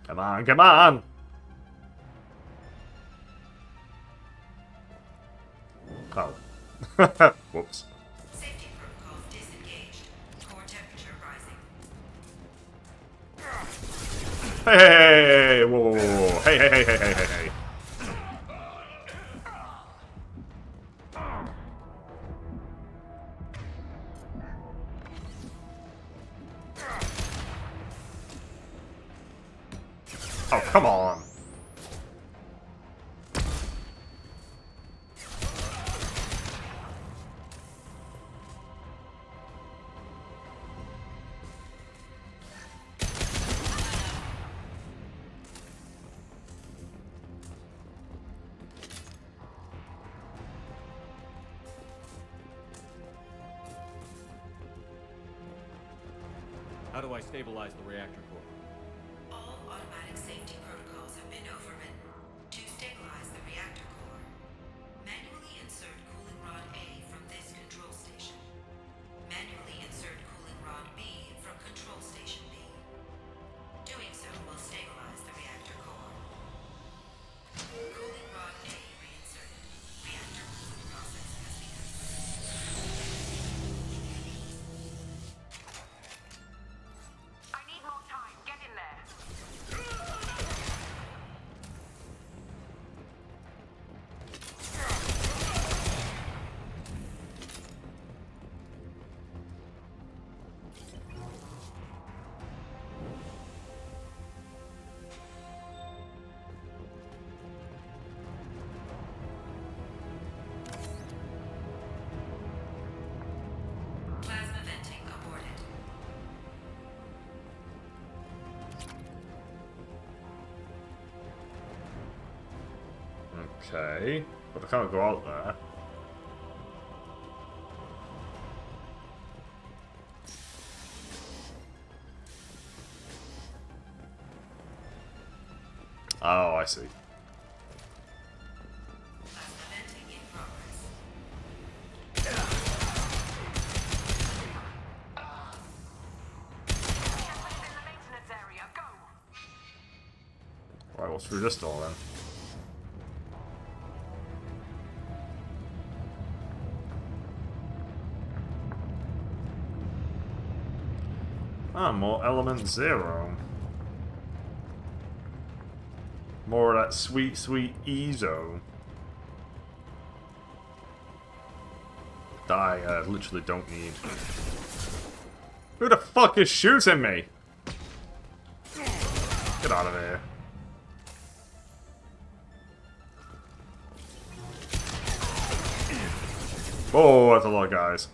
Come on, come on! Oh. Whoops. Safety protocol disengaged. Core temperature rising. Hey! Whoa, whoa, whoa. Hey, hey, hey, hey, hey, hey, hey. Oh, come on. How do I stabilize the reactor core? All automatic safety protocols have been overridden. To stabilize the reactor core, manually insert cooling rod A from this control station. Manually insert cooling rod B from control station B. Doing so will stabilize the reactor core. Cooling rod A reinserted. Reactor cooling process has begun. I need more time. Get in there. Plasma venting aborted. Okay. But I can't go out there. Oh, I see. Plasma venting in progress. Shepard's in the maintenance area. Go. Right, what's through this door then? Ah, more element 0. More of that sweet, sweet Ezo. Die, I literally don't need. Who the fuck is shooting me? Get out of here. Oh, that's a lot of guys.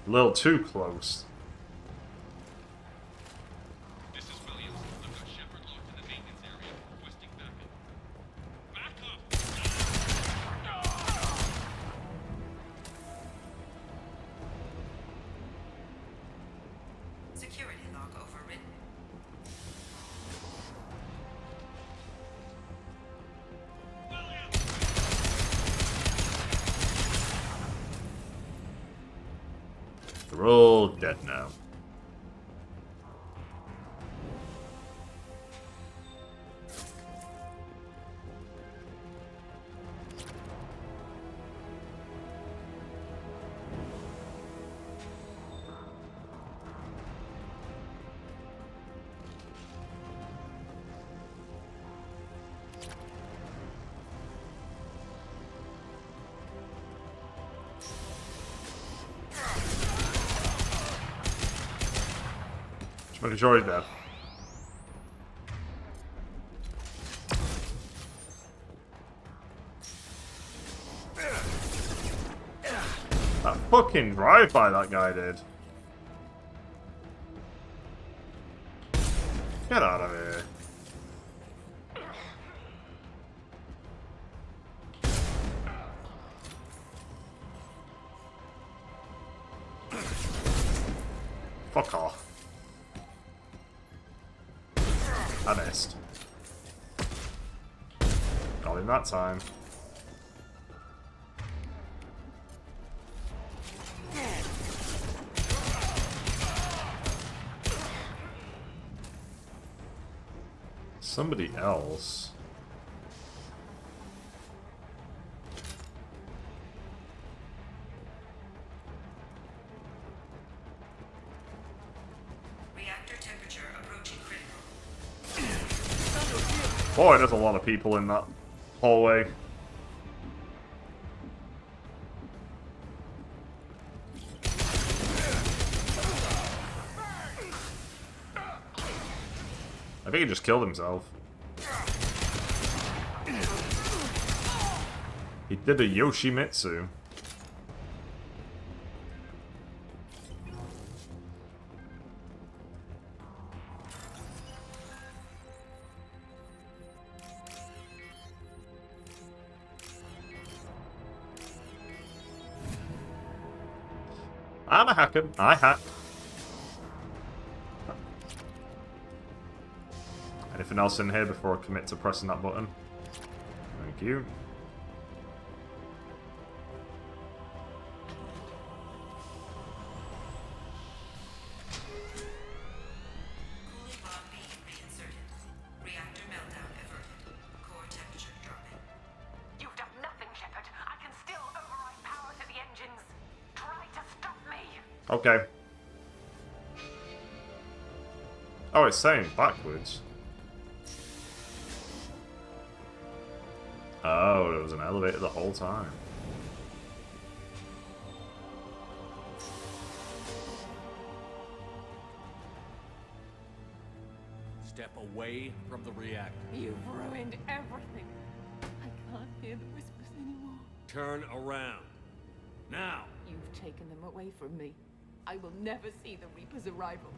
A little too close. This is Williams. I've got Shepard locked in the maintenance area, requesting backup. Security log overridden. They're all dead now. Just making sure he's dead. That fucking drive-by that guy did. Get out of here. Fuck off. I missed. Got him that time. Somebody else. Reactor temperature approaching critical. Boy, there's a lot of people in that hallway. I think he just killed himself. He did a Yoshimitsu. I'm a hacker. I hack. Anything else in here before I commit to pressing that button? Thank you. Cooling pod beam reinserted. Reactor meltdown averted. Core temperature dropping. You've done nothing, Shepard. I can still override power to the engines. Try to stop me. Okay. Oh, it's saying backwards. Oh, there was an elevator the whole time. Step away from the reactor. You've ruined everything. I can't hear the whispers anymore. Turn around. Now! You've taken them away from me. I will never see the Reaper's arrival.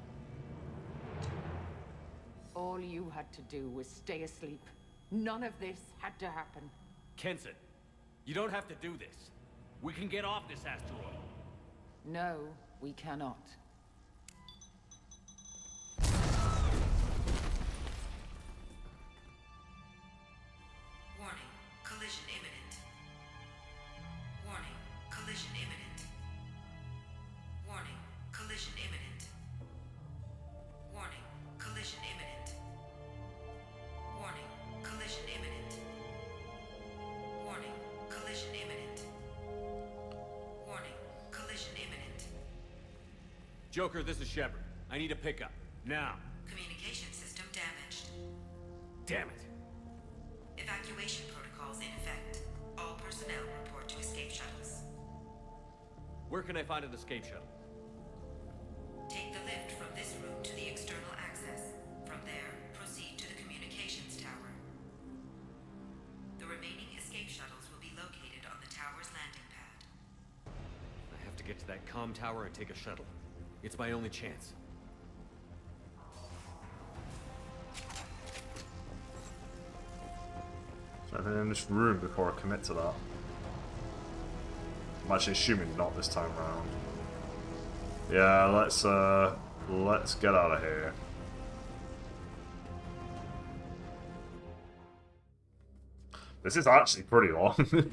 All you had to do was stay asleep. None of this had to happen. Kenson, you don't have to do this. We can get off this asteroid. No, We cannot. Warning, collision imminent. Warning, collision imminent. Warning, collision imminent. Warning, collision imminent. Warning, collision imminent. Warning, collision imminent. Warning, collision imminent. Joker, this is Shepard. I need a pickup. Now. Communication system damaged. Damn it. Evacuation protocols in effect. All personnel report to escape shuttles. Where can I find an escape shuttle? Take the lift from this room to the external access. From there, proceed to the communications tower. The remaining escape shuttles will be located on the tower's landing pad. I have to get to that comm tower and take a shuttle. It's my only chance. So I've been in this room before I commit to that. I'm actually assuming not this time round. Yeah, let's get out of here. This is actually pretty long.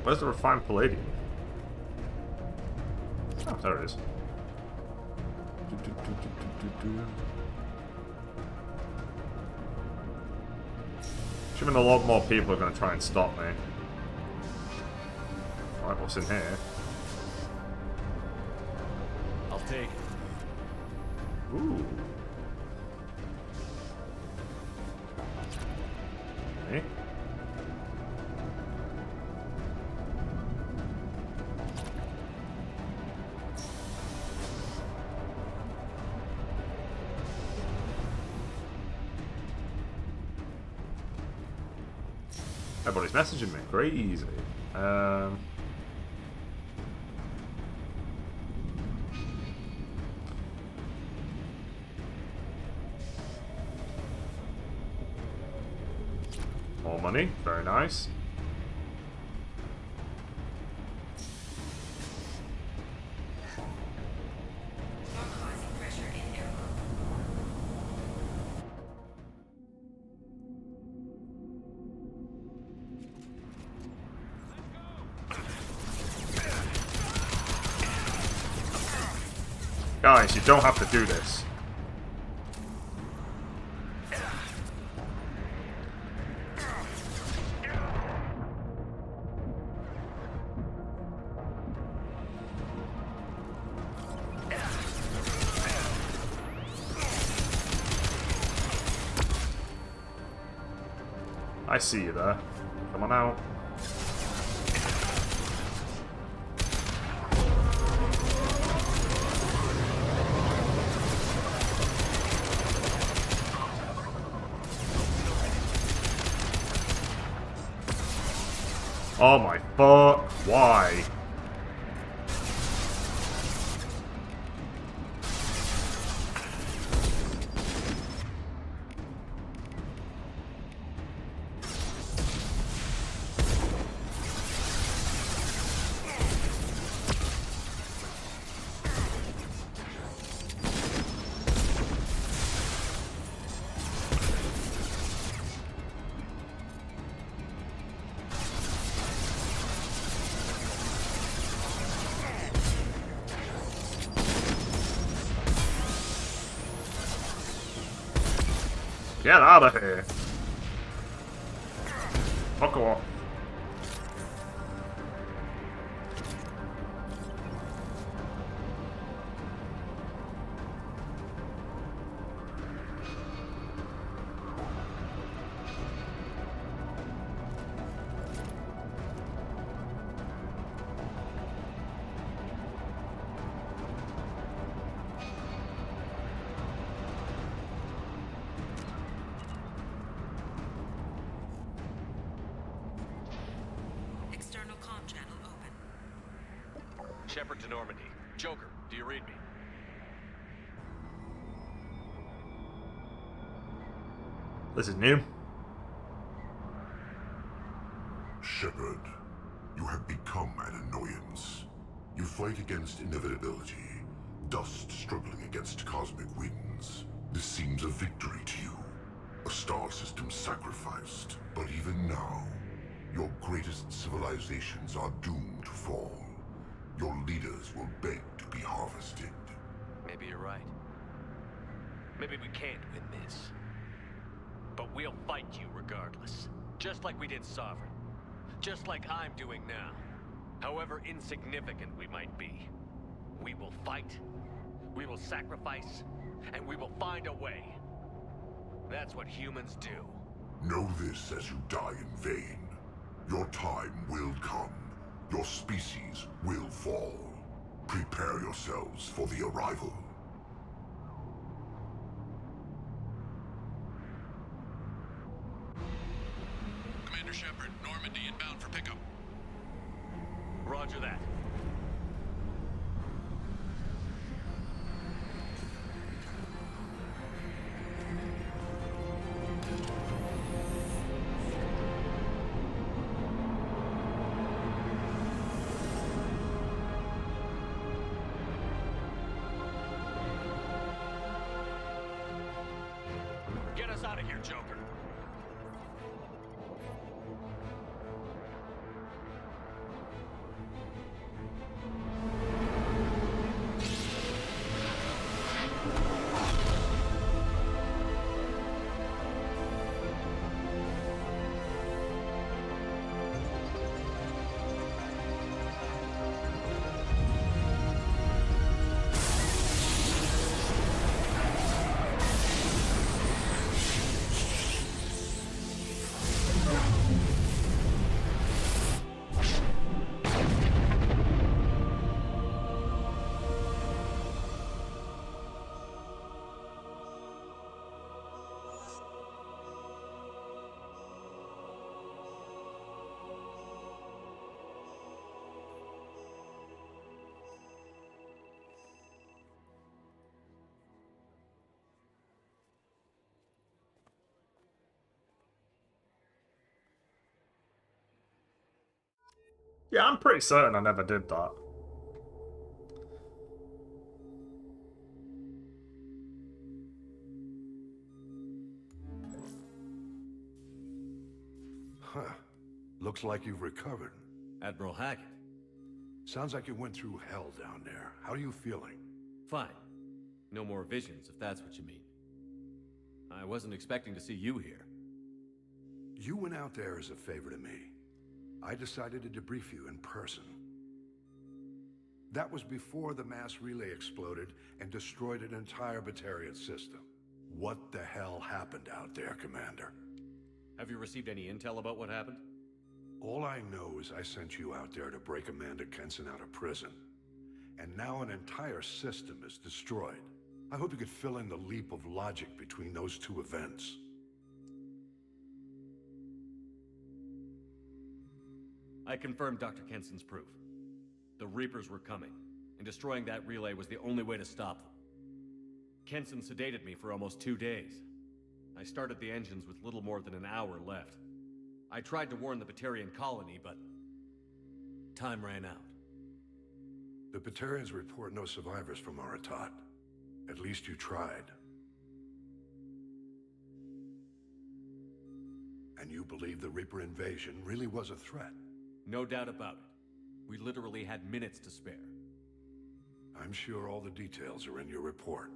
Where's the refined palladium? Oh, there it is. Assuming a lot more people are going to try and stop me. Alright, what's in here? I'll take it. Ooh. Okay. Everybody's messaging me. Crazy. More money. Very nice. Normalizing pressure in airlock. Guys, you don't have to do this. I see you there. Come on out. Oh my fuck, why? Get out of here. Fuck off. External comm channel open. Shepard to Normandy. Joker, do you read me? This is new. Shepard, you have become an annoyance. You fight against inevitability, dust struggling against cosmic winds. This seems a victory to you. A star system sacrificed. But even now, your greatest civilizations are doomed to fall. Your leaders will beg to be harvested. Maybe you're right. Maybe we can't win this. But we'll fight you regardless. Just like we did Sovereign. Just like I'm doing now. However insignificant we might be. We will fight, we will sacrifice, and we will find a way. That's what humans do. Know this as you die in vain. Your time will come. Your species will fall. Prepare yourselves for the arrival. Commander Shepard, Normandy inbound for pickup. Roger that. Get us out of here, Joker. Yeah, I'm pretty certain I never did that. Huh. Looks like you've recovered. Admiral Hackett. Sounds like you went through hell down there. How are you feeling? Fine. No more visions, if that's what you mean. I wasn't expecting to see you here. You went out there as a favor to me. I decided to debrief you in person. That was before the mass relay exploded and destroyed an entire Batarian system. What the hell happened out there, Commander? Have you received any intel about what happened? All I know is I sent you out there to break Amanda Kenson out of prison. And now an entire system is destroyed. I hope you could fill in the leap of logic between those two events. I confirmed Dr. Kenson's proof. The Reapers were coming, and destroying that relay was the only way to stop them. Kenson sedated me for almost 2 days. I started the engines with little more than an hour left. I tried to warn the Batarian colony, but time ran out. The Batarians report no survivors from Aratat. At least you tried. And you believe the Reaper invasion really was a threat? No doubt about it. We literally had minutes to spare. I'm sure all the details are in your report.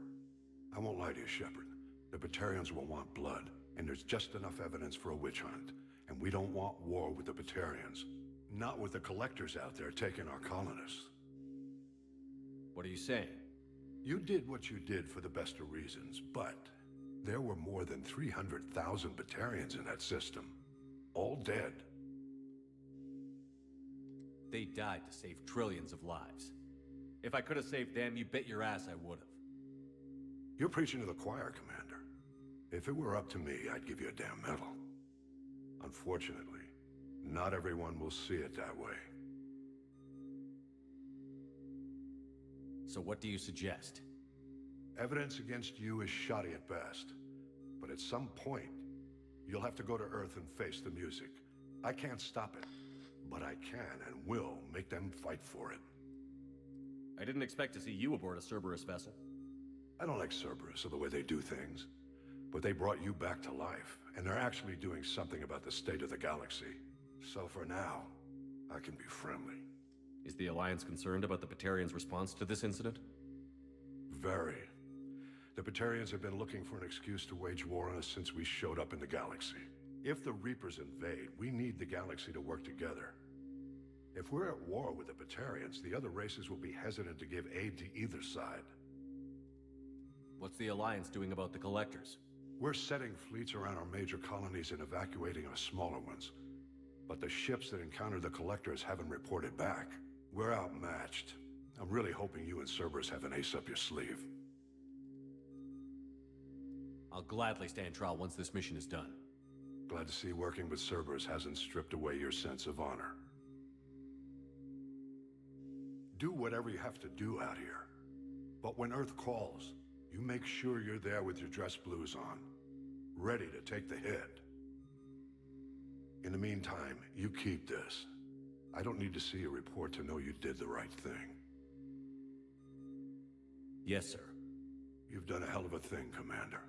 I won't lie to you, Shepard. The Batarians will want blood, and there's just enough evidence for a witch hunt. And we don't want war with the Batarians. Not with the collectors out there taking our colonists. What are you saying? You did what you did for the best of reasons, but there were more than 300,000 Batarians in that system. All dead. They died to save trillions of lives. If I could have saved them, you bet your ass I would have. You're preaching to the choir, Commander. If it were up to me, I'd give you a damn medal. Unfortunately, not everyone will see it that way. So what do you suggest? Evidence against you is shoddy at best. But at some point, You'll have to go to Earth and face the music. I can't stop it, but I can and will make them fight for it. I didn't expect to see you aboard a Cerberus vessel. I don't like Cerberus or the way they do things, but they brought you back to life, and they're actually doing something about the state of the galaxy. So for now, I can be friendly. Is the Alliance concerned about the Batarians' response to this incident? Very. The Batarians have been looking for an excuse to wage war on us since we showed up in the galaxy. If the Reapers invade, we need the galaxy to work together. If we're at war with the Batarians, the other races will be hesitant to give aid to either side. What's the Alliance doing about the Collectors? We're setting fleets around our major colonies and evacuating our smaller ones. But the ships that encounter the Collectors haven't reported back. We're outmatched. I'm really hoping you and Cerberus have an ace up your sleeve. I'll gladly stand trial once this mission is done. Glad to see working with Cerberus hasn't stripped away your sense of honor. Do whatever you have to do out here. But when Earth calls, you make sure you're there with your dress blues on, ready to take the hit. In the meantime, you keep this. I don't need to see a report to know you did the right thing. Yes, sir. You've done a hell of a thing, Commander.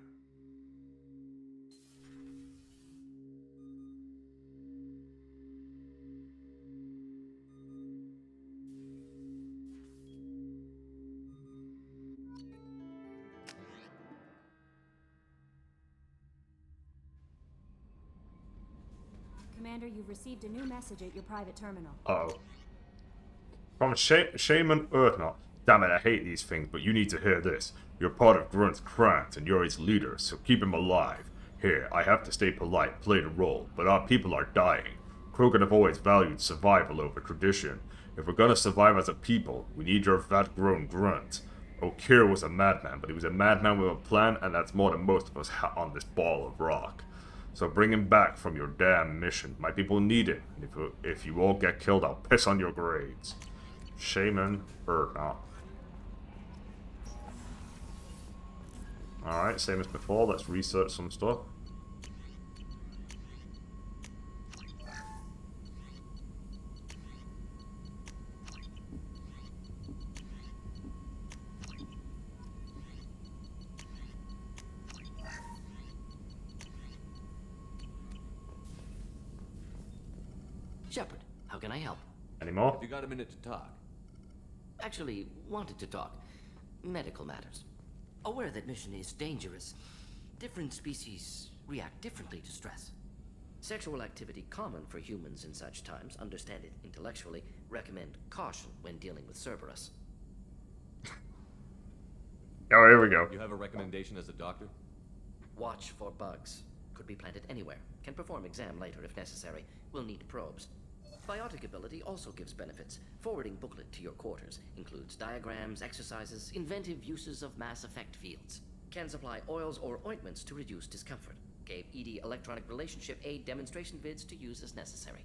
Commander, you've received a new message at your private terminal. Uh-oh. From Shaman Urdnot. Damn it, I hate these things, but you need to hear this. You're part of Grunt's Krant, and you're his leader, so keep him alive. Here, I have to stay polite, play the role, but our people are dying. Krogan have always valued survival over tradition. If we're gonna survive as a people, we need your fat-grown Grunt. Okir was a madman, but he was a madman with a plan, and that's more than most of us on this ball of rock. So bring him back from your damn mission. My people need it. And if you all get killed, I'll piss on your graves. Shaman Urdnot. Alright, same as before. Let's research some stuff. Shepard, how can I help? Any more? Have you got a minute to talk? Actually, wanted to talk. Medical matters. Aware that mission is dangerous. Different species react differently to stress. Sexual activity common for humans in such times. Understand it intellectually. Recommend caution when dealing with Cerberus. Oh, here we go. You have a recommendation as a doctor? Watch for bugs. Could be planted anywhere. Can perform exam later if necessary. Will need probes. Biotic ability also gives benefits. Forwarding booklet to your quarters. Includes diagrams, exercises, inventive uses of mass effect fields. Can supply oils or ointments to reduce discomfort. Gave ED electronic relationship aid demonstration vids to use as necessary.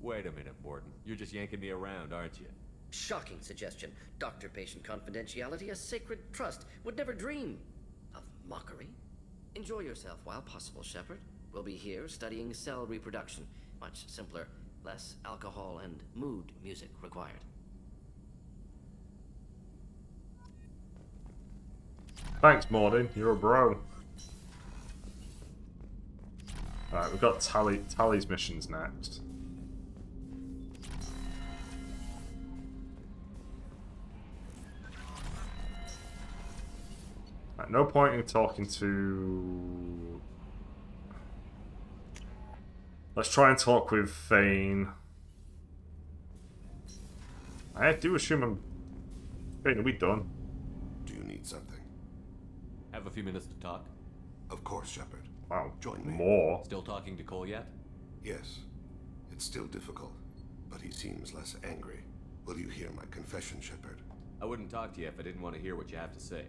Wait a minute, Morton. You're just yanking me around, aren't you? Shocking suggestion. Doctor-patient confidentiality, a sacred trust. Would never dream of mockery. Enjoy yourself while possible, Shepard. We'll be here studying cell reproduction. Much simpler, less alcohol and mood music required. Thanks, Mordin. You're a bro. Alright, we've got Tally's missions next. Right, no point in talking to... Let's try and talk with Thane. I do assume I'm... Thane, are we done? Do you need something? Have a few minutes to talk? Of course, Shepard. Wow, join me. More? Still talking to Cole yet? Yes. It's still difficult, but he seems less angry. Will you hear my confession, Shepard? I wouldn't talk to you if I didn't want to hear what you have to say.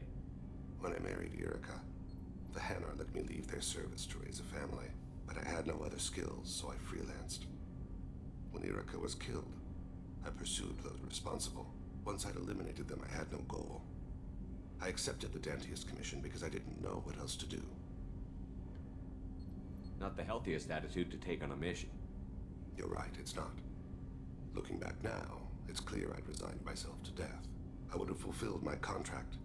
When I married Erica, the Hanar let me leave their service to raise a family, but I had no other skills, so I freelanced. When Erica was killed, I pursued those responsible. Once I'd eliminated them, I had no goal. I accepted the Dantius Commission because I didn't know what else to do. Not the healthiest attitude to take on a mission. You're right, it's not. Looking back now, it's clear I'd resigned myself to death. I would have fulfilled my contract.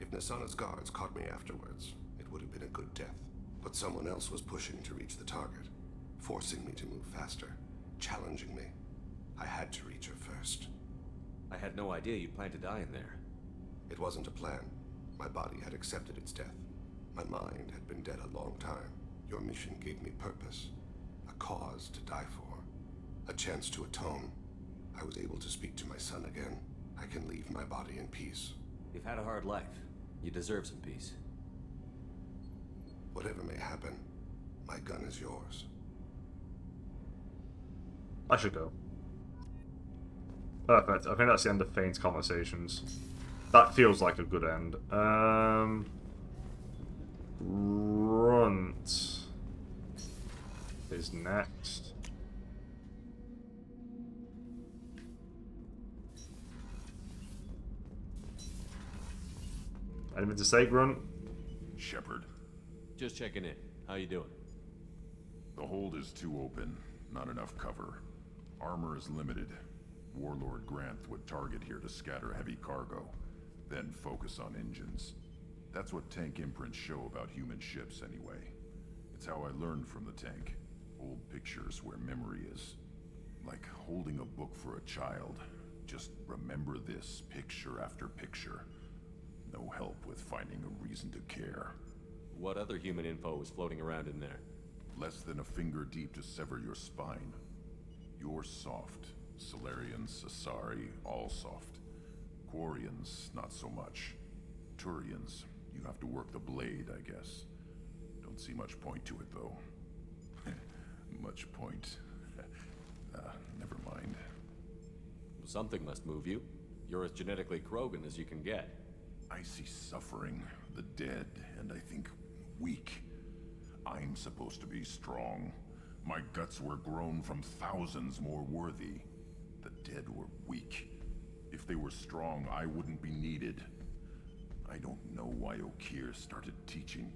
If Nasana's guards caught me afterwards, it would have been a good death. But someone else was pushing to reach the target, forcing me to move faster, challenging me. I had to reach her first. I had no idea you'd plan to die in there. It wasn't a plan. My body had accepted its death. My mind had been dead a long time. Your mission gave me purpose, a cause to die for, a chance to atone. I was able to speak to my son again. I can leave my body in peace. You've had a hard life. You deserve some peace. Whatever may happen, my gun is yours. I should go. Perfect. I think that's the end of Fane's conversations. That feels like a good end. Grunt is next. Anything to say, Grunt? Shepard. Just checking in. How you doing? The hold is too open. Not enough cover. Armor is limited. Warlord Grant would target here to scatter heavy cargo, then focus on engines. That's what tank imprints show about human ships anyway. It's how I learned from the tank. Old pictures where memory is. Like holding a book for a child. Just remember this picture after picture. No help with finding a reason to care. What other human info was floating around in there? Less than a finger deep to sever your spine. You're soft. Solarians, Asari, all soft. Quarians, not so much. Turians, you have to work the blade, I guess. Don't see much point to it, though. Much point. Never mind. Something must move you. You're as genetically Krogan as you can get. I see suffering, the dead, and I think weak. I'm supposed to be strong. My guts were grown from thousands more worthy. The dead were weak. If they were strong, I wouldn't be needed. I don't know why Okeer started teaching.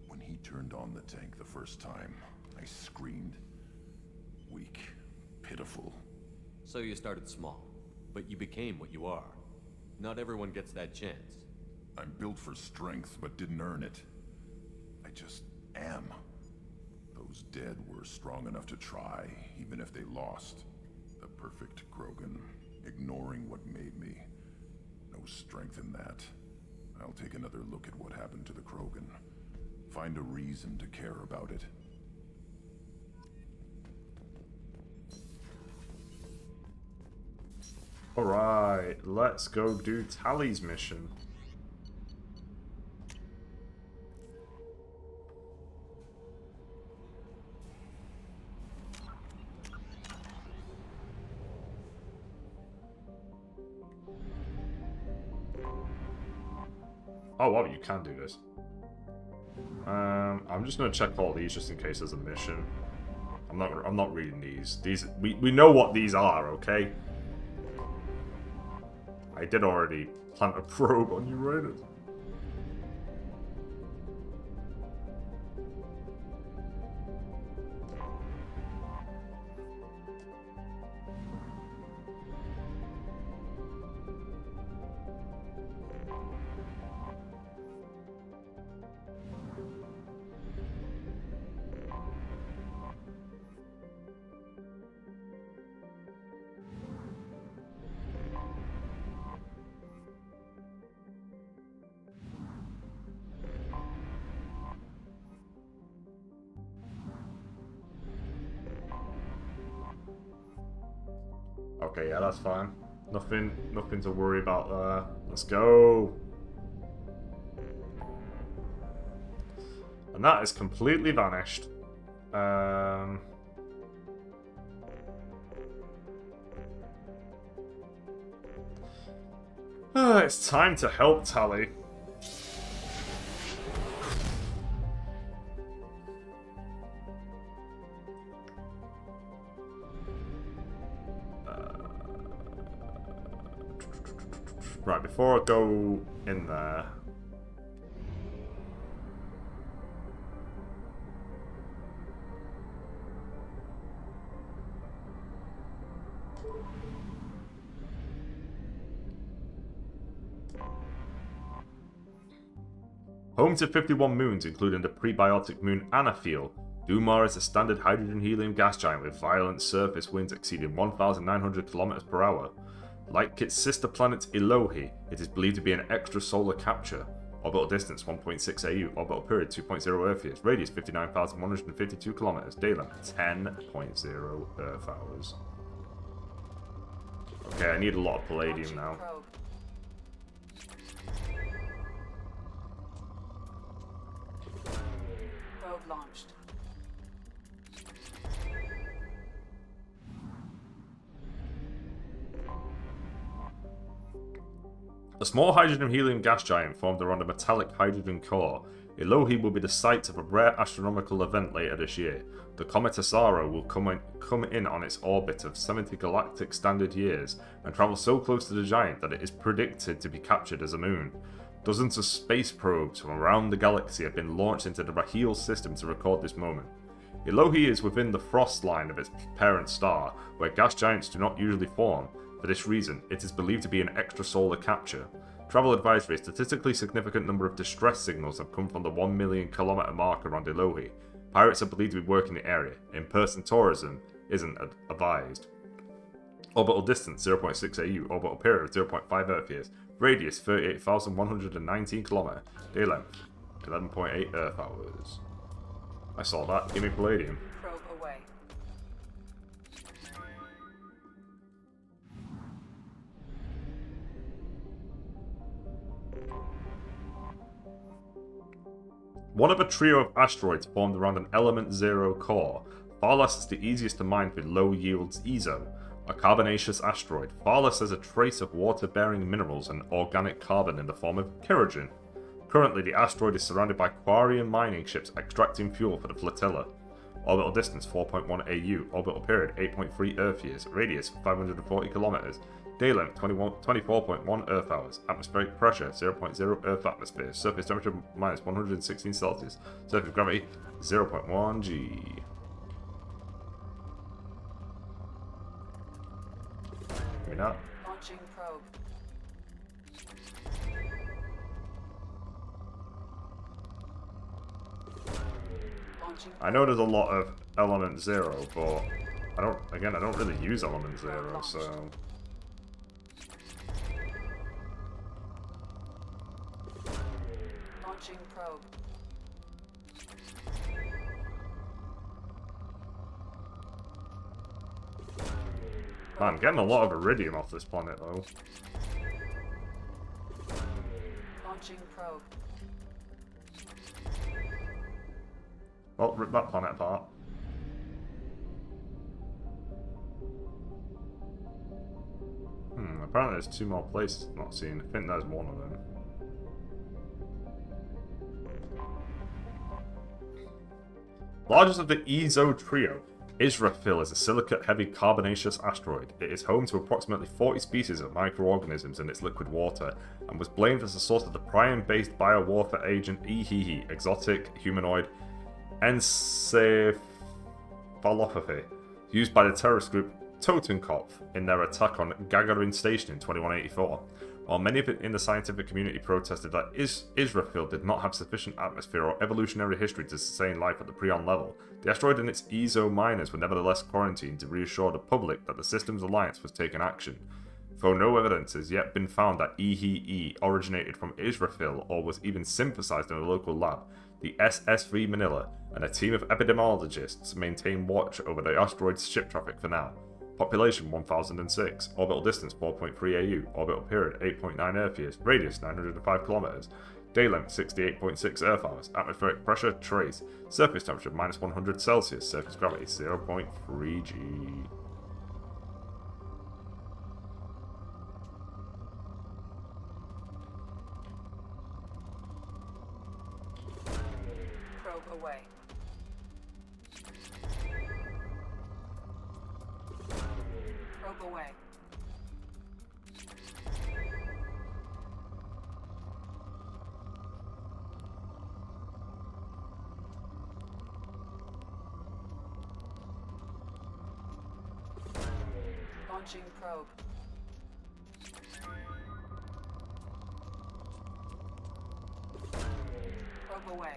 When he turned on the tank the first time, I screamed. Weak. Pitiful. So you started small, but you became what you are. Not everyone gets that chance. I'm built for strength, but didn't earn it. I just am. Those dead were strong enough to try, even if they lost. The perfect Krogan, ignoring what made me. No strength in that. I'll take another look at what happened to the Krogan. Find a reason to care about it. Alright, let's go do Tally's mission. Oh wow, you can do this. I'm just gonna check all these just in case there's a mission. I'm not reading these. We know what these are, okay? I did already plant a probe on Uranus. Okay, yeah, that's fine. Nothing to worry about there. Let's go. And that is completely vanished. It's time to help Tally. Right, before I go in there... Home to 51 moons, including the prebiotic moon Anafiel, Dumar is a standard hydrogen-helium gas giant with violent surface winds exceeding 1,900 km per hour. Like its sister planet Elohi, it is believed to be an extrasolar capture. Orbital distance 1.6 AU, orbital period 2.0 Earth years, radius 59,152 km, day length 10.0 Earth hours. Okay, I need a lot of palladium now. Probe launched. A small hydrogen-helium gas giant formed around a metallic hydrogen core. Elohi will be the site of a rare astronomical event later this year. The comet Asaro will come in on its orbit of 70 galactic standard years and travel so close to the giant that it is predicted to be captured as a moon. Dozens of space probes from around the galaxy have been launched into the Raheel system to record this moment. Elohi is within the frost line of its parent star, where gas giants do not usually form. For this reason, it is believed to be an extrasolar capture. Travel advisory: a statistically significant number of distress signals have come from the 1 million kilometer mark around Elohi. Pirates are believed to be working the area. In-person tourism isn't advised. Orbital distance 0.6 AU, orbital period 0.5 Earth years, radius 38,119 km, day length 11.8 Earth hours. I saw that. Give me palladium. Probe away. One of a trio of asteroids formed around an element 0 core. Far less is the easiest to mine with low yields EZO. A carbonaceous asteroid, far less has a trace of water-bearing minerals and organic carbon in the form of kerogen. Currently, the asteroid is surrounded by Quarian mining ships extracting fuel for the flotilla. Orbital distance 4.1 AU, orbital period 8.3 Earth years, radius 540 km, day length 24.1 Earth hours, atmospheric pressure 0.0 Earth atmosphere, surface temperature minus 116 Celsius, surface gravity 0.1 G. Give me that. Launching probe. I know there's a lot of element 0, but I don't really use element 0, so Launching probe. man, I'm getting a lot of iridium off this planet though. Launching probe. Well, rip that planet apart. Apparently there's 2 more places not seen. I think there's one of them. Largest of the EZO trio, Israfil is a silicate-heavy carbonaceous asteroid. It is home to approximately 40 species of microorganisms in its liquid water, and was blamed as the source of the prion-based biowarfare agent EHEHE, exotic humanoid encephalopathy, used by the terrorist group Totenkopf in their attack on Gagarin Station in 2184. While many in the scientific community protested that Israfil did not have sufficient atmosphere or evolutionary history to sustain life at the Prion level, the asteroid and its EZO miners were nevertheless quarantined to reassure the public that the Systems Alliance was taking action. Though no evidence has yet been found that EHE originated from Israfil or was even synthesized in a local lab, the SS-3 Manila and a team of epidemiologists maintain watch over the asteroid's ship traffic for now. Population 1006, orbital distance 4.3 AU, orbital period 8.9 Earth years, radius 905 km, day length 68.6 Earth hours, atmospheric pressure trace, surface temperature minus 100 Celsius, surface gravity 0.3 G. Probe away. Probe away. Launching probe. Probe away.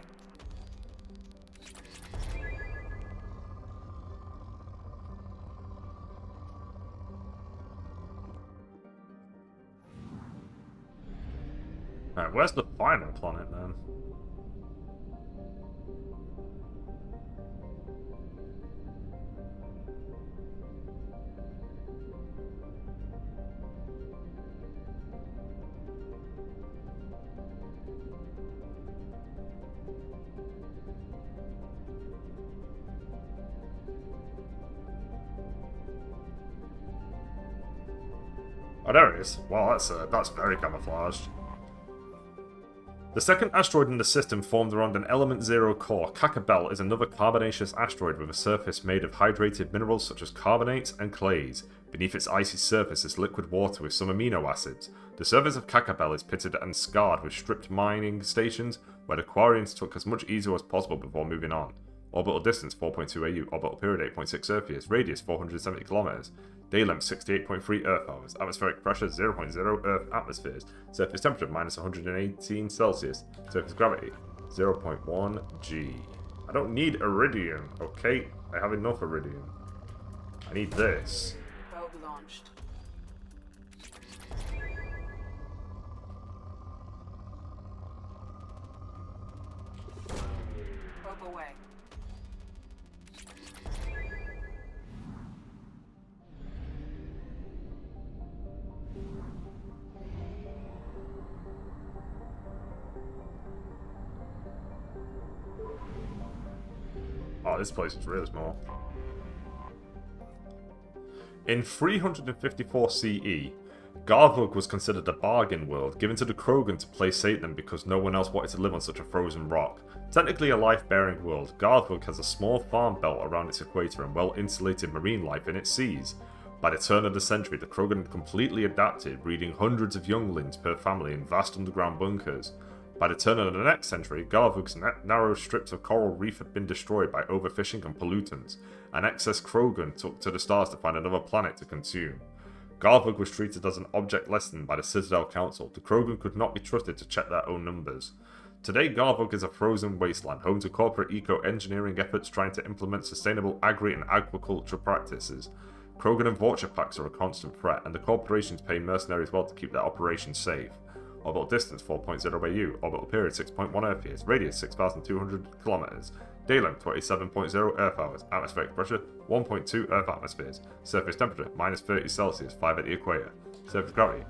Alright, where's the final planet then? Oh, there it is. Wow, that's very camouflaged. The second asteroid in the system formed around an Element Zero core. Kakabel is another carbonaceous asteroid with a surface made of hydrated minerals such as carbonates and clays. Beneath its icy surface is liquid water with some amino acids. The surface of Kakabel is pitted and scarred with stripped mining stations where the Quarians took as much easier as possible before moving on. Orbital distance 4.2 AU, orbital period 8.6 Earth years, radius 470 km, day length 68.3 Earth hours, atmospheric pressure 0.0 Earth atmospheres, surface temperature minus 118 Celsius, surface gravity 0.1 G. I don't need iridium, okay? I have enough iridium. I need this. Probe launched. Probe away. Oh, this place is really small. In 354 CE, Garvug was considered a bargain world, given to the Krogan to placate them because no one else wanted to live on such a frozen rock. Technically a life-bearing world, Garvug has a small farm belt around its equator and well-insulated marine life in its seas. By the turn of the century, the Krogan had completely adapted, breeding hundreds of younglings per family in vast underground bunkers. By the turn of the next century, Garvug's narrow strips of coral reef had been destroyed by overfishing and pollutants, and excess Krogan took to the stars to find another planet to consume. Garvug was treated as an object lesson by the Citadel Council. The Krogan could not be trusted to check their own numbers. Today, Garvug is a frozen wasteland, home to corporate eco-engineering efforts trying to implement sustainable agri and aquaculture practices. Krogan and Vulture packs are a constant threat, and the corporations pay mercenaries well to keep their operations safe. Orbital distance 4.0 AU, orbital period 6.1 Earth years, radius 6,200 km, day length 27.0 Earth hours, atmospheric pressure 1.2 Earth atmospheres, surface temperature minus 30 Celsius, 5 at the equator, surface gravity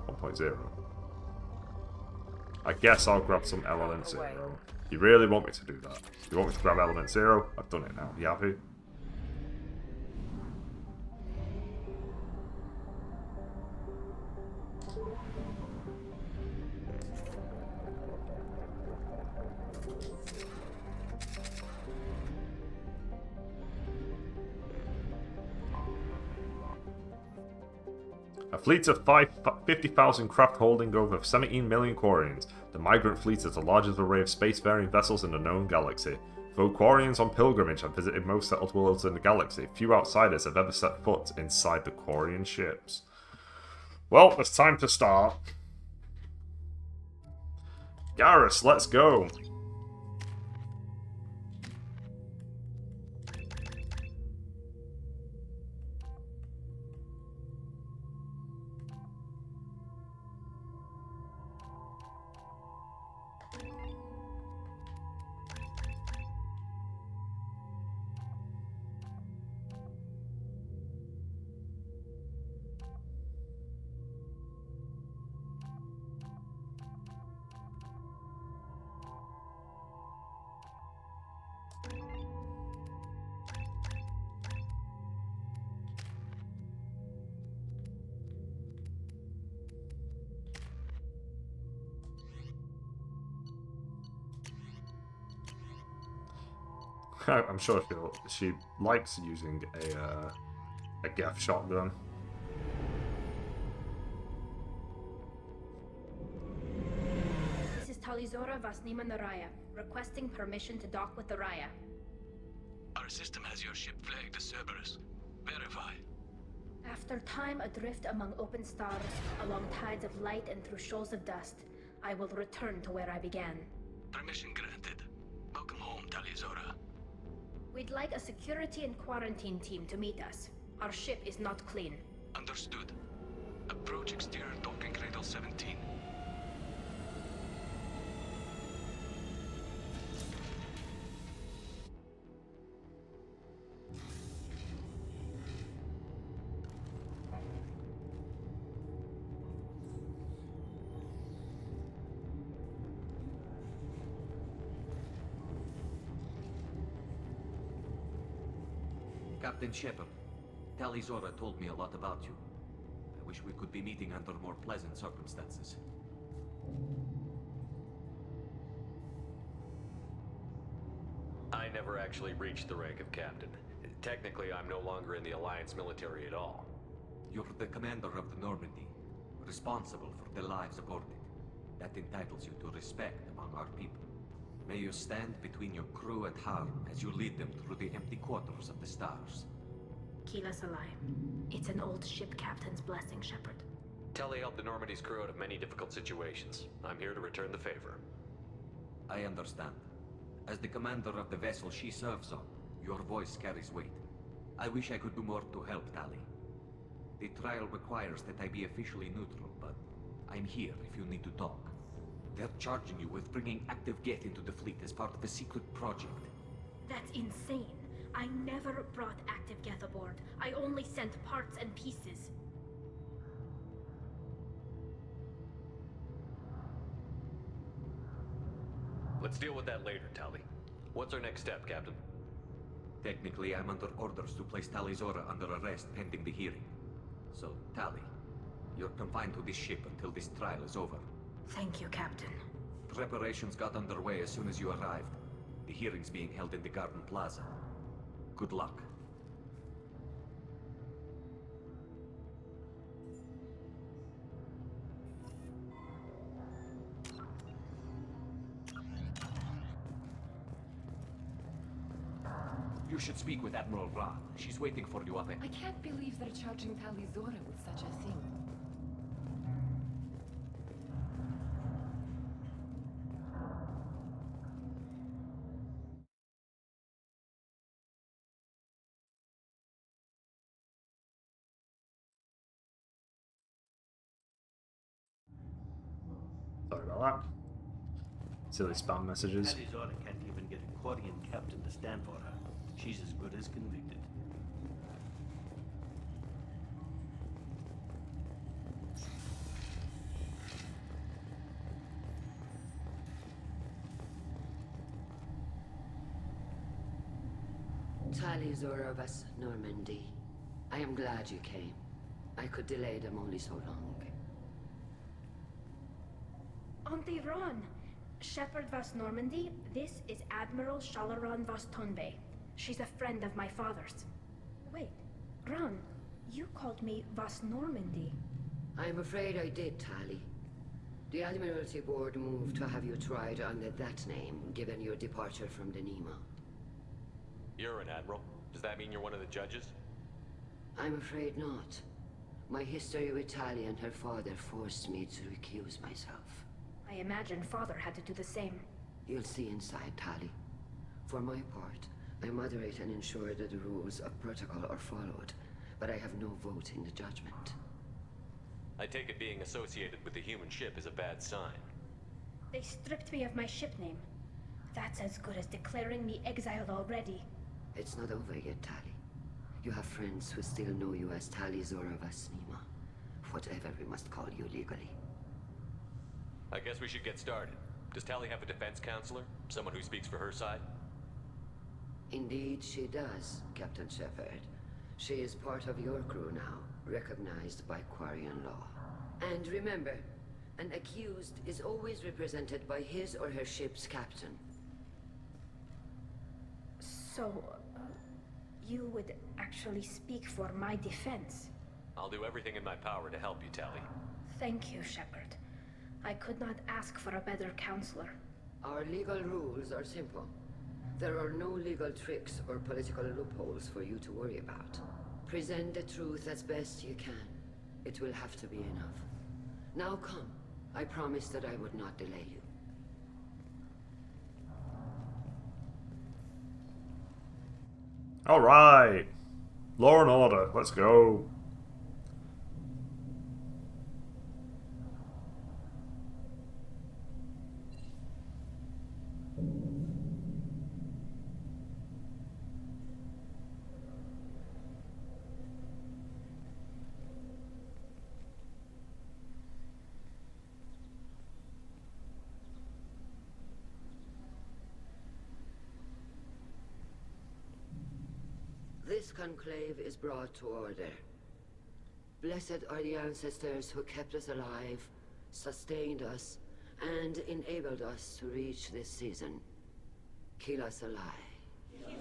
1.0. I guess I'll grab some element 0. You really want me to do that? You want me to grab element 0? I've done it now. You happy? A fleet of 50,000 craft holding over 17 million Quarians, the Migrant Fleet is the largest array of spacefaring vessels in the known galaxy. Though Quarians on pilgrimage have visited most settled worlds in the galaxy, few outsiders have ever set foot inside the Quarian ships. Well, it's time to start. Garrus, let's go! I'm sure she likes using a Geth shotgun. This is Talizora Vasnima Naraya, requesting permission to dock with the Raya. Our system has your ship flagged as Cerberus. Verify. After time adrift among open stars, along tides of light and through shoals of dust, I will return to where I began. Permission granted. Welcome home, Talizora. We'd like a security and quarantine team to meet us. Our ship is not clean. Understood. Approach exterior docking cradle 17. Captain Shepard, Talizora told me a lot about you. I wish we could be meeting under more pleasant circumstances. I never actually reached the rank of captain. Technically, I'm no longer in the Alliance military at all. You're the commander of the Normandy, responsible for the lives aboard it. That entitles you to respect among our people. May you stand between your crew and harm as you lead them through the empty quarters of the stars. Keela Salai. It's an old ship captain's blessing, Shepard. Telly helped the Normandy's crew out of many difficult situations. I'm here to return the favor. I understand. As the commander of the vessel she serves on, your voice carries weight. I wish I could do more to help, Tali. The trial requires that I be officially neutral, but I'm here if you need to talk. They're charging you with bringing active Geth into the fleet as part of a secret project. That's insane. I never brought active Geth aboard. I only sent parts and pieces. Let's deal with that later, Tali. What's our next step, Captain? Technically, I'm under orders to place Talizora under arrest pending the hearing. So, Tali, you're confined to this ship until this trial is over. Thank you, Captain. Preparations got underway as soon as you arrived. The hearing's being held in the Garden Plaza. Good luck. You should speak with Admiral Ra. She's waiting for you up ahead. I can't believe they're charging Talizora with such a thing. Sorry about that. Silly spam messages. Talizora can't even get a Quarian captain to stand for her. She's as good as convicted. Talizora of us, Normandy. I am glad you came. I could delay them only so long. Auntie Ron! Shepard Vas Normandy, this is Admiral Shalaran Vas Tonbe. She's a friend of my father's. Wait, Ron, you called me Vas Normandy. I'm afraid I did, Tali. The Admiralty Board moved to have you tried under that name, given your departure from the Nima. You're an admiral. Does that mean you're one of the judges? I'm afraid not. My history with Tali and her father forced me to recuse myself. I imagine father had to do the same. You'll see inside, Tali. For my part, I moderate and ensure that the rules of protocol are followed, but I have no vote in the judgment. I take it being associated with the human ship is a bad sign. They stripped me of my ship name. That's as good as declaring me exiled already. It's not over yet, Tali. You have friends who still know you as Talizora Vas Nima. Whatever we must call you legally. I guess we should get started. Does Tali have a defense counselor? Someone who speaks for her side? Indeed she does, Captain Shepard. She is part of your crew now, recognized by Quarian law. And remember, an accused is always represented by his or her ship's captain. So, you would actually speak for my defense? I'll do everything in my power to help you, Tali. Thank you, Shepard. I could not ask for a better counselor. Our legal rules are simple. There are no legal tricks or political loopholes for you to worry about. Present the truth as best you can. It will have to be enough. Now come. I promised that I would not delay you. Alright. Law and order. Let's go. This conclave is brought to order. Blessed are the ancestors who kept us alive, sustained us, and enabled us to reach this season. Keep us alive.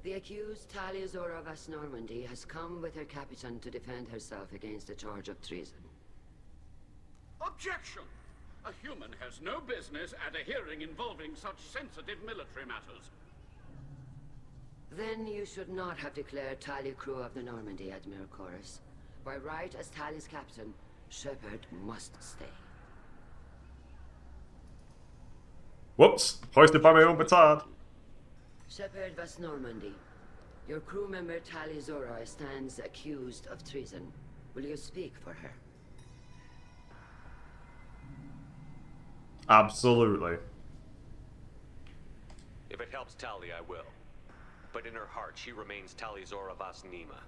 The accused Talia Zora of West Normandy has come with her captain to defend herself against a charge of treason. Objection! A human has no business at a hearing involving such sensitive military matters. Then you should not have declared Talia crew of the Normandy, Admiral Chorus. By right as Talia's captain, Shepard must stay. Whoops! Hoisted by my own petard. Shepard West Normandy, your crew member Talia Zora stands accused of treason. Will you speak for her? Absolutely. If it helps Tali, I will. But in her heart, she remains Talia Zora Vas Nima,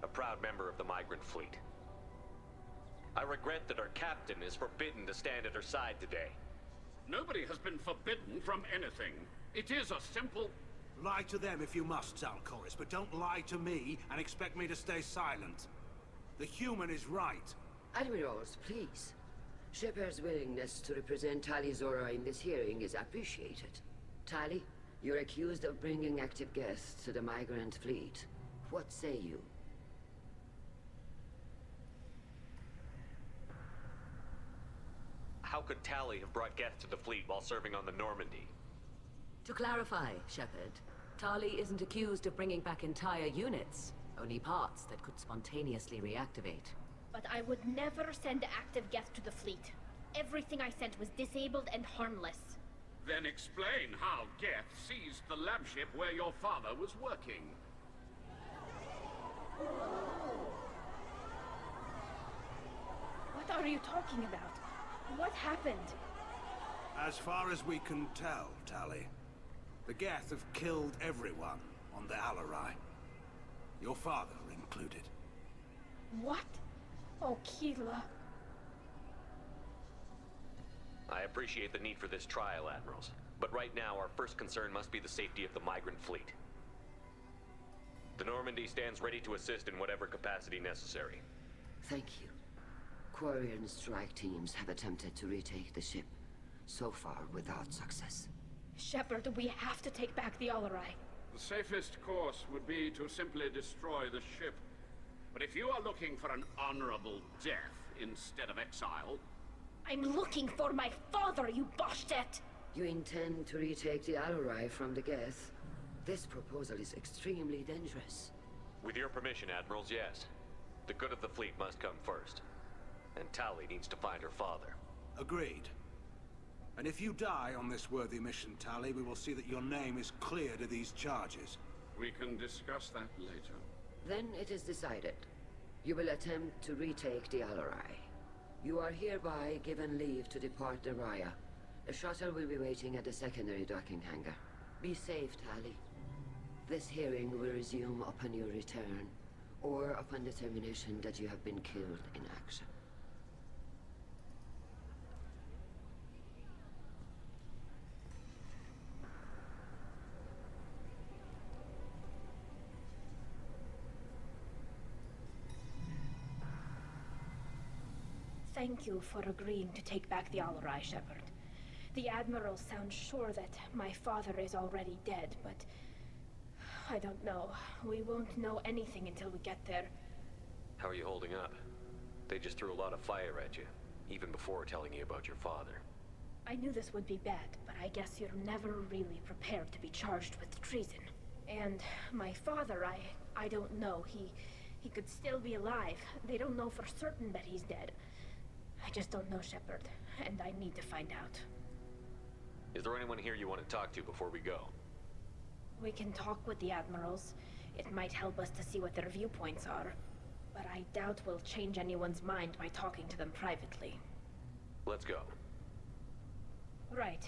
a proud member of the migrant fleet. I regret that our captain is forbidden to stand at her side today. Nobody has been forbidden from anything. It is a simple... Lie to them if you must, Zalcoris, but don't lie to me and expect me to stay silent. The human is right. Admirals, please. Shepard's willingness to represent Talia Zora in this hearing is appreciated. Tali, you're accused of bringing active guests to the migrant fleet. What say you? How could Tali have brought guests to the fleet while serving on the Normandy? To clarify, Shepard, Tali isn't accused of bringing back entire units, only parts that could spontaneously reactivate. But I would never send active guests to the fleet. Everything I sent was disabled and harmless. Then explain how Geth seized the lab ship where your father was working. What are you talking about? What happened? As far as we can tell, Tali, the Geth have killed everyone on the Alarai. Your father included. What? Oh, Keela. I appreciate the need for this trial, Admirals. But right now, our first concern must be the safety of the migrant fleet. The Normandy stands ready to assist in whatever capacity necessary. Thank you. Quarian strike teams have attempted to retake the ship, so far without success. Shepard, we have to take back the Alarai. The safest course would be to simply destroy the ship. But if you are looking for an honorable death instead of exile... I'm looking for my father, you Boshtet! You intend to retake the Alarai from the Geth? This proposal is extremely dangerous. With your permission, Admirals, yes. The good of the fleet must come first. And Tali needs to find her father. Agreed. And if you die on this worthy mission, Tali, we will see that your name is cleared of these charges. We can discuss that later. Then it is decided. You will attempt to retake the Alarai. You are hereby given leave to depart the Raya. A shuttle will be waiting at the secondary docking hangar. Be safe, Tali. This hearing will resume upon your return, or upon determination that you have been killed in action. Thank you for agreeing to take back the Alarai, Shepard. The Admiral sounds sure that my father is already dead, but... I don't know. We won't know anything until we get there. How are you holding up? They just threw a lot of fire at you, even before telling you about your father. I knew this would be bad, but I guess you're never really prepared to be charged with treason. And my father, I don't know. He could still be alive. They don't know for certain that he's dead. I just don't know, Shepard, and I need to find out. Is there anyone here you want to talk to before we go? We can talk with the admirals. It might help us to see what their viewpoints are. But I doubt we'll change anyone's mind by talking to them privately. Let's go. Right.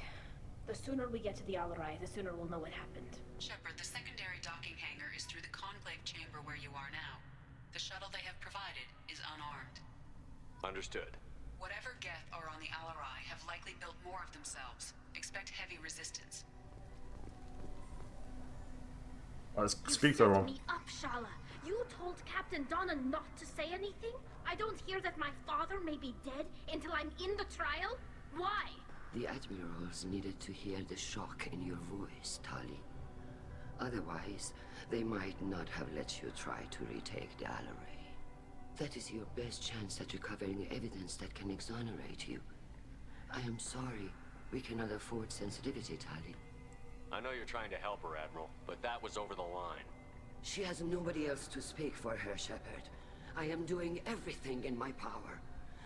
The sooner we get to the Alarai, the sooner we'll know what happened. Shepard, the secondary docking hangar is through the conclave chamber where you are now. The shuttle they have provided is unarmed. Understood. Whatever Geth are on the Alarai have likely built more of themselves. Expect heavy resistance. Let's speak to her. Me up, Shala. You told Captain Donna not to say anything? I don't hear that my father may be dead until I'm in the trial? Why? The admirals needed to hear the shock in your voice, Tali. Otherwise, they might not have let you try to retake the Alarai. That is your best chance at recovering evidence that can exonerate you. I am sorry. We cannot afford sensitivity, Tali. I know you're trying to help her, Admiral, but that was over the line. She has nobody else to speak for her, Shepard. I am doing everything in my power.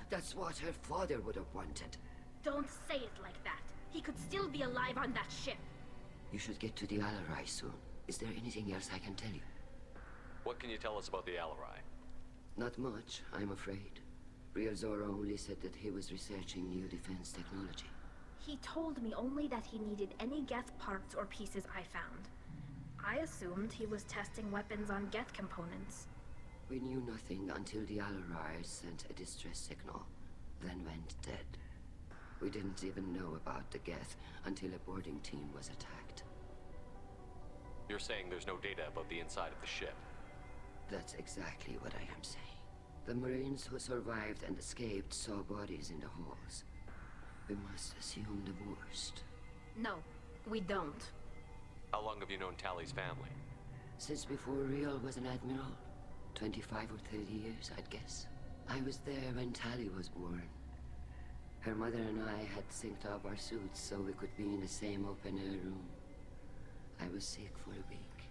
That's what her father would have wanted. Don't say it like that. He could still be alive on that ship. You should get to the Alarai soon. Is there anything else I can tell you? What can you tell us about the Alarai? Not much, I'm afraid. Real Zora only said that he was researching new defense technology. He told me only that he needed any Geth parts or pieces I found. I assumed he was testing weapons on Geth components. We knew nothing until the Alarai sent a distress signal, then went dead. We didn't even know about the Geth until a boarding team was attacked. You're saying there's no data about the inside of the ship? That's exactly what I am saying. The Marines who survived and escaped saw bodies in the halls. We must assume the worst. No, we don't. How long have you known Tali's family? Since before Riel was an admiral. 25 or 30 years, I'd guess. I was there when Tali was born. Her mother and I had synced up our suits so we could be in the same open-air room. I was sick for a week,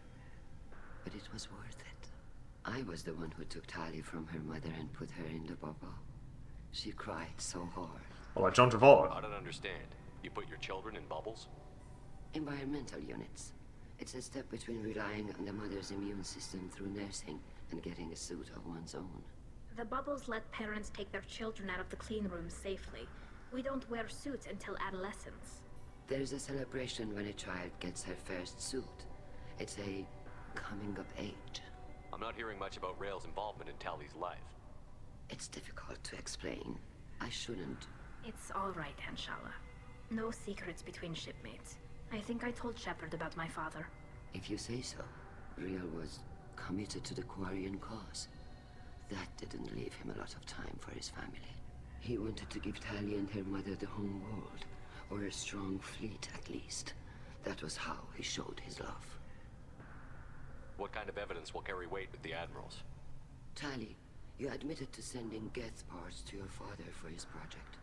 but it was worth it. I was the one who took Tali from her mother and put her in the bubble. She cried so hard. Well, like John Travolta. I don't understand. You put your children in bubbles? Environmental units. It's a step between relying on the mother's immune system through nursing and getting a suit of one's own. The bubbles let parents take their children out of the clean rooms safely. We don't wear suits until adolescence. There's a celebration when a child gets her first suit. It's a coming of age. I'm not hearing much about Rael's involvement in Tali's life. It's difficult to explain. I shouldn't. It's all right, Anshala. No secrets between shipmates. I think I told Shepard about my father. If you say so. Riel was committed to the Quarian cause. That didn't leave him a lot of time for his family. He wanted to give Tali and her mother the home world, or a strong fleet at least. That was how he showed his love. What kind of evidence will carry weight with the admirals? Tali, you admitted to sending Geth parts to your father for his project.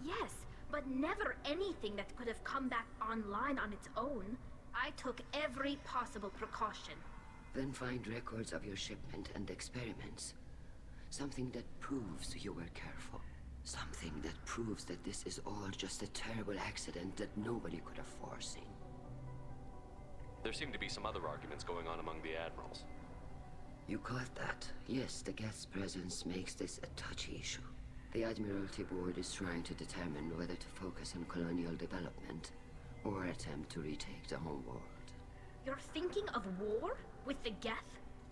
Yes, but never anything that could have come back online on its own. I took every possible precaution. Then find records of your shipment and experiments. Something that proves you were careful. Something that proves that this is all just a terrible accident that nobody could have foreseen. There seem to be some other arguments going on among the admirals. You caught that? Yes, the Geth's presence makes this a touchy issue. The Admiralty Board is trying to determine whether to focus on colonial development or attempt to retake the home world. You're thinking of war? With the Geth?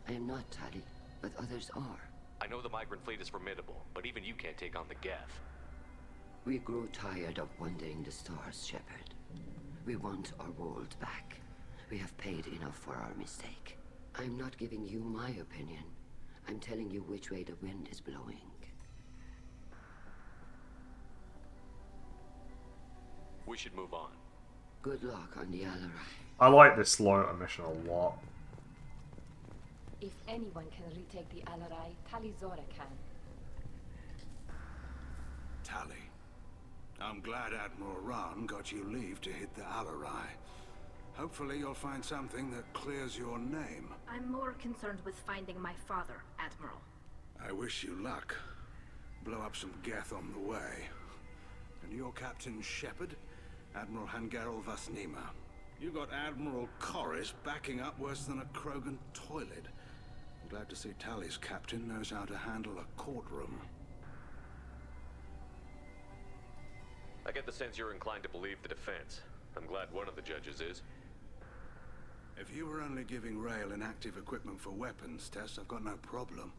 I am not, Tali, but others are. I know the migrant fleet is formidable, but even you can't take on the Geth. We grow tired of wandering the stars, Shepard. We want our world back. We have paid enough for our mistake. I'm not giving you my opinion. I'm telling you which way the wind is blowing. We should move on. Good luck on the Alarai. I like this Slaughter mission a lot. If anyone can retake the Alarai, Tali Zora can. Tali, I'm glad Admiral Ran got you leave to hit the Alarai. Hopefully you'll find something that clears your name. I'm more concerned with finding my father, Admiral. I wish you luck. Blow up some Geth on the way. And your Captain Shepard? Admiral Hangarel Vasnima. You got Admiral Corris backing up worse than a Krogan toilet. I'm glad to see Tali's captain knows how to handle a courtroom. I get the sense you're inclined to believe the defense. I'm glad one of the judges is. If you were only giving Rail inactive equipment for weapons tests, I've got no problem.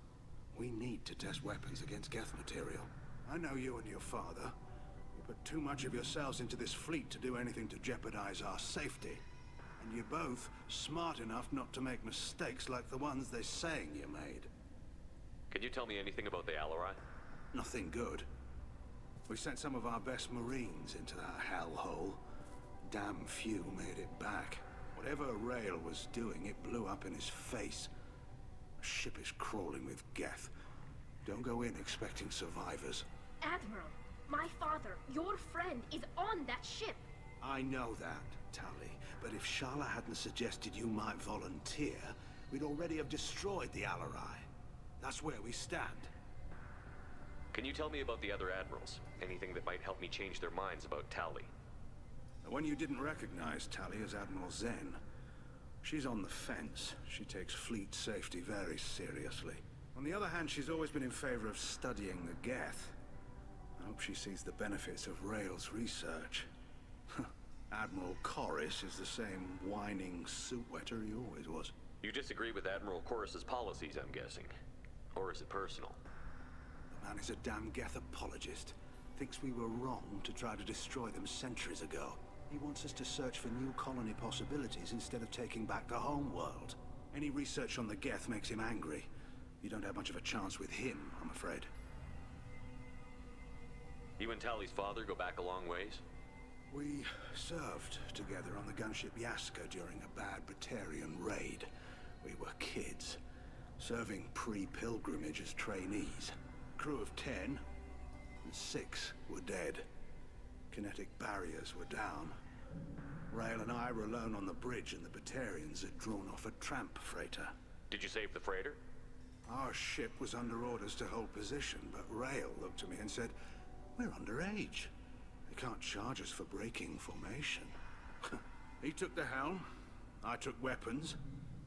We need to test weapons against Geth material. I know you and your father. You put too much of yourselves into this fleet to do anything to jeopardize our safety. And you're both smart enough not to make mistakes like the ones they're saying you made. Can you tell me anything about the Alarai? Nothing good. We sent some of our best Marines into that hellhole. Damn few made it back. Whatever Rail was doing, it blew up in his face. The ship is crawling with Geth. Don't go in expecting survivors. Admiral, my father, your friend, is on that ship. I know that, Tali. But if Shala hadn't suggested you might volunteer, we'd already have destroyed the Alarai. That's where we stand. Can you tell me about the other admirals? Anything that might help me change their minds about Tali? When you didn't recognize Tali as Admiral Zen, she's on the fence. She takes fleet safety very seriously. On the other hand, she's always been in favor of studying the Geth. I hope she sees the benefits of Rail's research. Admiral Corris is the same whining suit wetter he always was. You disagree with Admiral Corris's policies, I'm guessing. Or is it personal? The man is a damn Geth apologist. Thinks we were wrong to try to destroy them centuries ago. He wants us to search for new colony possibilities instead of taking back the home world. Any research on the Geth makes him angry. You don't have much of a chance with him, I'm afraid. You and Tali's father go back a long ways? We served together on the gunship Yaska during a bad Batarian raid. We were kids, serving pre-pilgrimage as trainees. Crew of 10, and 6 were dead. Kinetic barriers were down. Rail and I were alone on the bridge, and the Batarians had drawn off a tramp freighter. Did you save the freighter? Our ship was under orders to hold position, but Rail looked at me and said, "We're underage. They can't charge us for breaking formation." He took the helm, I took weapons,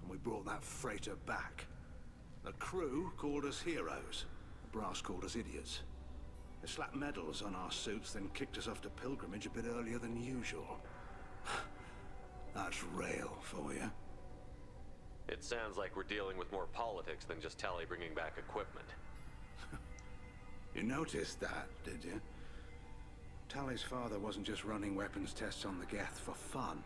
and we brought that freighter back. The crew called us heroes. The brass called us idiots. They slapped medals on our suits, then kicked us off to pilgrimage a bit earlier than usual. That's Rail for you. It sounds like we're dealing with more politics than just Tali bringing back equipment. You noticed that, did you? Tali's father wasn't just running weapons tests on the Geth for fun.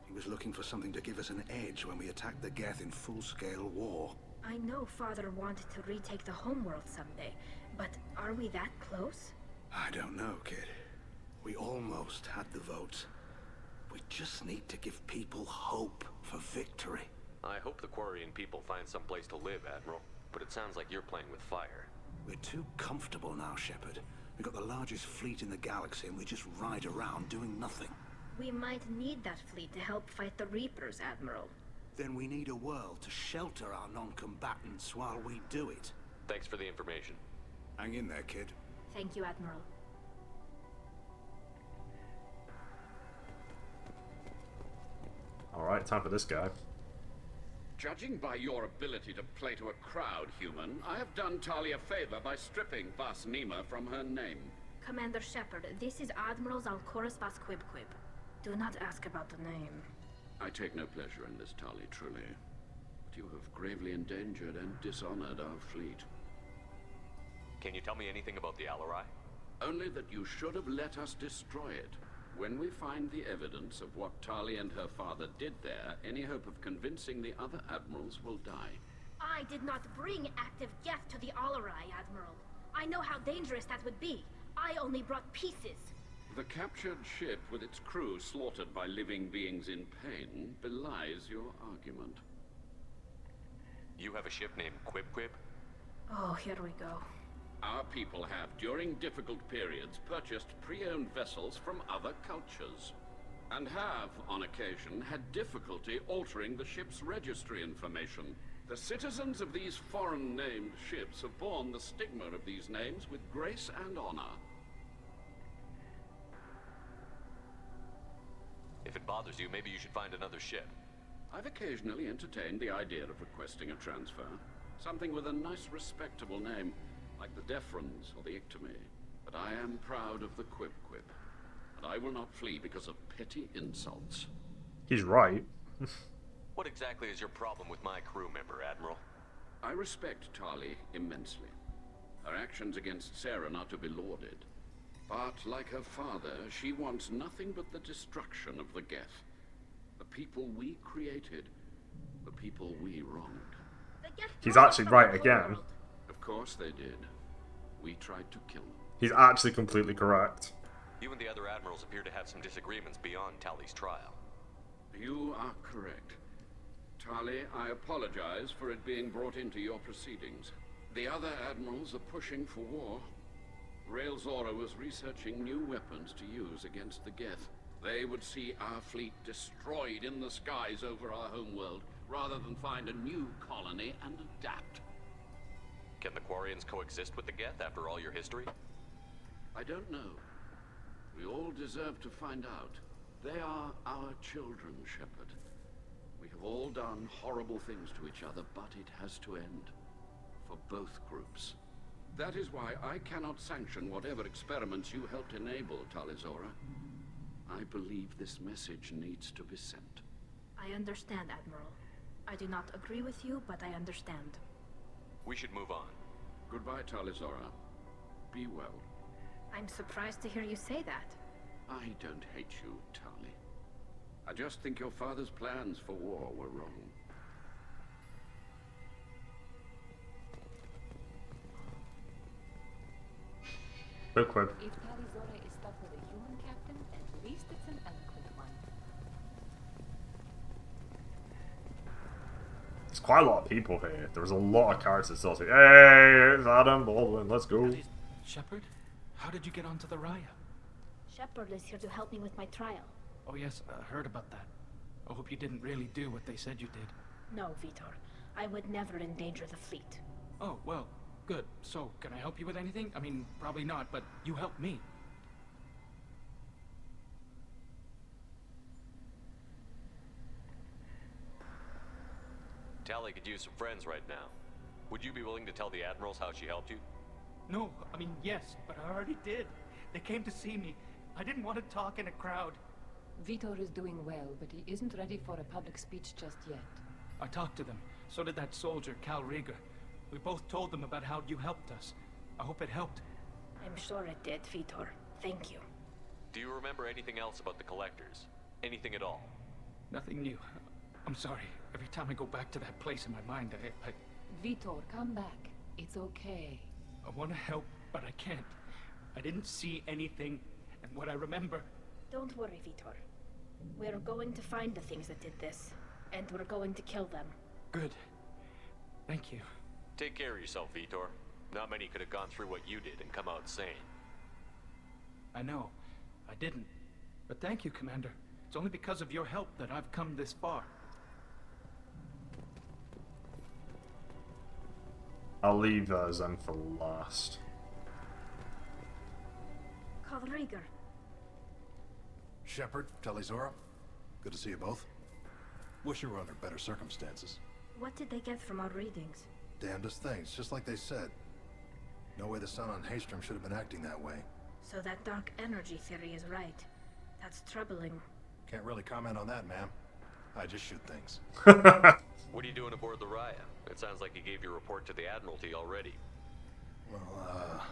He was looking for something to give us an edge when we attacked the Geth in full-scale war. I know Father wanted to retake the homeworld someday, but are we that close? I don't know, kid. We almost had the votes. We just need to give people hope for victory. I hope the Quarian people find some place to live, Admiral. But it sounds like you're playing with fire. We're too comfortable now, Shepard. We've got the largest fleet in the galaxy and we just ride around doing nothing. We might need that fleet to help fight the Reapers, Admiral. Then we need a world to shelter our non-combatants while we do it. Thanks for the information. Hang in there, kid. Thank you, Admiral. Alright, time for this guy. Judging by your ability to play to a crowd, human, I have done Tali a favor by stripping Vas Nima from her name. Commander Shepard, this is Admiral Zalcoris Vas Quibquib. Do not ask about the name. I take no pleasure in this, Tali, truly. But you have gravely endangered and dishonored our fleet. Can you tell me anything about the Alarai? Only that you should have let us destroy it. When we find the evidence of what Tali and her father did there, any hope of convincing the other admirals will die. I did not bring active Geth to the Alarai, Admiral. I know how dangerous that would be. I only brought pieces. The captured ship with its crew slaughtered by living beings in pain belies your argument. You have a ship named Quibquib? Oh, here we go. Our people have, during difficult periods, purchased pre-owned vessels from other cultures, and have, on occasion, had difficulty altering the ship's registry information. The citizens of these foreign-named ships have borne the stigma of these names with grace and honor. If it bothers bothers you, maybe you should find another ship. I've occasionally entertained the idea of requesting a transfer. Something with a nice, respectable name, like the Defrons or the Ictomy. But I am proud of the Quip-Quip, and I will not flee because of petty insults. He's right. What exactly is your problem with my crew member, Admiral? I respect Tali immensely. Her actions against Saren are to be lauded. But, like her father, she wants nothing but the destruction of the Geth. The people we created. The people we wronged. He's actually right again. Of course they did. We tried to kill them. He's actually completely correct. You and the other admirals appear to have some disagreements beyond Tali's trial. You are correct. Tali, I apologize for it being brought into your proceedings. The other admirals are pushing for war. Rael Zora was researching new weapons to use against the Geth. They would see our fleet destroyed in the skies over our homeworld, rather than find a new colony and adapt. Can the Quarians coexist with the Geth after all your history? I don't know. We all deserve to find out. They are our children, Shepard. We have all done horrible things to each other, but it has to end. For both groups. That is why I cannot sanction whatever experiments you helped enable, Talizora. I believe this message needs to be sent. I understand, Admiral. I do not agree with you, but I understand. We should move on. Goodbye, Talizora. Be well. I'm surprised to hear you say that. I don't hate you, Tali. I just think your father's plans for war were wrong. Quip. If Talizora is stuck with a human captain, at least it's an eloquent one. There's quite a lot of people here. There was a lot of characters still saying, "Hey, it's Adam Baldwin, let's go." Shepard, how did you get onto the Raya? Shepard is here to help me with my trial. Oh yes, I heard about that. I hope you didn't really do what they said you did. No, Vitor. I would never endanger the fleet. Oh, well, good. So, can I help you with anything? I mean, probably not, but you helped me. Tali could use some friends right now. Would you be willing to tell the admirals how she helped you? No, I mean, yes, but I already did. They came to see me. I didn't want to talk in a crowd. Vitor is doing well, but he isn't ready for a public speech just yet. I talked to them. So did that soldier, Cal Rieger. We both told them about how you helped us. I hope it helped. I'm sure it did, Vitor. Thank you. Do you remember anything else about the Collectors? Anything at all? Nothing new. I'm sorry. Every time I go back to that place in my mind, I... Vitor, come back. It's okay. I want to help, but I can't. I didn't see anything, and what I remember... Don't worry, Vitor. We're going to find the things that did this, and we're going to kill them. Good. Thank you. Take care of yourself, Vitor. Not many could have gone through what you did and come out sane. I know. I didn't. But thank you, Commander. It's only because of your help that I've come this far. I'll leave Zen for last. Cal Rieger. Shepard, Talizora, good to see you both. Wish you were under better circumstances. What did they get from our readings? Damnedest things, just like they said. No way the sun on Haystrom should have been acting that way. So that dark energy theory is right. That's troubling. Can't really comment on that, ma'am. I just shoot things. What are you doing aboard the Raya? It sounds like you gave your report to the Admiralty already. Well, I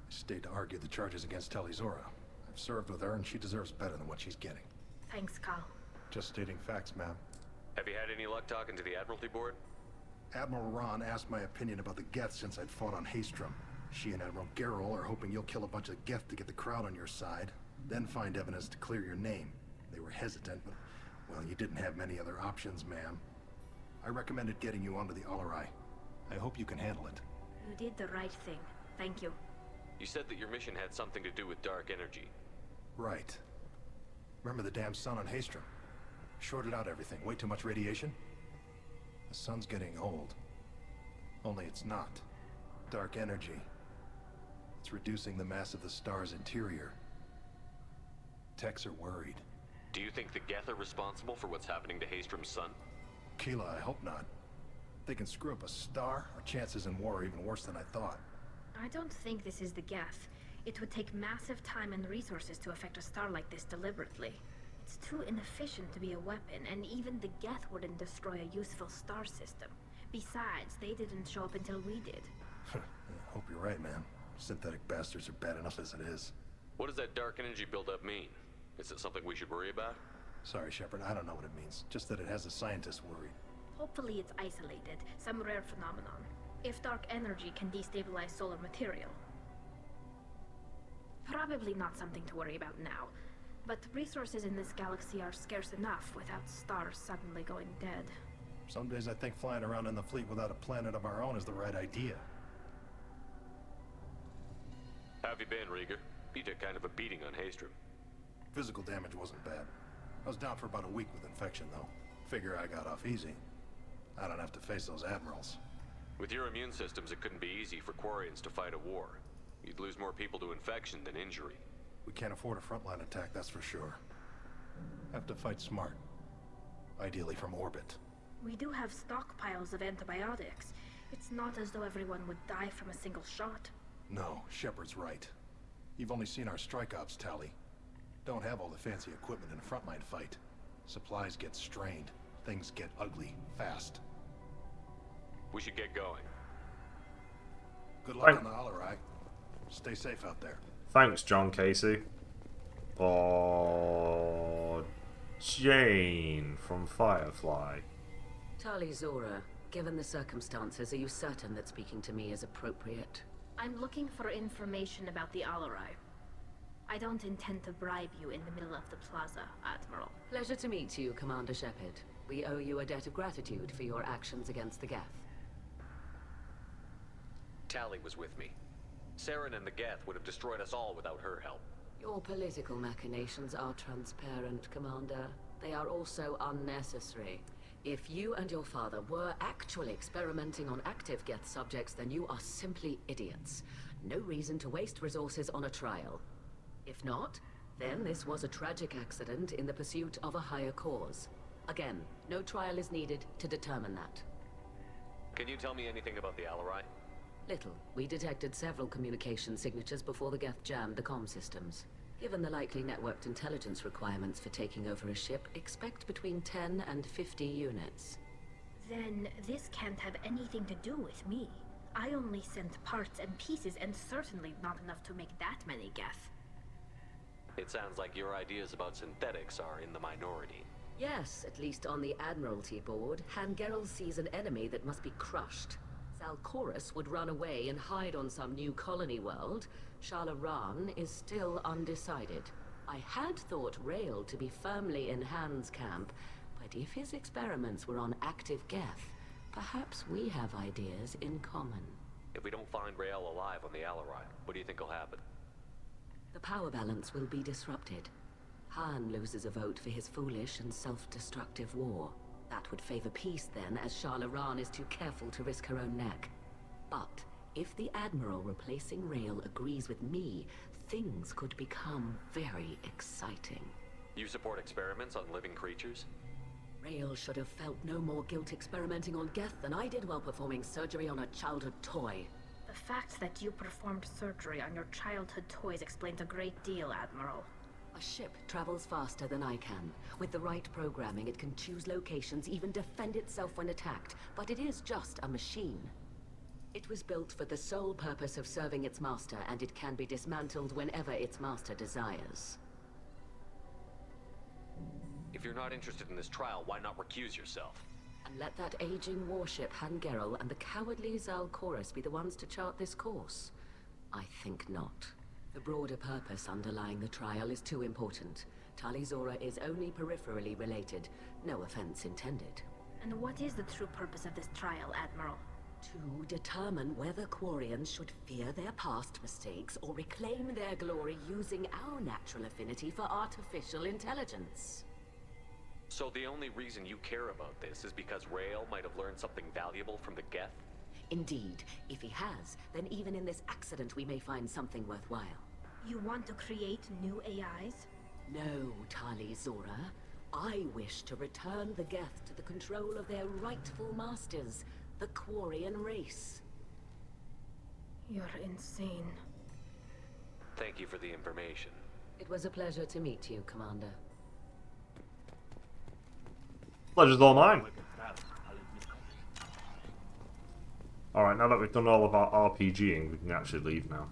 stayed to argue the charges against Talizora. I've served with her, and she deserves better than what she's getting. Thanks, Cal. Just stating facts, ma'am. Have you had any luck talking to the Admiralty Board? Admiral Ron asked my opinion about the Geth since I'd fought on Haystrom. She and Admiral Garrel are hoping you'll kill a bunch of Geth to get the crowd on your side, then find evidence to clear your name. They were hesitant, but, well, you didn't have many other options, ma'am. I recommended getting you onto the Alarai. I hope you can handle it. You did the right thing. Thank you. You said that your mission had something to do with dark energy. Right. Remember the damn sun on Haystrom? Shorted out everything. Way too much radiation? The sun's getting old. Only it's not. Dark energy. It's reducing the mass of the star's interior. Techs are worried. Do you think the Geth are responsible for what's happening to Hastrom's son? Keela, I hope not. They can screw up a star. Our chances in war are even worse than I thought. I don't think this is the Geth. It would take massive time and resources to affect a star like this deliberately. It's too inefficient to be a weapon, and even the Geth wouldn't destroy a useful star system. Besides, they didn't show up until we did. I hope you're right, man. Synthetic bastards are bad enough as it is. What does that dark energy buildup mean? Is it something we should worry about? Sorry, Shepard, I don't know what it means. Just that it has the scientists worried. Hopefully it's isolated, some rare phenomenon. If dark energy can destabilize solar material. Probably not something to worry about now. But resources in this galaxy are scarce enough without stars suddenly going dead. Some days I think flying around in the fleet without a planet of our own is the right idea. How have you been, Rieger? You took kind of a beating on Hastrom. Physical damage wasn't bad. I was down for about a week with infection, though. Figure I got off easy. I don't have to face those admirals. With your immune systems, it couldn't be easy for Quarians to fight a war. You'd lose more people to infection than injury. We can't afford a frontline attack, that's for sure. Have to fight smart. Ideally from orbit. We do have stockpiles of antibiotics. It's not as though everyone would die from a single shot. No, Shepard's right. You've only seen our strike ops tally. Don't have all the fancy equipment in a frontline fight. Supplies get strained. Things get ugly, fast. We should get going. Good luck on the Alarai. Stay safe out there. Thanks, John Casey. Or Jane from Firefly. Tali Zora, given the circumstances, are you certain that speaking to me is appropriate? I'm looking for information about the Alarai. I don't intend to bribe you in the middle of the plaza, Admiral. Pleasure to meet you, Commander Shepard. We owe you a debt of gratitude for your actions against the Geth. Tali was with me. Saren and the Geth would have destroyed us all without her help. Your political machinations are transparent, Commander. They are also unnecessary. If you and your father were actually experimenting on active Geth subjects, then you are simply idiots. No reason to waste resources on a trial. If not, then this was a tragic accident in the pursuit of a higher cause. Again, no trial is needed to determine that. Can you tell me anything about the Alarai? Little. We detected several communication signatures before the Geth jammed the comm systems. Given the likely networked intelligence requirements for taking over a ship, expect between 10 and 50 units. Then this can't have anything to do with me. I only sent parts and pieces, and certainly not enough to make that many Geth. It sounds like your ideas about synthetics are in the minority. Yes, at least on the Admiralty board, Hangerel sees an enemy that must be crushed. Zalcorus would run away and hide on some new colony world. Shalaran is still undecided. I had thought Rael to be firmly in Han's camp, but if his experiments were on active Geth, perhaps we have ideas in common. If we don't find Rael alive on the Alarai, what do you think will happen? The power balance will be disrupted. Han loses a vote for his foolish and self-destructive war. That would favor peace then, as Shalaran is too careful to risk her own neck. But if the Admiral replacing Rael agrees with me, things could become very exciting. You support experiments on living creatures? Rael should have felt no more guilt experimenting on Geth than I did while performing surgery on a childhood toy. The fact that you performed surgery on your childhood toys explains a great deal, Admiral. A ship travels faster than I can. With the right programming, it can choose locations, even defend itself when attacked. But it is just a machine. It was built for the sole purpose of serving its master, and it can be dismantled whenever its master desires. If you're not interested in this trial, why not recuse yourself? And let that aging warship Hangerel and the cowardly Zalcorus be the ones to chart this course? I think not. The broader purpose underlying the trial is too important. Tali Zora is only peripherally related. No offense intended. And what is the true purpose of this trial, Admiral? To determine whether Quarians should fear their past mistakes or reclaim their glory using our natural affinity for artificial intelligence. So the only reason you care about this is because Rael might have learned something valuable from the Geth? Indeed. If he has, then even in this accident we may find something worthwhile. You want to create new AIs? No, Tali Zora. I wish to return the Geth to the control of their rightful masters, the Quarian race. You're insane. Thank you for the information. It was a pleasure to meet you, Commander. Pleasure's all mine. Alright, now that we've done all of our RPGing, we can actually leave now.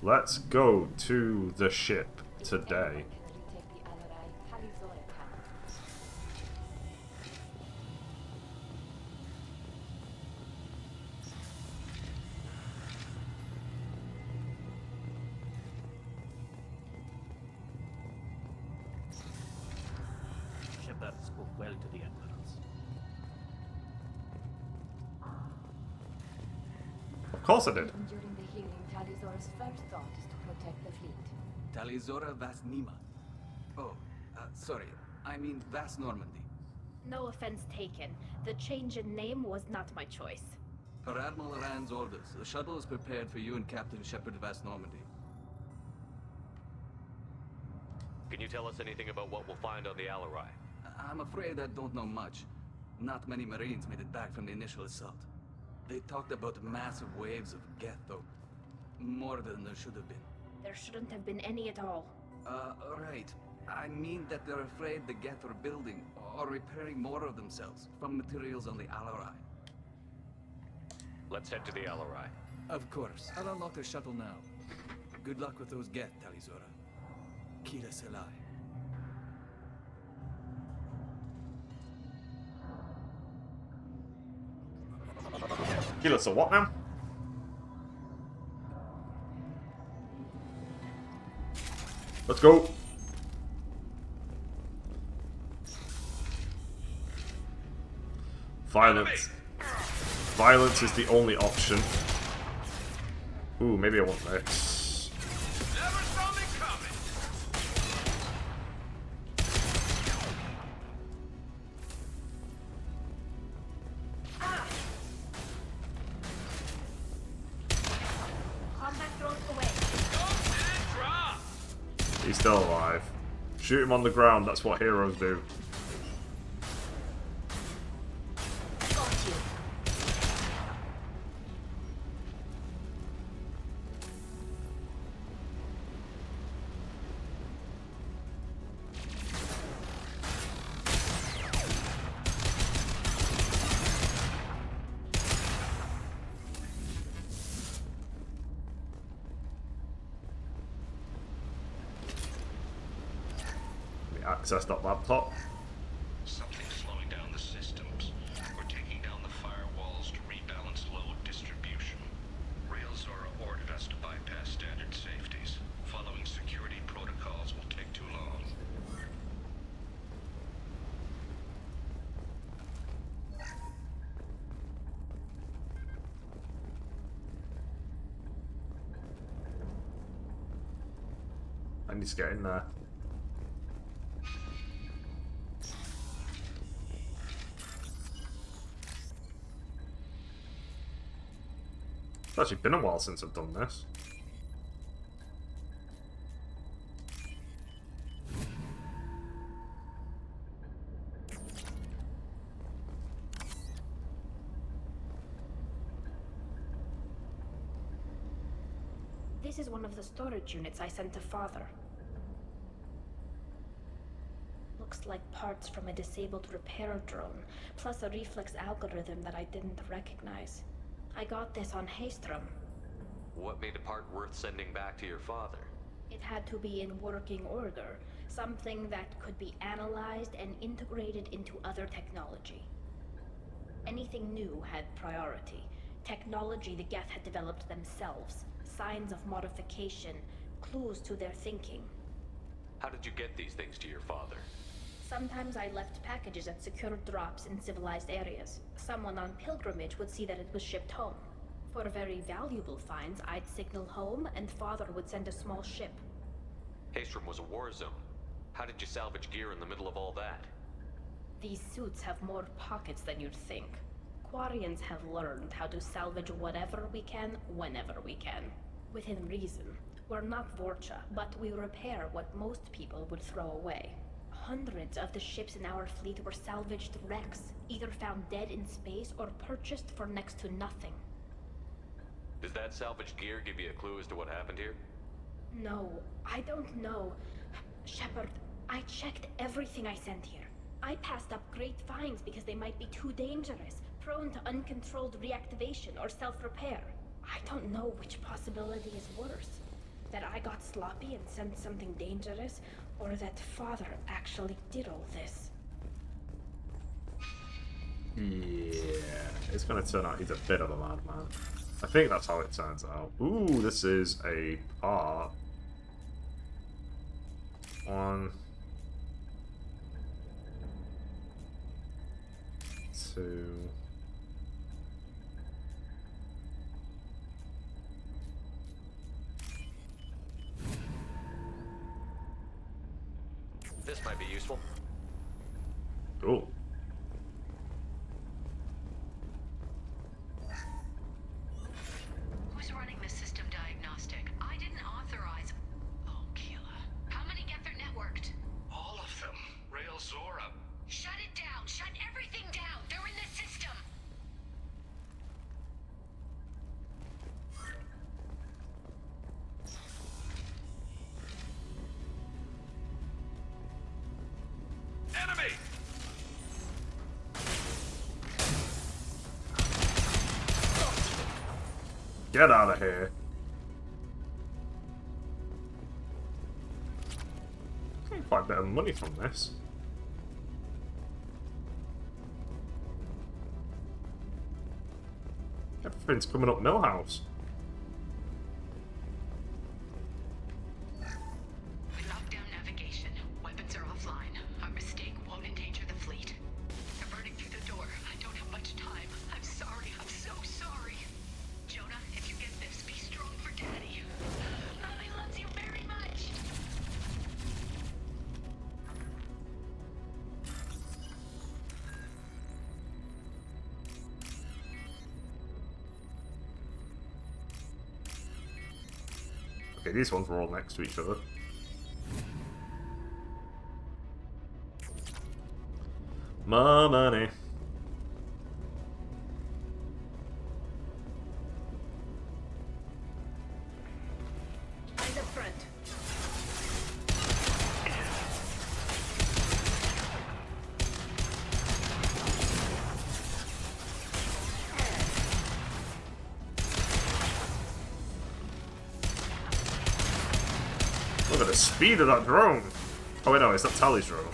Let's go to the ship today. Shepard spoke well to the Admirals. Of course I did. Even during the hearing, Talizora's first thought is to protect the fleet. Talizora Vas Nima. Oh, sorry. I mean Vas Normandy. No offense taken. The change in name was not my choice. Per Admiral Rand's orders, the shuttle is prepared for you and Captain Shepard Vas Normandy. Can you tell us anything about what we'll find on the Alarai? I'm afraid I don't know much. Not many Marines made it back from the initial assault. They talked about massive waves of Geth, though. More than there should have been. There shouldn't have been any at all. Right. I mean that they're afraid the Geth are building or repairing more of themselves from materials on the Alarai. Let's head to the Alarai. Of course. I'll unlock the shuttle now. Good luck with those Geth, Talizora. Kira Selai. Kill us a what now? Let's go. Violence. Violence is the only option. Ooh, maybe I want this. Never saw me coming. Combat drones away. He's still alive. Shoot him on the ground, that's what heroes do. Access that laptop. Something's slowing down the systems. We're taking down the firewalls to rebalance load distribution. Railzora ordered us to bypass standard safeties. Following security protocols will take too long. I need to get in there. It's actually been a while since I've done this. This is one of the storage units I sent to Father. Looks like parts from a disabled repair drone, plus a reflex algorithm that I didn't recognize. I got this on Haystrom. What made a part worth sending back to your father? It had to be in working order, something that could be analyzed and integrated into other technology. Anything new had priority. Technology the Geth had developed themselves, signs of modification, clues to their thinking. How did you get these things to your father? Sometimes I left packages at secure drops in civilized areas. Someone on pilgrimage would see that it was shipped home. For very valuable finds, I'd signal home, and Father would send a small ship. Haystrom was a war zone. How did you salvage gear in the middle of all that? These suits have more pockets than you'd think. Quarians have learned how to salvage whatever we can, whenever we can. Within reason. We're not Vorcha, but we repair what most people would throw away. Hundreds of the ships in our fleet were salvaged wrecks, either found dead in space or purchased for next to nothing. Does that salvaged gear give you a clue as to what happened here? No, I don't know. Shepard, I checked everything I sent here. I passed up great finds because they might be too dangerous, prone to uncontrolled reactivation or self-repair. I don't know which possibility is worse. That I got sloppy and sent something dangerous, or that Father actually did all this. Yeah, it's gonna turn out he's a bit of a madman. I think that's how it turns out. Ooh, this is a part. 1, 2. This might be useful. Cool. Who's running the system diagnostic? I didn't authorize. Oh, Keela. How many get their networked? All of them. Rail Zora. Shut it down. Shut everything down. They're in the system. Enemy! Get out of here. Getting quite a bit of money from this. Everything's coming up Millhouse. We locked down navigation. Weapons are offline. Our mistake won't endanger the fleet. They're burning through the door. I don't have much time. I'm sorry. I'm so sorry. Jonah, if you get this, be strong for Daddy. Mommy loves you very much. Okay, these ones were all next to each other. More money. Eyes up front. Look at the speed of that drone. Oh wait, no, it's not Tally's drone.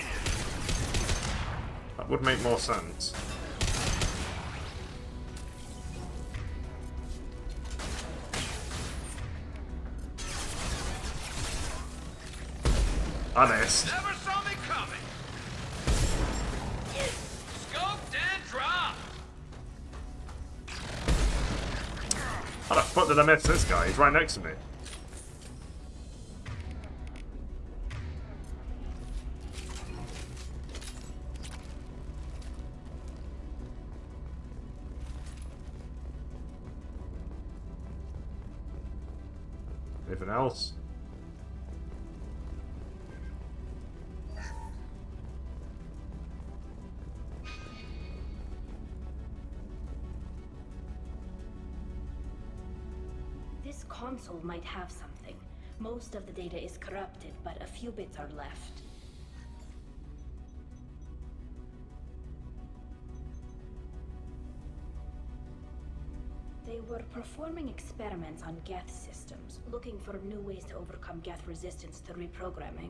That would make more sense. I missed. Never saw me coming! Scoped and dropped! How the fuck did I miss this guy? He's right next to me. Anything else? This console might have something. Most of the data is corrupted, but a few bits are left. They were performing experiments on Geth systems, looking for new ways to overcome Geth resistance to reprogramming.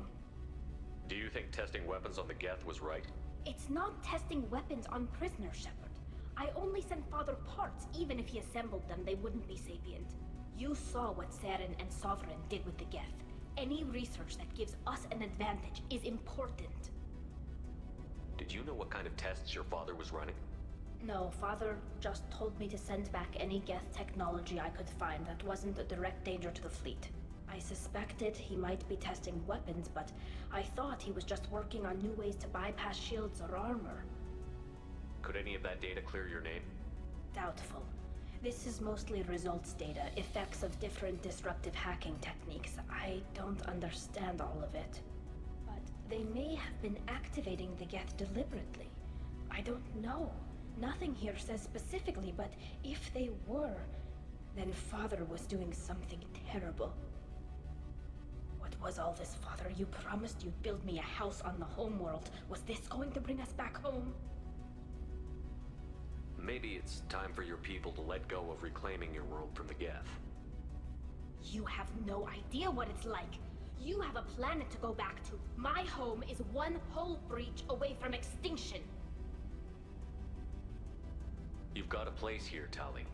Do you think testing weapons on the Geth was right? It's not testing weapons on prisoners, Shepard. I only sent Father parts. Even if he assembled them, they wouldn't be sapient. You saw what Saren and Sovereign did with the Geth. Any research that gives us an advantage is important. Did you know what kind of tests your father was running? No, Father just told me to send back any Geth technology I could find that wasn't a direct danger to the fleet. I suspected he might be testing weapons, but I thought he was just working on new ways to bypass shields or armor. Could any of that data clear your name? Doubtful. This is mostly results data, effects of different disruptive hacking techniques. I don't understand all of it. But they may have been activating the Geth deliberately. I don't know. Nothing here says specifically, but if they were, then Father was doing something terrible. What was all this, Father? You promised you'd build me a house on the homeworld. Was this going to bring us back home? Maybe it's time for your people to let go of reclaiming your world from the Geth. You have no idea what it's like. You have a planet to go back to. My home is one hull breach away from extinction. You've got a place here, Tali.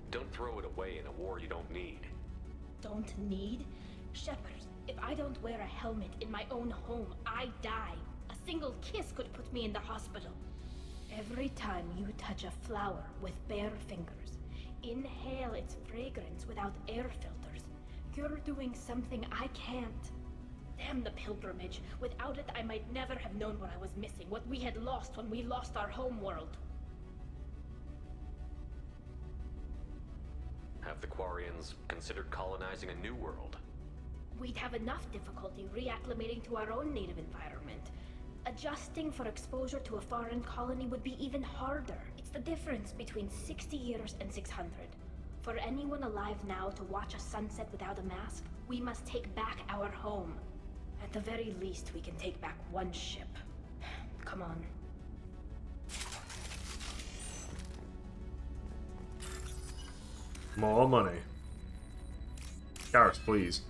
Don't throw it away in a war you don't need. Don't need? Shepard, if I don't wear a helmet in my own home, I die. A single kiss could put me in the hospital. Every time you touch a flower with bare fingers, inhale its fragrance without air filters, you're doing something I can't. Damn the pilgrimage. Without it, I might never have known what I was missing, what we had lost when we lost our home world. Have the Quarians considered colonizing a new world? We'd have enough difficulty reacclimating to our own native environment. Adjusting for exposure to a foreign colony would be even harder. It's the difference between 60 years and 600. For anyone alive now to watch a sunset without a mask, we must take back our home. At the very least, we can take back one ship. Come on. More money. Garrus, please.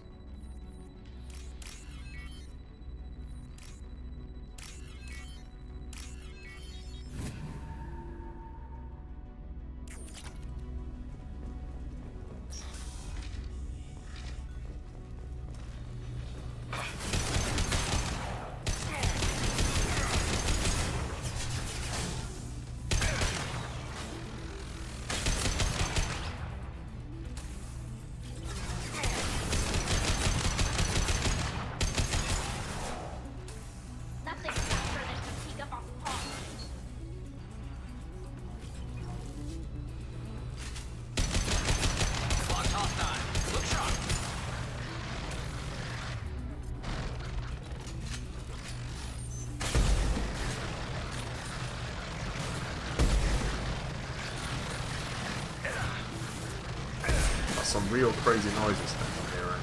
Some real crazy noises I'm hearing.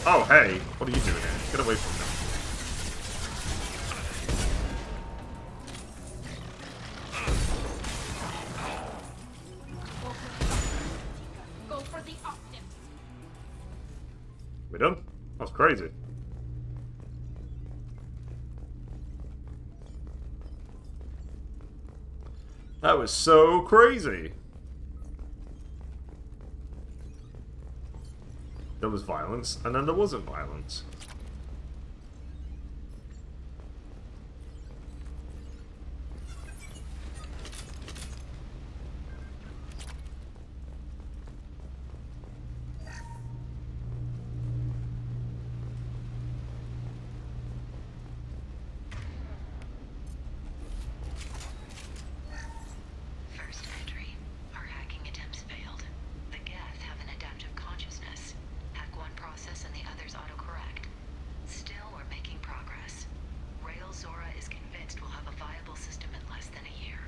Oh, hey! What are you doing here? Get away from me. Go for the optics. We done? That's crazy. That was so crazy. There was violence, and then there wasn't violence. First entry. Our hacking attempts failed. The Geth have an adaptive consciousness. Hack one process and the others autocorrect. Still, we're making progress. Rail Zora is convinced we'll have a viable system in less than a year.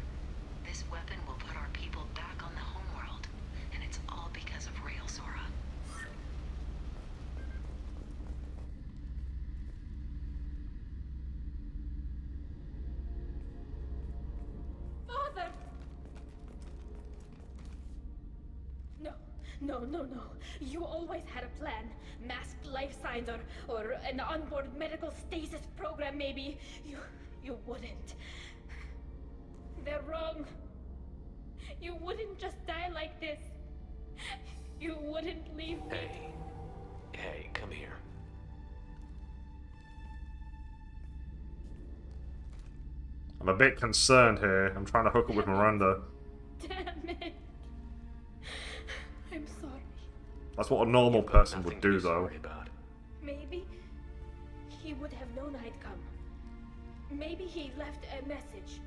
This weapon will put our people back on the homeworld, and it's all because of Rail Zora. Father! No. You always had a plan. Masked life signs or an onboard medical stasis program, maybe. You wouldn't. They're wrong. You wouldn't just die like this. You wouldn't leave me. Hey, come here. I'm a bit concerned here. I'm trying to hook up with Miranda. Damn it. I'm sorry. That's what a normal person would do, though. Maybe he would have known I'd come. Maybe he left a message.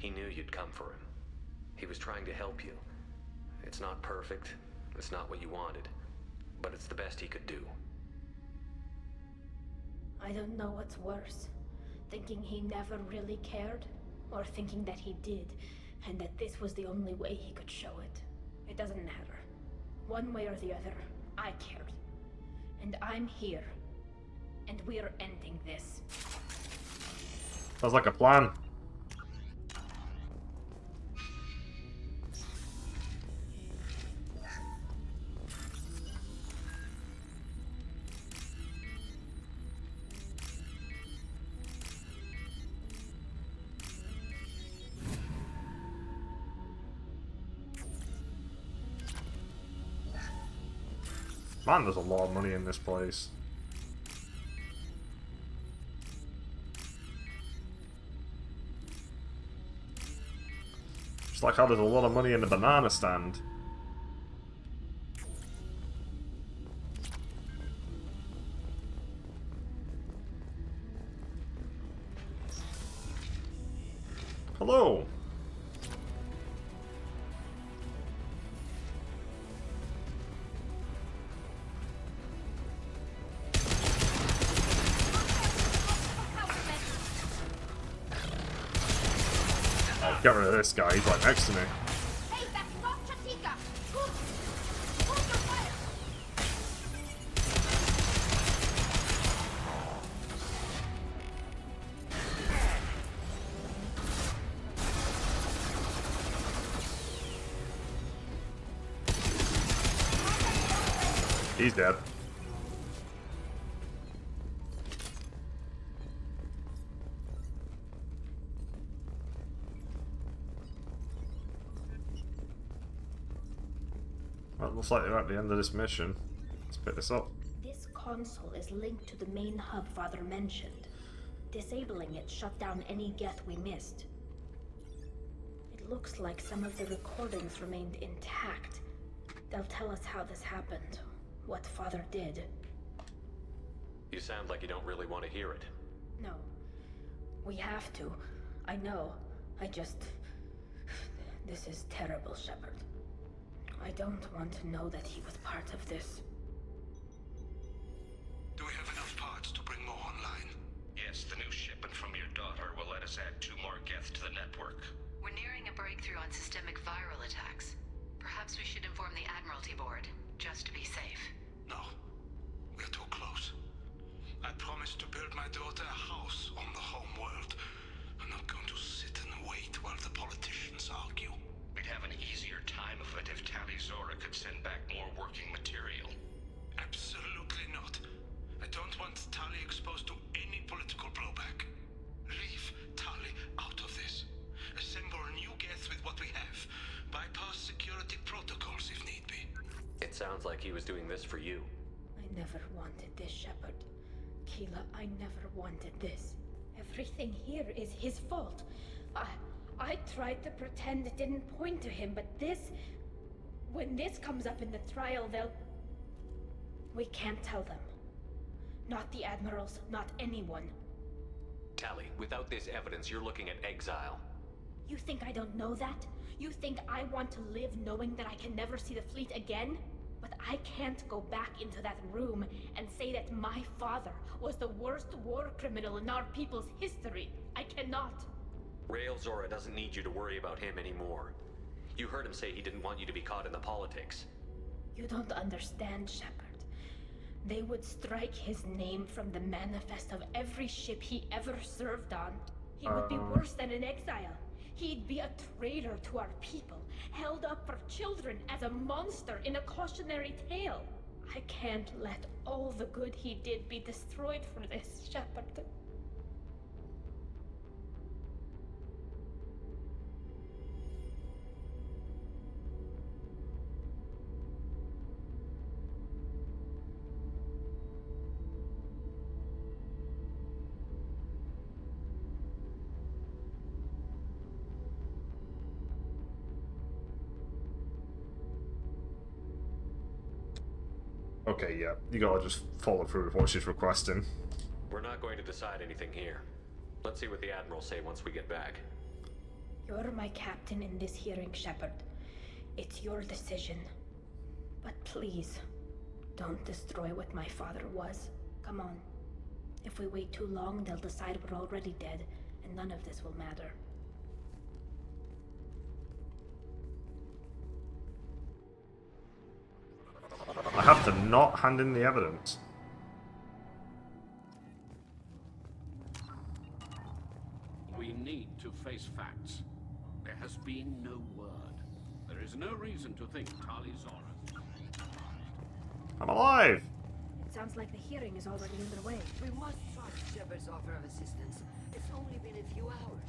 He knew you'd come for him. He was trying to help you. It's not perfect. It's not what you wanted. But it's the best he could do. I don't know what's worse. Thinking he never really cared, or thinking that he did, and that this was the only way he could show it. It doesn't matter. One way or the other, I cared. And I'm here. And we're ending this. Sounds like a plan. Man, there's a lot of money in this place. Just like how there's a lot of money in the banana stand. Hello. Get rid of this guy, he's right next to me. He's dead. Well, looks like they're at the end of this mission. Let's pick this up. This console is linked to the main hub Father mentioned. Disabling it shut down any geth we missed. It looks like some of the recordings remained intact. They'll tell us how this happened, what Father did. You sound like you don't really want to hear it. No. We have to. I know. This is terrible, Shepard. I don't want to know that he was part of this. Do we have enough parts to bring more online? Yes, the new shipment from your daughter will let us add 2 more geth to the network. We're nearing a breakthrough on systemic viral attacks. Perhaps we should inform the Admiralty Board, just to be safe. No, we're too close. I promised to build my daughter a house on the home world. I'm not going to sit and wait while the politicians argue. We'd have an easier time of it if Tali Zora could send back more working material. Absolutely not. I don't want Tali exposed to any political blowback. Leave Tali out of this. Assemble new geth with what we have. Bypass security protocols if need be. It sounds like he was doing this for you. I never wanted this, Shepard. Keela, I never wanted this. Everything here is his fault. I tried to pretend it didn't point to him, but this... When this comes up in the trial, they'll... We can't tell them. Not the Admirals, not anyone. Tali, without this evidence, you're looking at exile. You think I don't know that? You think I want to live knowing that I can never see the fleet again? But I can't go back into that room and say that my father was the worst war criminal in our people's history. I cannot. Rael Zora doesn't need you to worry about him anymore. You heard him say he didn't want you to be caught in the politics. You don't understand, Shepard. They would strike his name from the manifest of every ship he ever served on. He would be worse than an exile. He'd be a traitor to our people, held up for children as a monster in a cautionary tale. I can't let all the good he did be destroyed for this, Shepard. Okay, yeah, you gotta just follow through with what she's requesting. We're not going to decide anything here. Let's see what the Admirals say once we get back. You're my captain in this hearing, Shepard. It's your decision. But please, don't destroy what my father was. Come on. If we wait too long, they'll decide we're already dead, and none of this will matter. I have to not hand in the evidence. We need to face facts. There has been no word. There is no reason to think Tali Zora. I'm alive! It sounds like the hearing is already underway. We must trust Shepard's offer of assistance. It's only been a few hours.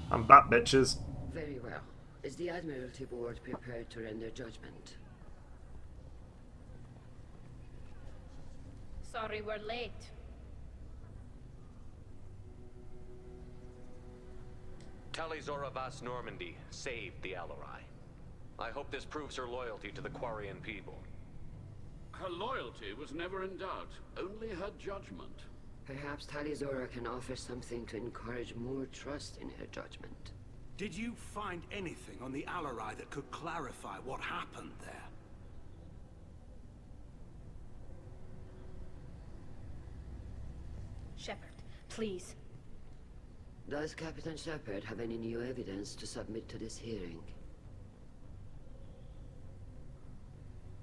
I'm back, bitches. Very well. Is the Admiralty Board prepared to render judgment? Sorry we're late. Tali Zora Vas Normandy saved the Alarai. I hope this proves her loyalty to the Quarian people. Her loyalty was never in doubt, only her judgment. Perhaps Tali Zora can offer something to encourage more trust in her judgment. Did you find anything on the Alarai that could clarify what happened there? Shepard, please. Does Captain Shepard have any new evidence to submit to this hearing?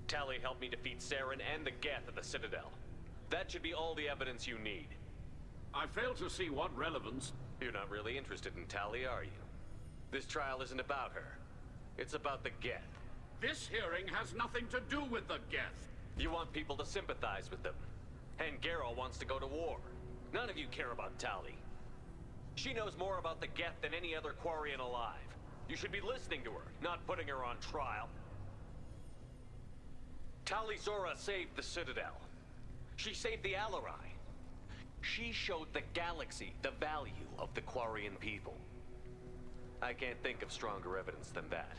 Tali helped me defeat Saren and the Geth at the Citadel. That should be all the evidence you need. I fail to see what relevance... You're not really interested in Tali, are you? This trial isn't about her. It's about the Geth. This hearing has nothing to do with the Geth. You want people to sympathize with them. And Geralt wants to go to war. None of you care about Tali. She knows more about the Geth than any other Quarian alive. You should be listening to her, not putting her on trial. Tali Zora saved the Citadel. She saved the Alarai. She showed the galaxy the value of the Quarian people. I can't think of stronger evidence than that.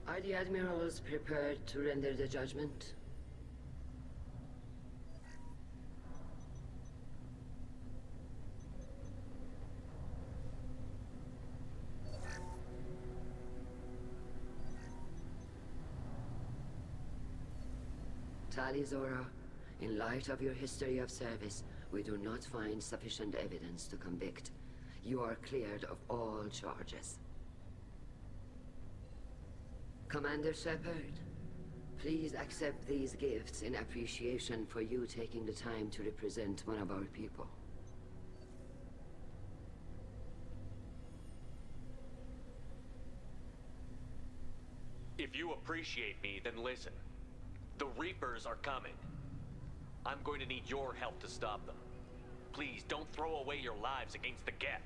Are the admirals prepared to render the judgment? Tali Zora, in light of your history of service, we do not find sufficient evidence to convict. You are cleared of all charges. Commander Shepard, please accept these gifts in appreciation for you taking the time to represent one of our people. If you appreciate me, then listen. The Reapers are coming. I'm going to need your help to stop them. Please, don't throw away your lives against the Geth.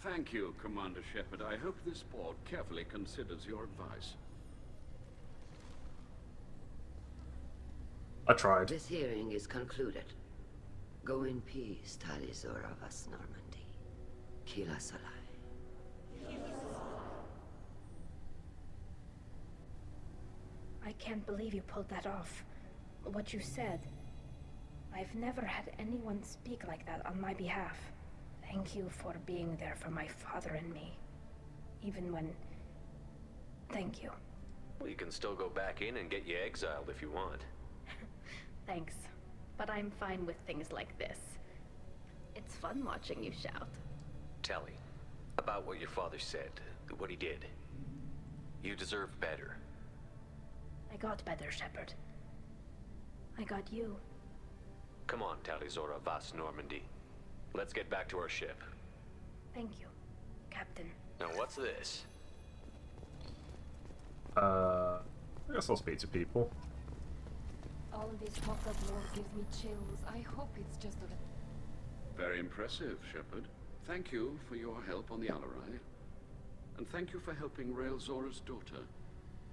Thank you, Commander Shepard. I hope this board carefully considers your advice. I tried. This hearing is concluded. Go in peace, Tali Zora Vas Normandy. Kila Salai. I can't believe you pulled that off. What you said. I've never had anyone speak like that on my behalf. Thank you for being there for my father and me. Even when... Thank you. Well, you can still go back in and get you exiled if you want. Thanks. But I'm fine with things like this. It's fun watching you shout. Tali, about what your father said, what he did. You deserve better. I got better, Shepard. I got you. Come on, Tali Zora Vas Normandy. Let's get back to our ship. Thank you, Captain. Now what's this? I guess I'll speak to people. All this talk of war gives me chills. I hope it's just a... Very impressive, Shepard. Thank you for your help on the Alarai. And thank you for helping Rael Zora's daughter.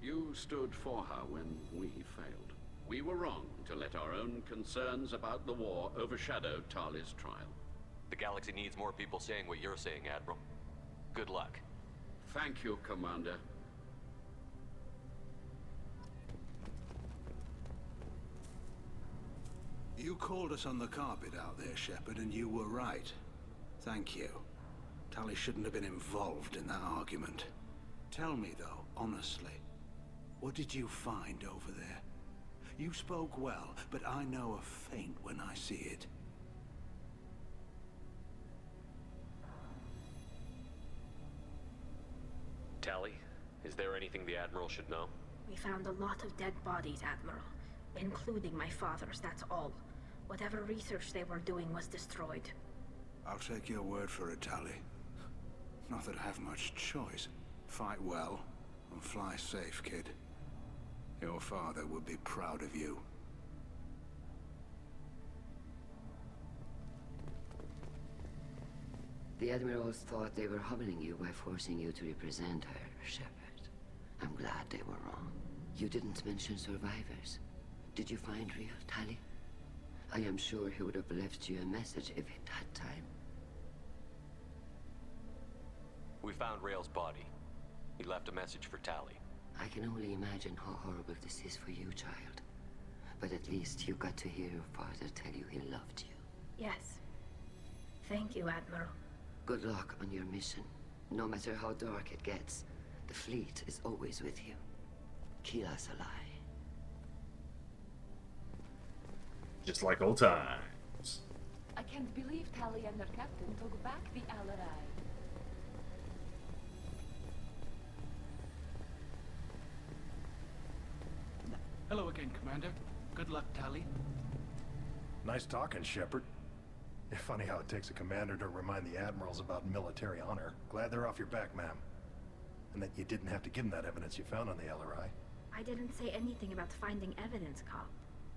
You stood for her when we failed. We were wrong to let our own concerns about the war overshadow Tali's trial. The galaxy needs more people saying what you're saying, Admiral. Good luck. Thank you, Commander. You called us on the carpet out there, Shepard, and you were right. Thank you. Tali shouldn't have been involved in that argument. Tell me, though, honestly, what did you find over there? You spoke well, but I know a feint when I see it. Tali, is there anything the Admiral should know? We found a lot of dead bodies, Admiral. Including my father's, that's all. Whatever research they were doing was destroyed. I'll take your word for it, Tali. Not that I have much choice. Fight well, and fly safe, kid. Your father would be proud of you. The Admirals thought they were humbling you by forcing you to represent her, Shepard. I'm glad they were wrong. You didn't mention survivors. Did you find Rio, Tali? I am sure he would have left you a message if he'd had time. We found Rael's body. He left a message for Tali. I can only imagine how horrible this is for you, child. But at least you got to hear your father tell you he loved you. Yes. Thank you, Admiral. Good luck on your mission. No matter how dark it gets, the fleet is always with you. Keep us alive. Just like old times. I can't believe Tali and her captain took back the Alarai. Hello again, Commander. Good luck, Tali. Nice talking, Shepard. Funny how it takes a commander to remind the admirals about military honor. Glad they're off your back, ma'am. And that you didn't have to give them that evidence you found on the LRI. I didn't say anything about finding evidence, Carl.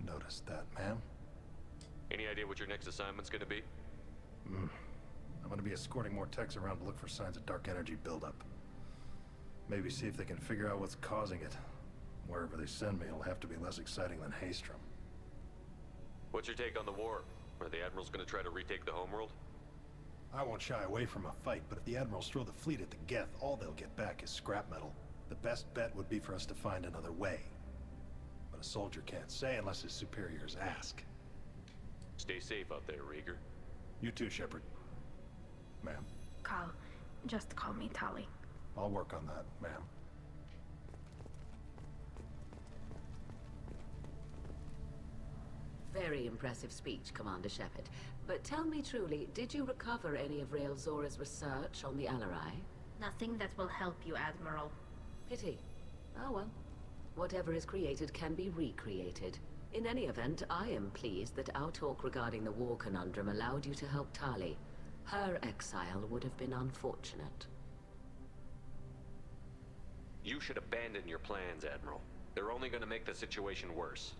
Noticed that, ma'am. Any idea what your next assignment's gonna be? I'm gonna be escorting more techs around to look for signs of dark energy buildup. Maybe see if they can figure out what's causing it. Wherever they send me, it'll have to be less exciting than Haystrom. What's your take on the war? Are the Admirals gonna try to retake the homeworld? I won't shy away from a fight, but if the Admirals throw the fleet at the Geth, all they'll get back is scrap metal. The best bet would be for us to find another way. But a soldier can't say unless his superiors ask. Stay safe out there, Rieger. You too, Shepard. Ma'am. Carl, just call me Tali. I'll work on that, ma'am. Very impressive speech, Commander Shepard. But tell me truly, did you recover any of Rael Zora's research on the Alarai? Nothing that will help you, Admiral. Pity. Oh well. Whatever is created can be recreated. In any event, I am pleased that our talk regarding the war conundrum allowed you to help Tali. Her exile would have been unfortunate. You should abandon your plans, Admiral. They're only gonna make the situation worse.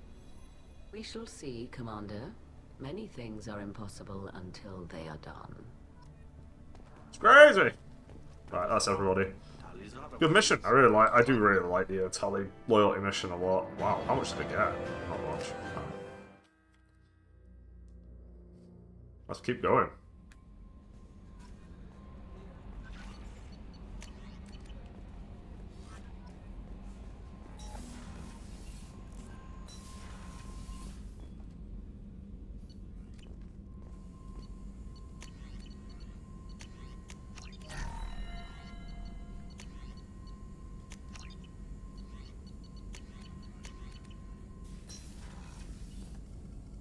We shall see, Commander. Many things are impossible until they are done. It's crazy! Right, that's everybody. Good mission. I do really like the Tali loyalty mission a lot. Wow, how much did I get? Not much. Let's keep going.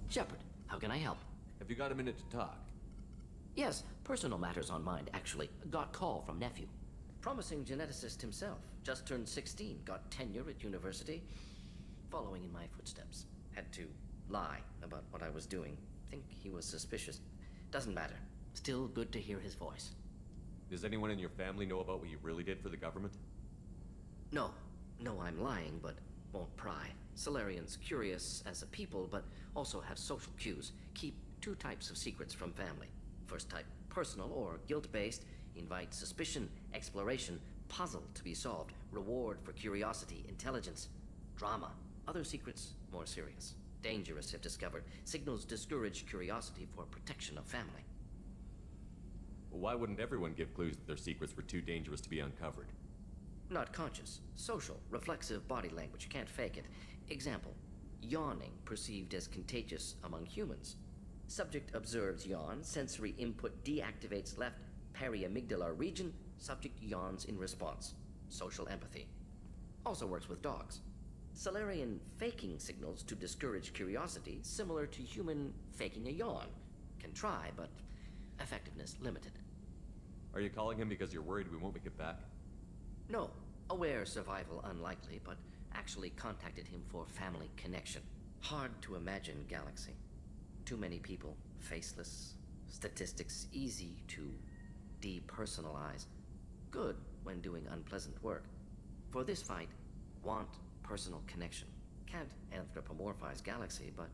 Shepard, how can I help? Have you got a minute to talk? Yes, personal matters on mind, actually. Got call from nephew. Promising geneticist himself. Just turned 16, got tenure at university. Following in my footsteps. Had to lie about what I was doing. Think he was suspicious. Doesn't matter. Still good to hear his voice. Does anyone in your family know about what you really did for the government? No. No, I'm lying, but won't pry. Solarians curious as a people, but also have social cues. Keep two types of secrets from family. First type, personal or guilt-based, invite suspicion, exploration, puzzle to be solved, reward for curiosity, intelligence, drama. Other secrets, more serious. Dangerous if discovered. Signals discourage curiosity for protection of family. Well, why wouldn't everyone give clues that their secrets were too dangerous to be uncovered? Not conscious. Social, reflexive body language. Can't fake it. Example. yawning perceived as contagious among humans. Subject observes yawn, sensory input deactivates left periamygdalar region, subject yawns in response. Social empathy. Also works with dogs. Salarian faking signals to discourage curiosity, similar to human faking a yawn. Can try, but effectiveness limited. Are you calling him because you're worried we won't make it back? No. Aware survival unlikely, but actually contacted him for family connection. Hard to imagine galaxy. Too many people, faceless, statistics easy to depersonalize. Good when doing unpleasant work. For this fight, want personal connection. Can't anthropomorphize galaxy, but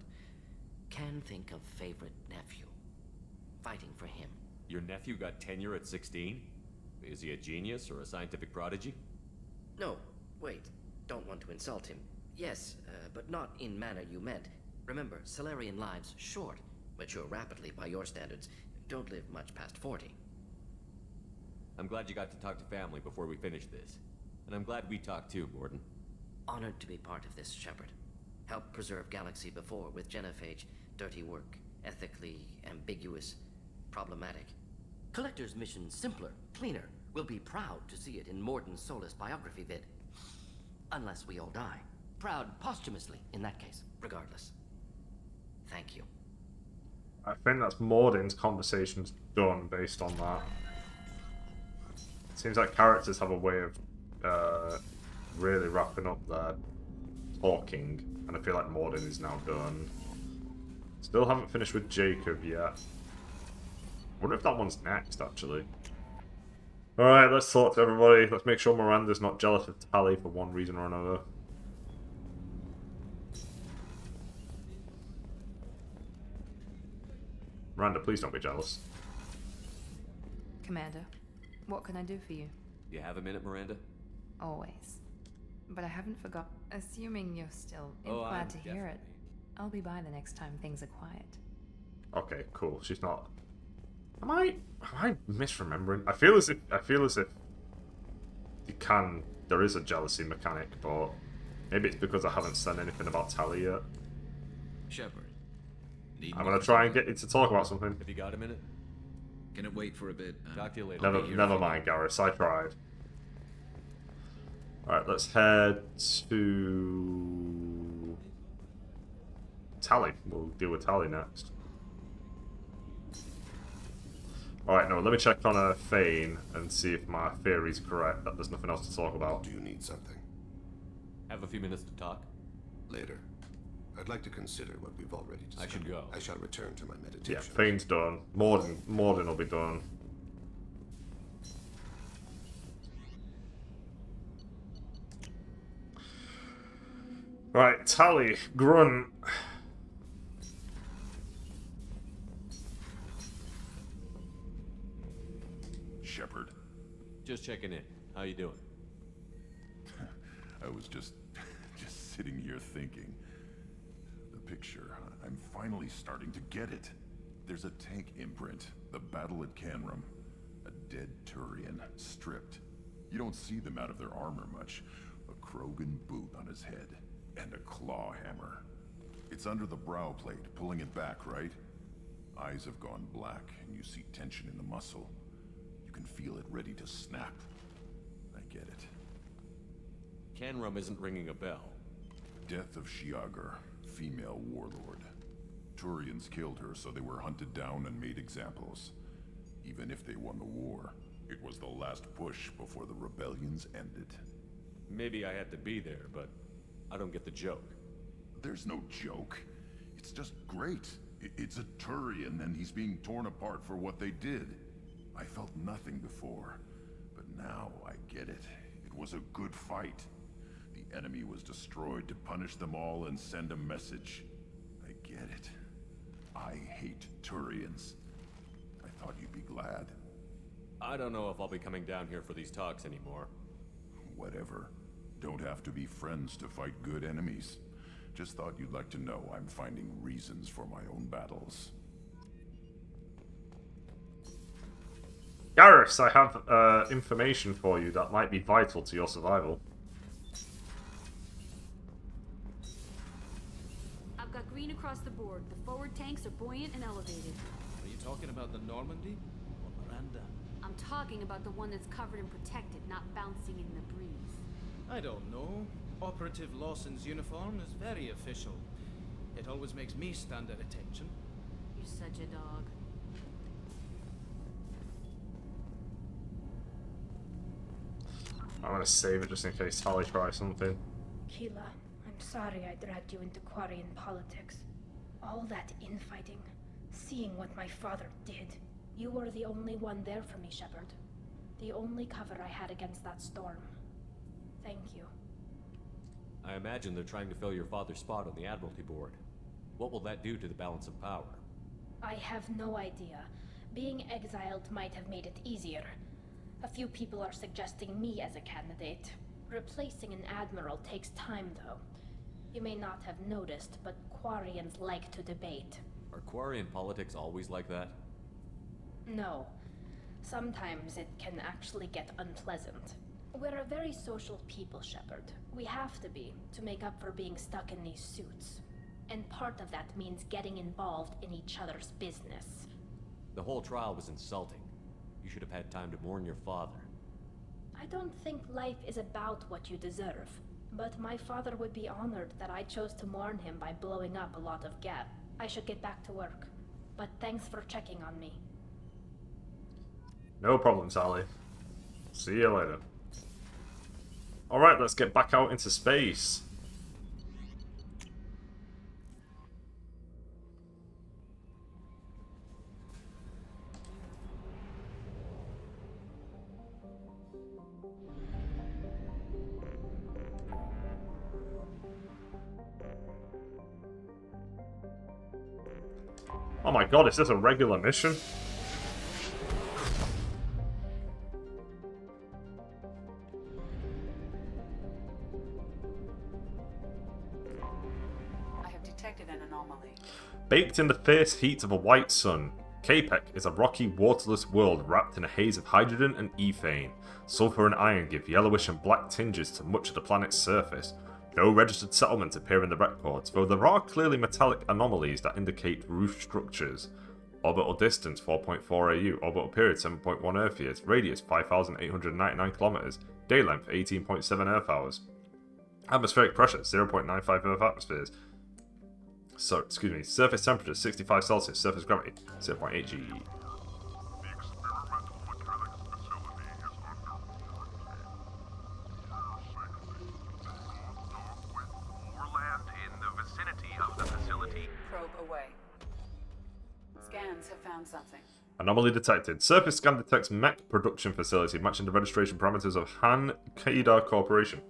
can think of favorite nephew. Fighting for him. Your nephew got tenure at 16? Is he a genius or a scientific prodigy? No, wait. Don't want to insult him. Yes, but not in manner you meant. Remember, Salarian lives short. Mature rapidly by your standards. Don't live much past 40. I'm glad you got to talk to family before we finish this. And I'm glad we talked too, Morden. Honored to be part of this, Shepard. Helped preserve Galaxy before with Genophage. Dirty work. Ethically ambiguous. Problematic. Collector's mission simpler, cleaner. We'll be proud to see it in Morden's Solus biography vid. Unless we all die. Proud posthumously, in that case, regardless. Thank you. I think that's Morden's conversation's done based on that. It seems like characters have a way of really wrapping up their talking, and I feel like Morden is now done. Still haven't finished with Jacob yet. Wonder if that one's next, actually. Alright, let's talk to everybody. Let's make sure Miranda's not jealous of Tali for one reason or another. Miranda, please don't be jealous. Commander, what can I do for you? You have a minute, Miranda? Always. But I haven't forgot. Assuming you're still glad to hear it, I'll be by the next time things are quiet. Okay, cool. She's not. Am I misremembering? I feel as if you can. There is a jealousy mechanic, but maybe it's because I haven't said anything about Tali yet. Shepard. I'm gonna try and get you to talk about something. Have you got a minute? Can it wait for a bit? Talk to you later. Never mind, Garrus. I tried. Alright, let's head to Tali. We'll deal with Tali next. Alright, no, let me check on a Thane and see if my theory's correct, that there's nothing else to talk about. Do you need something? Have a few minutes to talk? Later. I'd like to consider what we've already discussed. I should go. I shall return to my meditation. Yeah, Thane's done. Morden will be done. Right, Tali, Grunt. Shepard. Just checking in. How you doing? I was just sitting here thinking. The picture, I'm finally starting to get it. There's a tank imprint, the battle at Canrum. A dead Turian, stripped. You don't see them out of their armor much. A Krogan boot on his head, and a claw hammer. It's under the brow plate, pulling it back, right? Eyes have gone black, and you see tension in the muscle. You can feel it ready to snap. I get it. Canrum isn't ringing a bell. Death of Shiagar, female warlord. Turians killed her, so they were hunted down and made examples. Even if they won the war, it was the last push before the rebellions ended. Maybe I had to be there, but I don't get the joke. There's no joke. It's just great. It's a Turian, and he's being torn apart for what they did. I felt nothing before, but now I get it. It was a good fight. The enemy was destroyed to punish them all and send a message. I get it. I hate Turians. I thought you'd be glad. I don't know if I'll be coming down here for these talks anymore. Whatever. Don't have to be friends to fight good enemies. Just thought you'd like to know I'm finding reasons for my own battles. Garrus, I have information for you that might be vital to your survival. across the board. The forward tanks are buoyant and elevated. Are you talking about the Normandy or Miranda? I'm talking about the one that's covered and protected, not bouncing in the breeze. I don't know. Operative Lawson's uniform is very official. It always makes me stand at attention. You're such a dog. I'm gonna save it just in case Tali tries something. Keela, I'm sorry I dragged you into Quarian politics. All that infighting, seeing what my father did. You were the only one there for me, Shepard. The only cover I had against that storm. Thank you. I imagine they're trying to fill your father's spot on the Admiralty Board. What will that do to the balance of power? I have no idea. Being exiled might have made it easier. A few people are suggesting me as a candidate. Replacing an admiral takes time, though. You may not have noticed, but Quarians like to debate. Are Quarian politics always like that? No. Sometimes it can actually get unpleasant. We're a very social people, Shepard. We have to be, to make up for being stuck in these suits. And part of that means getting involved in each other's business. The whole trial was insulting. You should have had time to mourn your father. I don't think life is about what you deserve, but my father would be honored that I chose to mourn him by blowing up a lot of gas. I should get back to work, but thanks for checking on me. No problem, Sally. See you later. Alright, let's get back out into space. Oh my god, is this a regular mission? I have detected an anomaly. Baked in the fierce heat of a white sun, Capek is a rocky, waterless world wrapped in a haze of hydrogen and ethane. Sulfur and iron give yellowish and black tinges to much of the planet's surface. No registered settlements appear in the records, though there are clearly metallic anomalies that indicate roof structures. Orbital distance 4.4 AU, orbital period 7.1 Earth years, radius 5,899 km, day length 18.7 Earth hours. Atmospheric pressure 0.95 Earth atmospheres. Surface temperature 65 Celsius, surface gravity 0.8 G. Probe away. Scans have found something. Anomaly detected. Surface scan detects mech production facility matching the registration parameters of Han Kedar Corporation.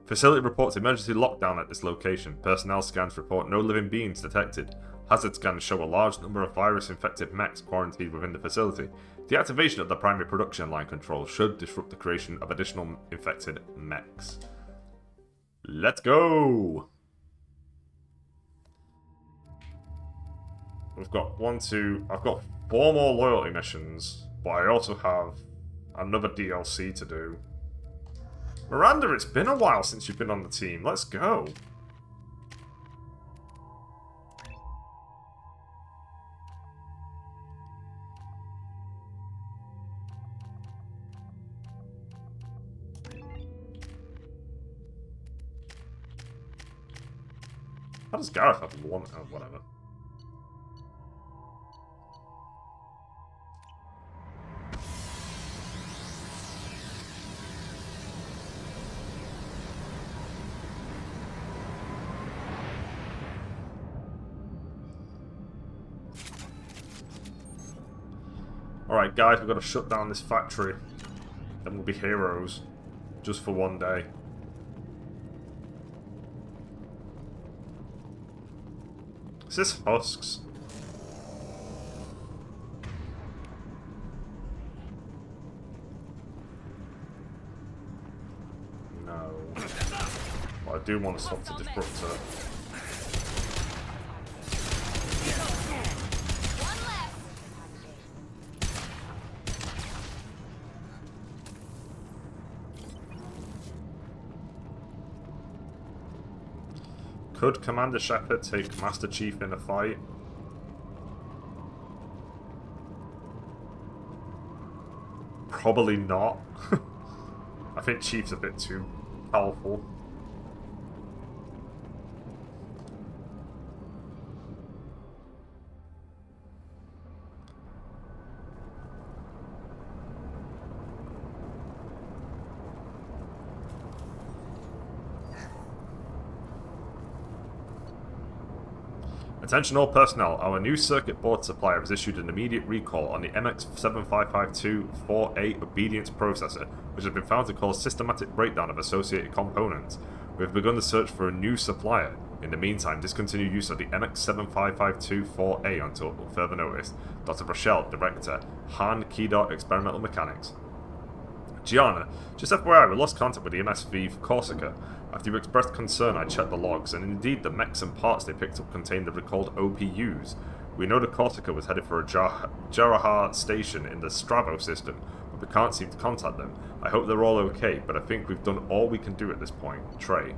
Facility reports emergency lockdown at this location. Personnel scans report no living beings detected. Hazard scans show a large number of virus-infected mechs quarantined within the facility. The activation of the primary production line control should disrupt the creation of additional infected mechs. Let's go! We've got I've got 4 more loyalty missions, but I also have another DLC to do. Miranda, it's been a while since you've been on the team. Let's go. How does Gareth have one? Oh, whatever. Alright guys, we've got to shut down this factory. Then we'll be heroes. Just for one day. Is this husks? No. Well, I do want to stop the disruptor. Could Commander Shepard take Master Chief in a fight? Probably not. I think Chief's a bit too powerful. Attention all personnel, our new circuit board supplier has issued an immediate recall on the MX7552-4A obedience processor, which has been found to cause systematic breakdown of associated components. We have begun the search for a new supplier. In the meantime, discontinue use of the MX7552-4A until further notice. Dr. Rochelle, Director, Han Kedar Experimental Mechanics. Gianna, just FYI, we lost contact with the MSV Corsica. After you expressed concern, I checked the logs, and indeed the mechs and parts they picked up contained the recalled OPUs. We know the Corsica was headed for a Jarahar station in the Stravo system, but we can't seem to contact them. I hope they're all okay, but I think we've done all we can do at this point. Trey.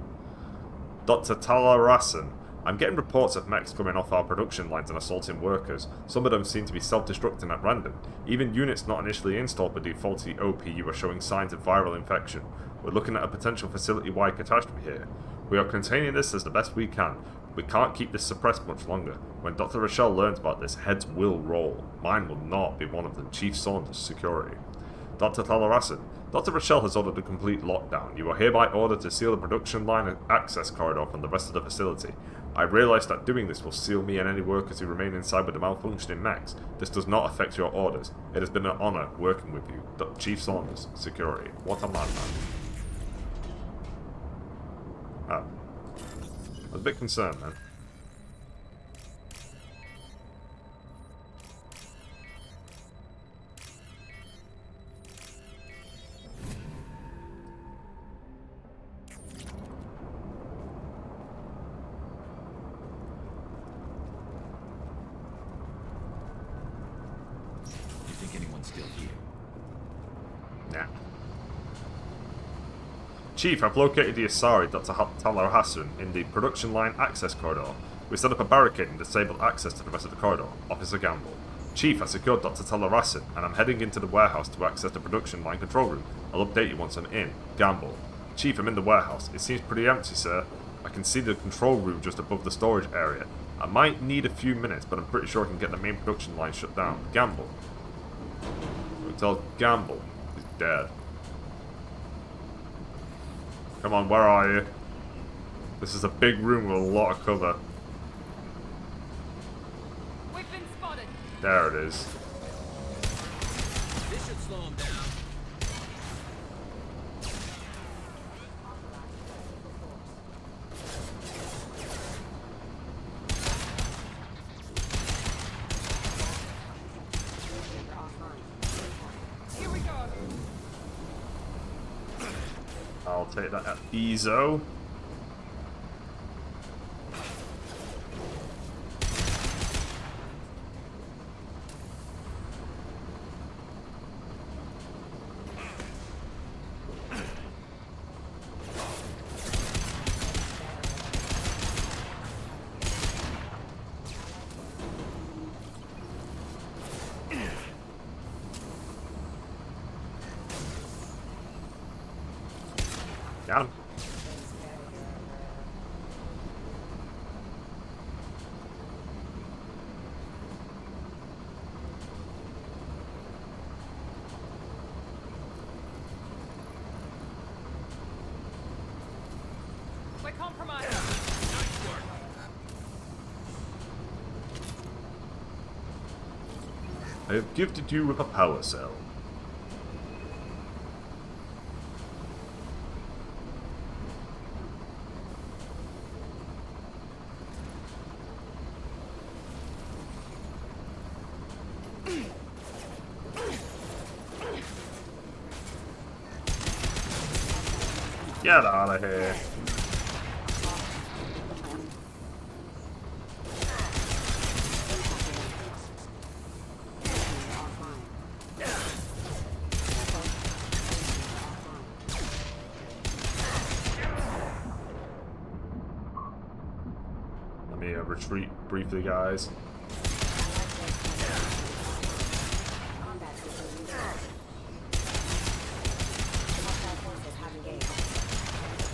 Dr. Talarasan, I'm getting reports of mechs coming off our production lines and assaulting workers. Some of them seem to be self-destructing at random. Even units not initially installed with the faulty OPU are showing signs of viral infection. We're looking at a potential facility-wide catastrophe here. We are containing this as the best we can. We can't keep this suppressed much longer. When Dr. Rochelle learns about this, heads will roll. Mine will not be one of them. Chief Saunders, Security. Dr. Talarasan, Dr. Rochelle has ordered a complete lockdown. You are hereby ordered to seal the production line and access corridor from the rest of the facility. I realise that doing this will seal me and any workers who remain inside with the malfunctioning mechs. This does not affect your orders. It has been an honour working with you. Chief Saunders, Security. What a madman. Oh. I was a bit concerned then. Chief, I've located the Asari, Dr. Talarasan, in the production line access corridor. We set up a barricade and disabled access to the rest of the corridor. Officer Gamble. Chief, I secured Dr. Talarasan, and I'm heading into the warehouse to access the production line control room. I'll update you once I'm in. Gamble. Chief, I'm in the warehouse. It seems pretty empty, sir. I can see the control room just above the storage area. I might need a few minutes, but I'm pretty sure I can get the main production line shut down. Gamble. We'll tell Gamble he's dead. Come on, where are you? This is a big room with a lot of cover. We've been spotted. There it is. This should slow him down. Here we go. I'll take that at Ezo. Got him. We're compromised. Nice work. I have gifted you with a power cell. Get out of here. retreat briefly, guys.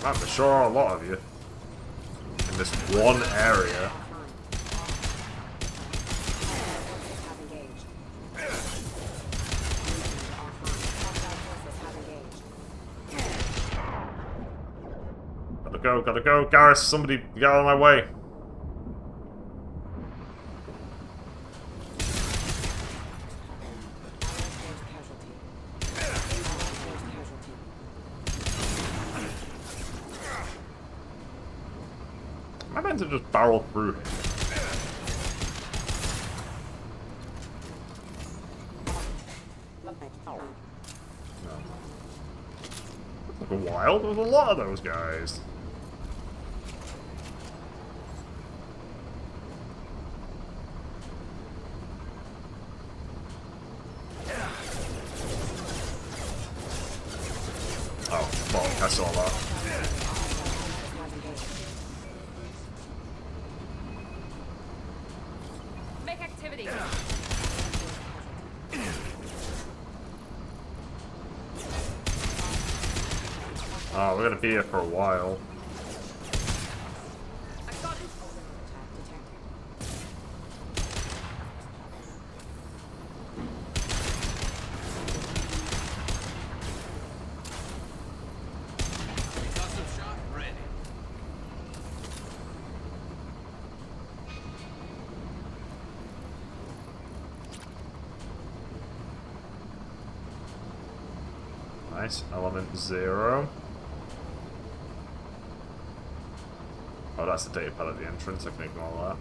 Man, there sure are a lot of you in this one area. Gotta go, Garrus, somebody get out of my way. Am I meant to just barrel through? No. Took a while, there was a lot of those guys. Oh, fuck, I saw that. Make activity. Oh, we're gonna be here for a while. Nice, element 0. Oh, that's the data pad at the entrance, I can ignore that.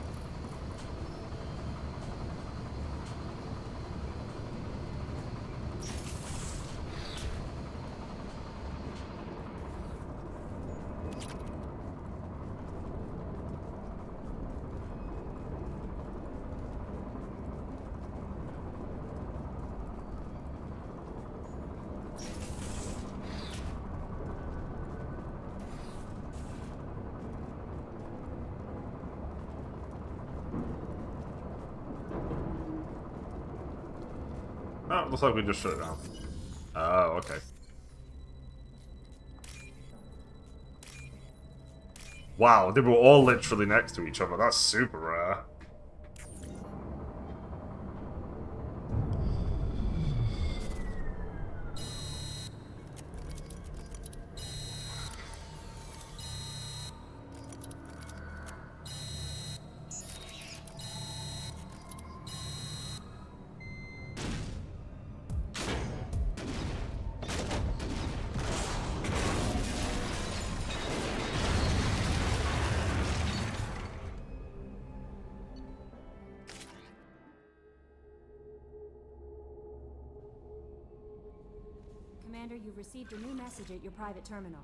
Oh, looks like we just shut it down. Oh, okay. Wow, they were all literally next to each other. That's super rare. Commander, you've received a new message at your private terminal.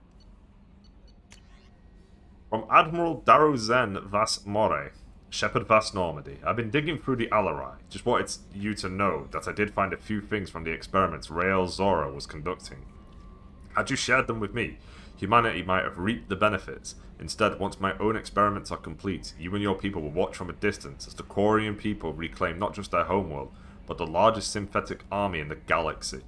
From Admiral Darozen Vas More, Shepherd Vas Normandy. I've been digging through the Alarai. Just wanted you to know that I did find a few things from the experiments Rael Zora was conducting. Had you shared them with me, humanity might have reaped the benefits. Instead, once my own experiments are complete, you and your people will watch from a distance as the Quarian people reclaim not just their homeworld, but the largest synthetic army in the galaxy.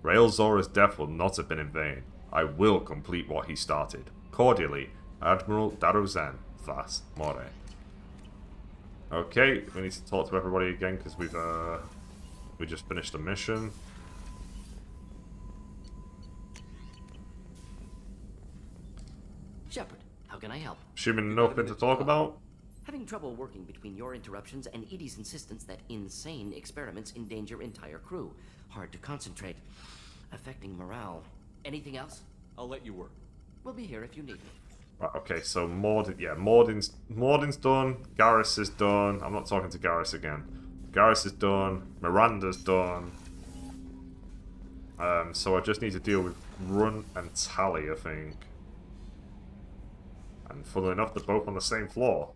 Rael Zora's death will not have been in vain. I will complete what he started. Cordially, Admiral Darozen Vas More. Okay, we need to talk to everybody again because we just finished the mission. Shepard, how can I help? Assuming nothing to talk about. Having trouble working between your interruptions and Edie's insistence that insane experiments endanger entire crew. Hard to concentrate. Affecting morale. Anything else? I'll let you work. We'll be here if you need me. Right, okay, so Mordin's done. Garrus is done. I'm not talking to Garrus again. Garrus is done. Miranda's done. So I just need to deal with Run and Tally, I think. And funnily enough, they're both on the same floor.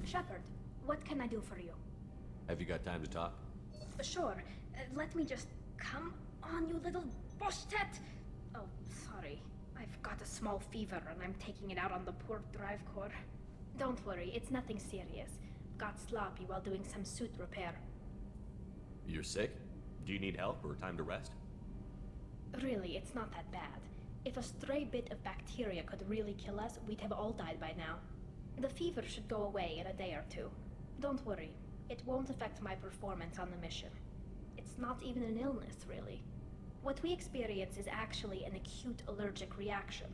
Shepard, what can I do for you? Have you got time to talk? Sure. Let me just Come on, you little boshtet! Oh, sorry. I've got a small fever and I'm taking it out on the poor drive core. Don't worry, it's nothing serious. Got sloppy while doing some suit repair. You're sick? Do you need help or time to rest? Really, it's not that bad. If a stray bit of bacteria could really kill us, we'd have all died by now. The fever should go away in a day or two. Don't worry, it won't affect my performance on the mission. It's not even an illness, really. What we experience is actually an acute allergic reaction.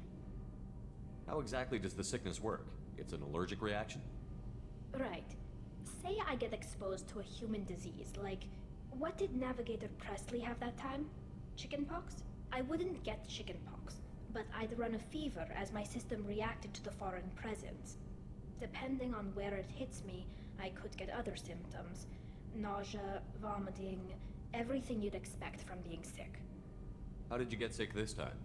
How exactly does the sickness work? It's an allergic reaction? Right. Say I get exposed to a human disease, like, what did Navigator Presley have that time? Chickenpox? I wouldn't get chickenpox, but I'd run a fever as my system reacted to the foreign presence. Depending on where it hits me, I could get other symptoms. Nausea, vomiting, everything you'd expect from being sick. How did you get sick this time?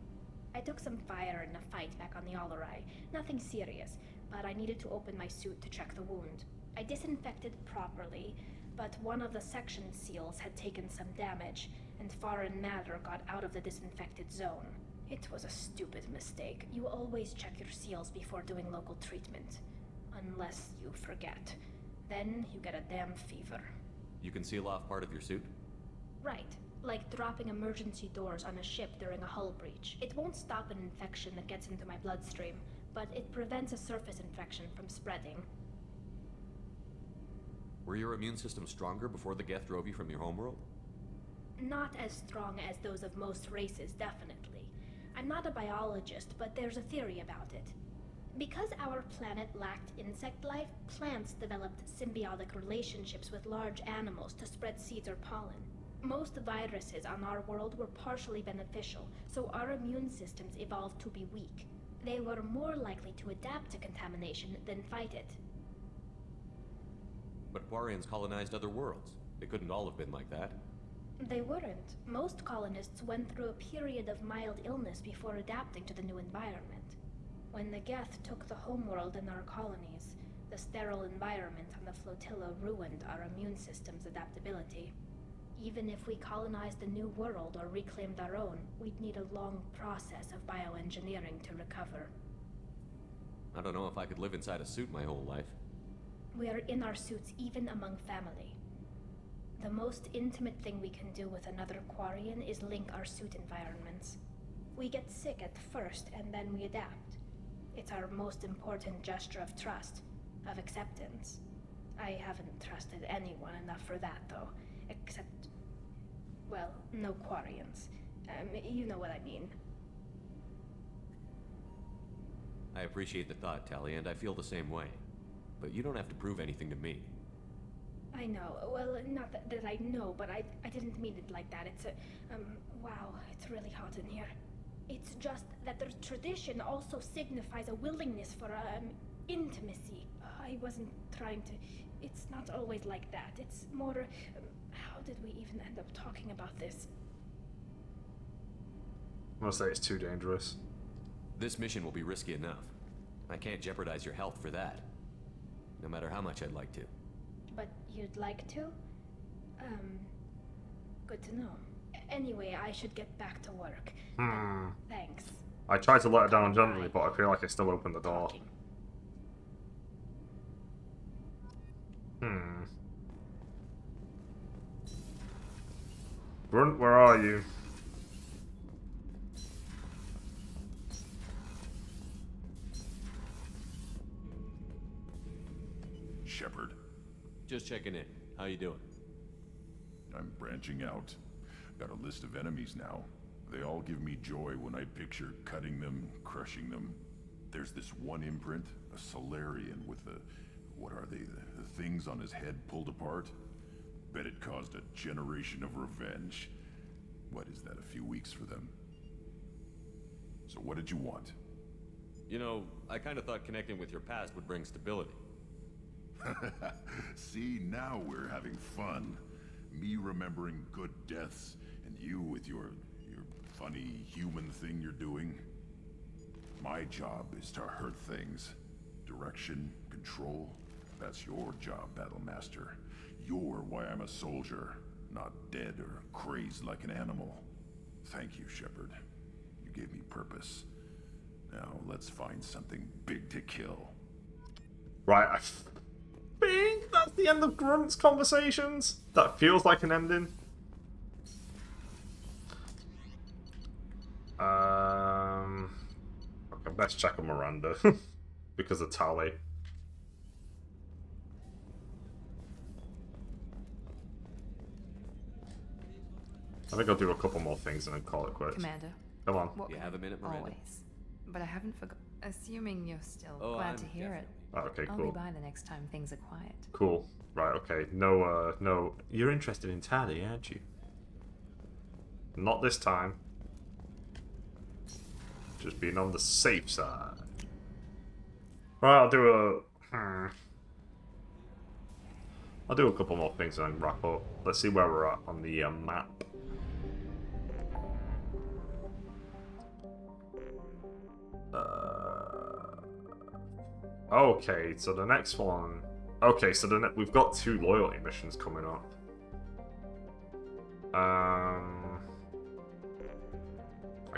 I took some fire in a fight back on the Allerai. Nothing serious, but I needed to open my suit to check the wound. I disinfected properly, but one of the section seals had taken some damage, and foreign matter got out of the disinfected zone. It was a stupid mistake. You always check your seals before doing local treatment. Unless you forget. Then you get a damn fever. You can seal off part of your suit? Right. Like dropping emergency doors on a ship during a hull breach. It won't stop an infection that gets into my bloodstream, but it prevents a surface infection from spreading. Were your immune system stronger before the Geth drove you from your homeworld? Not as strong as those of most races, definitely. I'm not a biologist, but there's a theory about it. Because our planet lacked insect life, plants developed symbiotic relationships with large animals to spread seeds or pollen. Most viruses on our world were partially beneficial, so our immune systems evolved to be weak. They were more likely to adapt to contamination than fight it. But Quarians colonized other worlds. They couldn't all have been like that. They weren't. Most colonists went through a period of mild illness before adapting to the new environment. When the Geth took the homeworld and our colonies, the sterile environment on the flotilla ruined our immune system's adaptability. Even if we colonized a new world or reclaimed our own, we'd need a long process of bioengineering to recover. I don't know if I could live inside a suit my whole life. We are in our suits even among family. The most intimate thing we can do with another Quarian is link our suit environments. We get sick at first, and then we adapt. It's our most important gesture of trust, of acceptance. I haven't trusted anyone enough for that, though. Except, well, no Quarians. You know what I mean. I appreciate the thought, Tally, and I feel the same way. But you don't have to prove anything to me. I know. Well, not that I know, but I didn't mean it like that. It's a, wow, it's really hot in here. It's just that the tradition also signifies a willingness for, intimacy. I wasn't trying to... It's not always like that. It's more... how did we even end up talking about this? I'm gonna say it's too dangerous. This mission will be risky enough. I can't jeopardize your health for that. No matter how much I'd like to. But you'd like to? Good to know. Anyway, I should get back to work. Thanks. I tried to let it down gently, but I feel like I still opened the door. Grunt, where are you? Shepard. Just checking in. How you doing? I'm branching out. Got a list of enemies now. They all give me joy when I picture cutting them, crushing them. There's this one imprint, a Solarian with the... what are they? The things on his head pulled apart? Bet it caused a generation of revenge. What is that, a few weeks for them? So what did you want? You know, I kind of thought connecting with your past would bring stability. See, now we're having fun. Me remembering good deaths, and you with your funny human thing you're doing. My job is to hurt things. Direction, control, that's your job, Battle Master. You're why I'm a soldier. not dead or crazed like an animal. Thank you, Shepard. You gave me purpose. Now let's find something big to kill. Right, I think that's the end of Grunt's conversations. That feels like an ending. Okay, best check on Miranda because of Tally. I think I'll do a couple more things and then call it quits. Commander. Come on. You have a minute, Miranda? Always. But I haven't forgot. Assuming you're still Oh, glad I'm to hear it. Oh, okay, I'll cool. be by the next time things are quiet. Cool. Right, okay. No, no. You're interested in Tally, aren't you? Not this time. Just being on the safe side. Right, I'll do I'll do a couple more things and then wrap up. Let's see where we're at on the map. Okay, so the next one... Okay, so we've got 2 loyalty missions coming up. I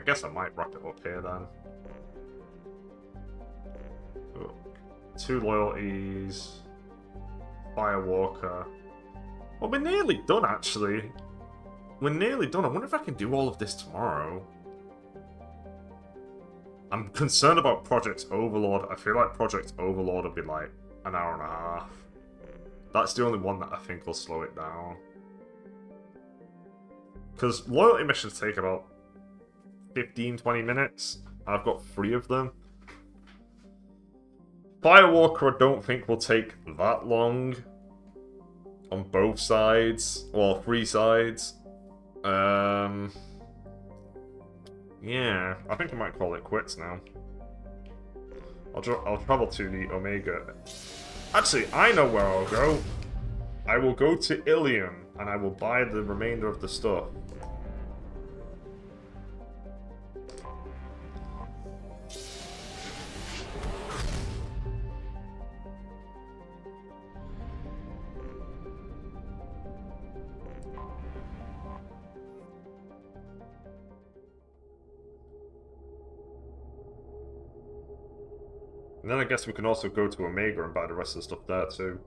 guess I might wrap it up here then. Oh, 2 loyalties. Firewalker. Well, we're nearly done, actually. We're nearly done. I wonder if I can do all of this tomorrow. I'm concerned about Project Overlord. I feel like Project Overlord will be like an hour and a half. That's the only one that I think will slow it down. Because loyalty missions take about 15-20 minutes. I've got 3 of them. Firewalker I don't think will take that long. On both sides. Well, 3 sides. Yeah, I think I might call it quits now. I'll travel to the Omega. Actually, I know where I'll go. I will go to Ilium, and I will buy the remainder of the stuff. And then I guess we can also go to Omega and buy the rest of the stuff there too.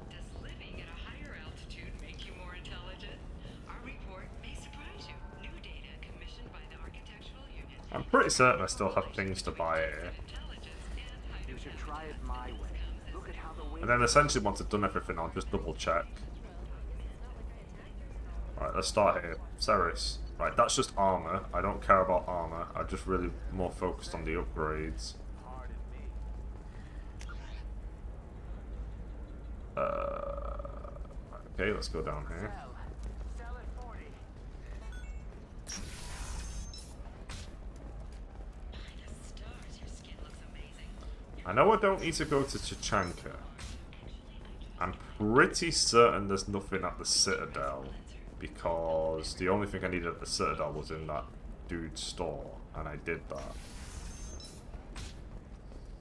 Does living at a higher altitude make you more intelligent? Our report may surprise you. New data commissioned by the Architectural Unit. I'm pretty certain I still have things to buy here. You should try it my way. Look at how the And then essentially once I've done everything, I'll just double check. Alright, let's start here. Ceres. Right, that's just armor. I don't care about armor. I'm just really more focused on the upgrades. Okay, let's go down here. I know I don't need to go to Chachanka. I'm pretty certain there's nothing at the Citadel, because the only thing I needed at the Citadel was in that dude's store, and I did that.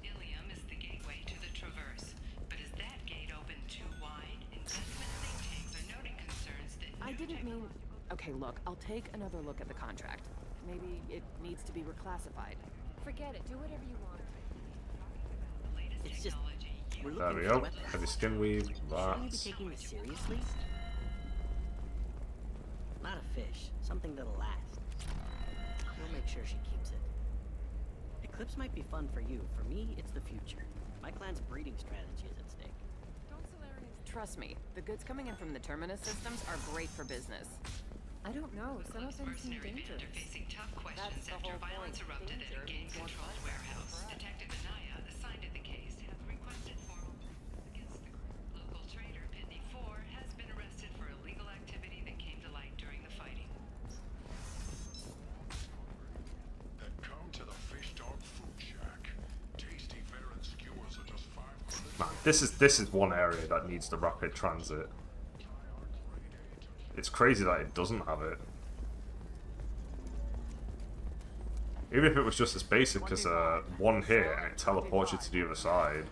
Ilium is the gateway to the Traverse, but is that gate open too wide? Investment think tanks are noting concerns that I didn't mean... Okay, look, I'll take another look at the contract. Maybe it needs to be reclassified. Forget it. Do whatever you want. It's just... We're There we looking go. for weapons. Heavy skin weave. Shouldn't you be That. taking this seriously? Not a fish. Something that'll last. We'll make sure she keeps it. Eclipse might be fun for you. For me, it's the future. My clan's breeding strategy is at stake. Trust me, the goods coming in from the Terminus systems are great for business. I don't know. Some of them seem dangerous. facing tough questions after violence erupted at a gang-controlled warehouse. Detective Anaya, assigned to the case, has requested formal against the group. Local trader Pitney 4 has been arrested for illegal activity that came to light during the fighting. Then come to the Fish Dog Food Shack. Tasty fare and skewers are just 500. Man, this is one area that needs the rapid transit. it's crazy that it doesn't have it. Even if it was just as basic as one hit and it teleports you to the other side.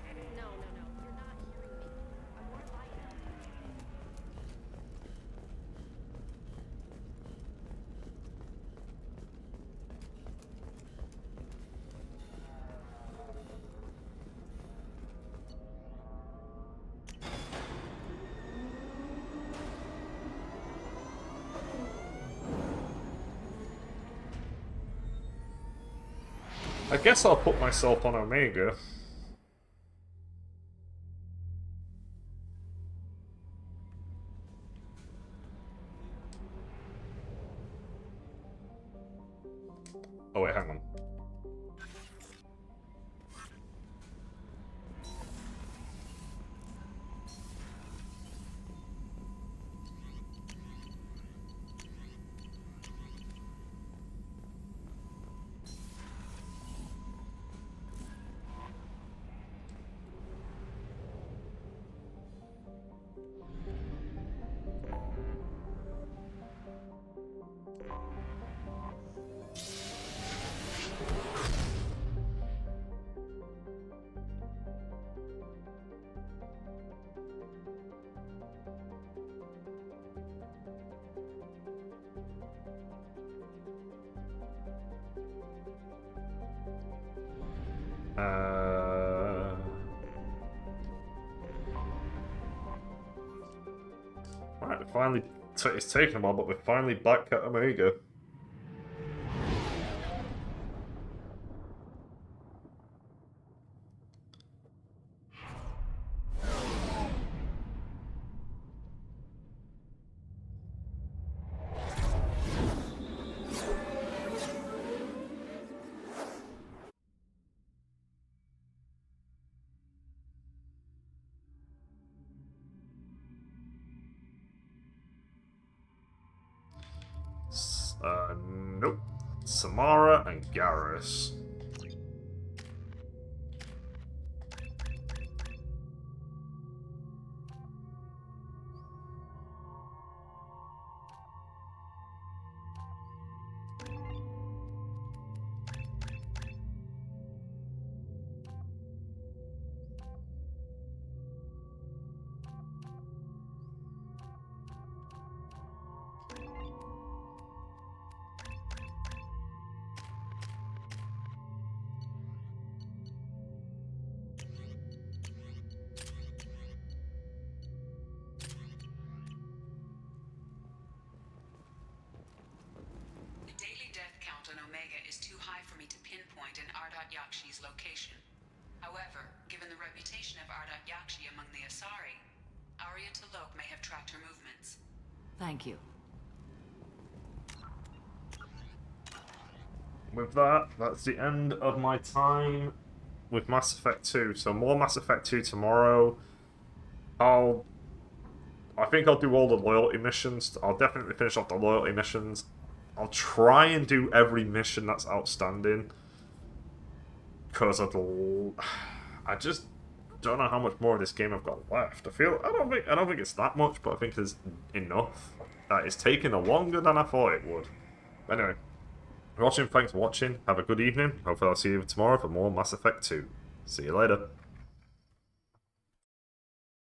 I guess I'll put myself on Omega. Oh wait, hang on. Right, finally, it's taken a while, but we're finally back at Omega. Nope. Samara and Garrus. Yakshi's location. However, given the reputation of Ardat Yakshi among the Asari, Arya T'Loak may have tracked her movements. Thank you. With that, that's the end of my time with Mass Effect 2. So more Mass Effect 2 tomorrow. I think I'll do all the loyalty missions. I'll definitely finish off the loyalty missions. I'll try and do every mission that's outstanding. Because I just don't know how much more of this game I've got left. I don't think it's that much, but I think it's enough that it's taken longer than I thought it would. Anyway, thanks for watching. Have a good evening. Hopefully I'll see you tomorrow for more Mass Effect 2. See you later.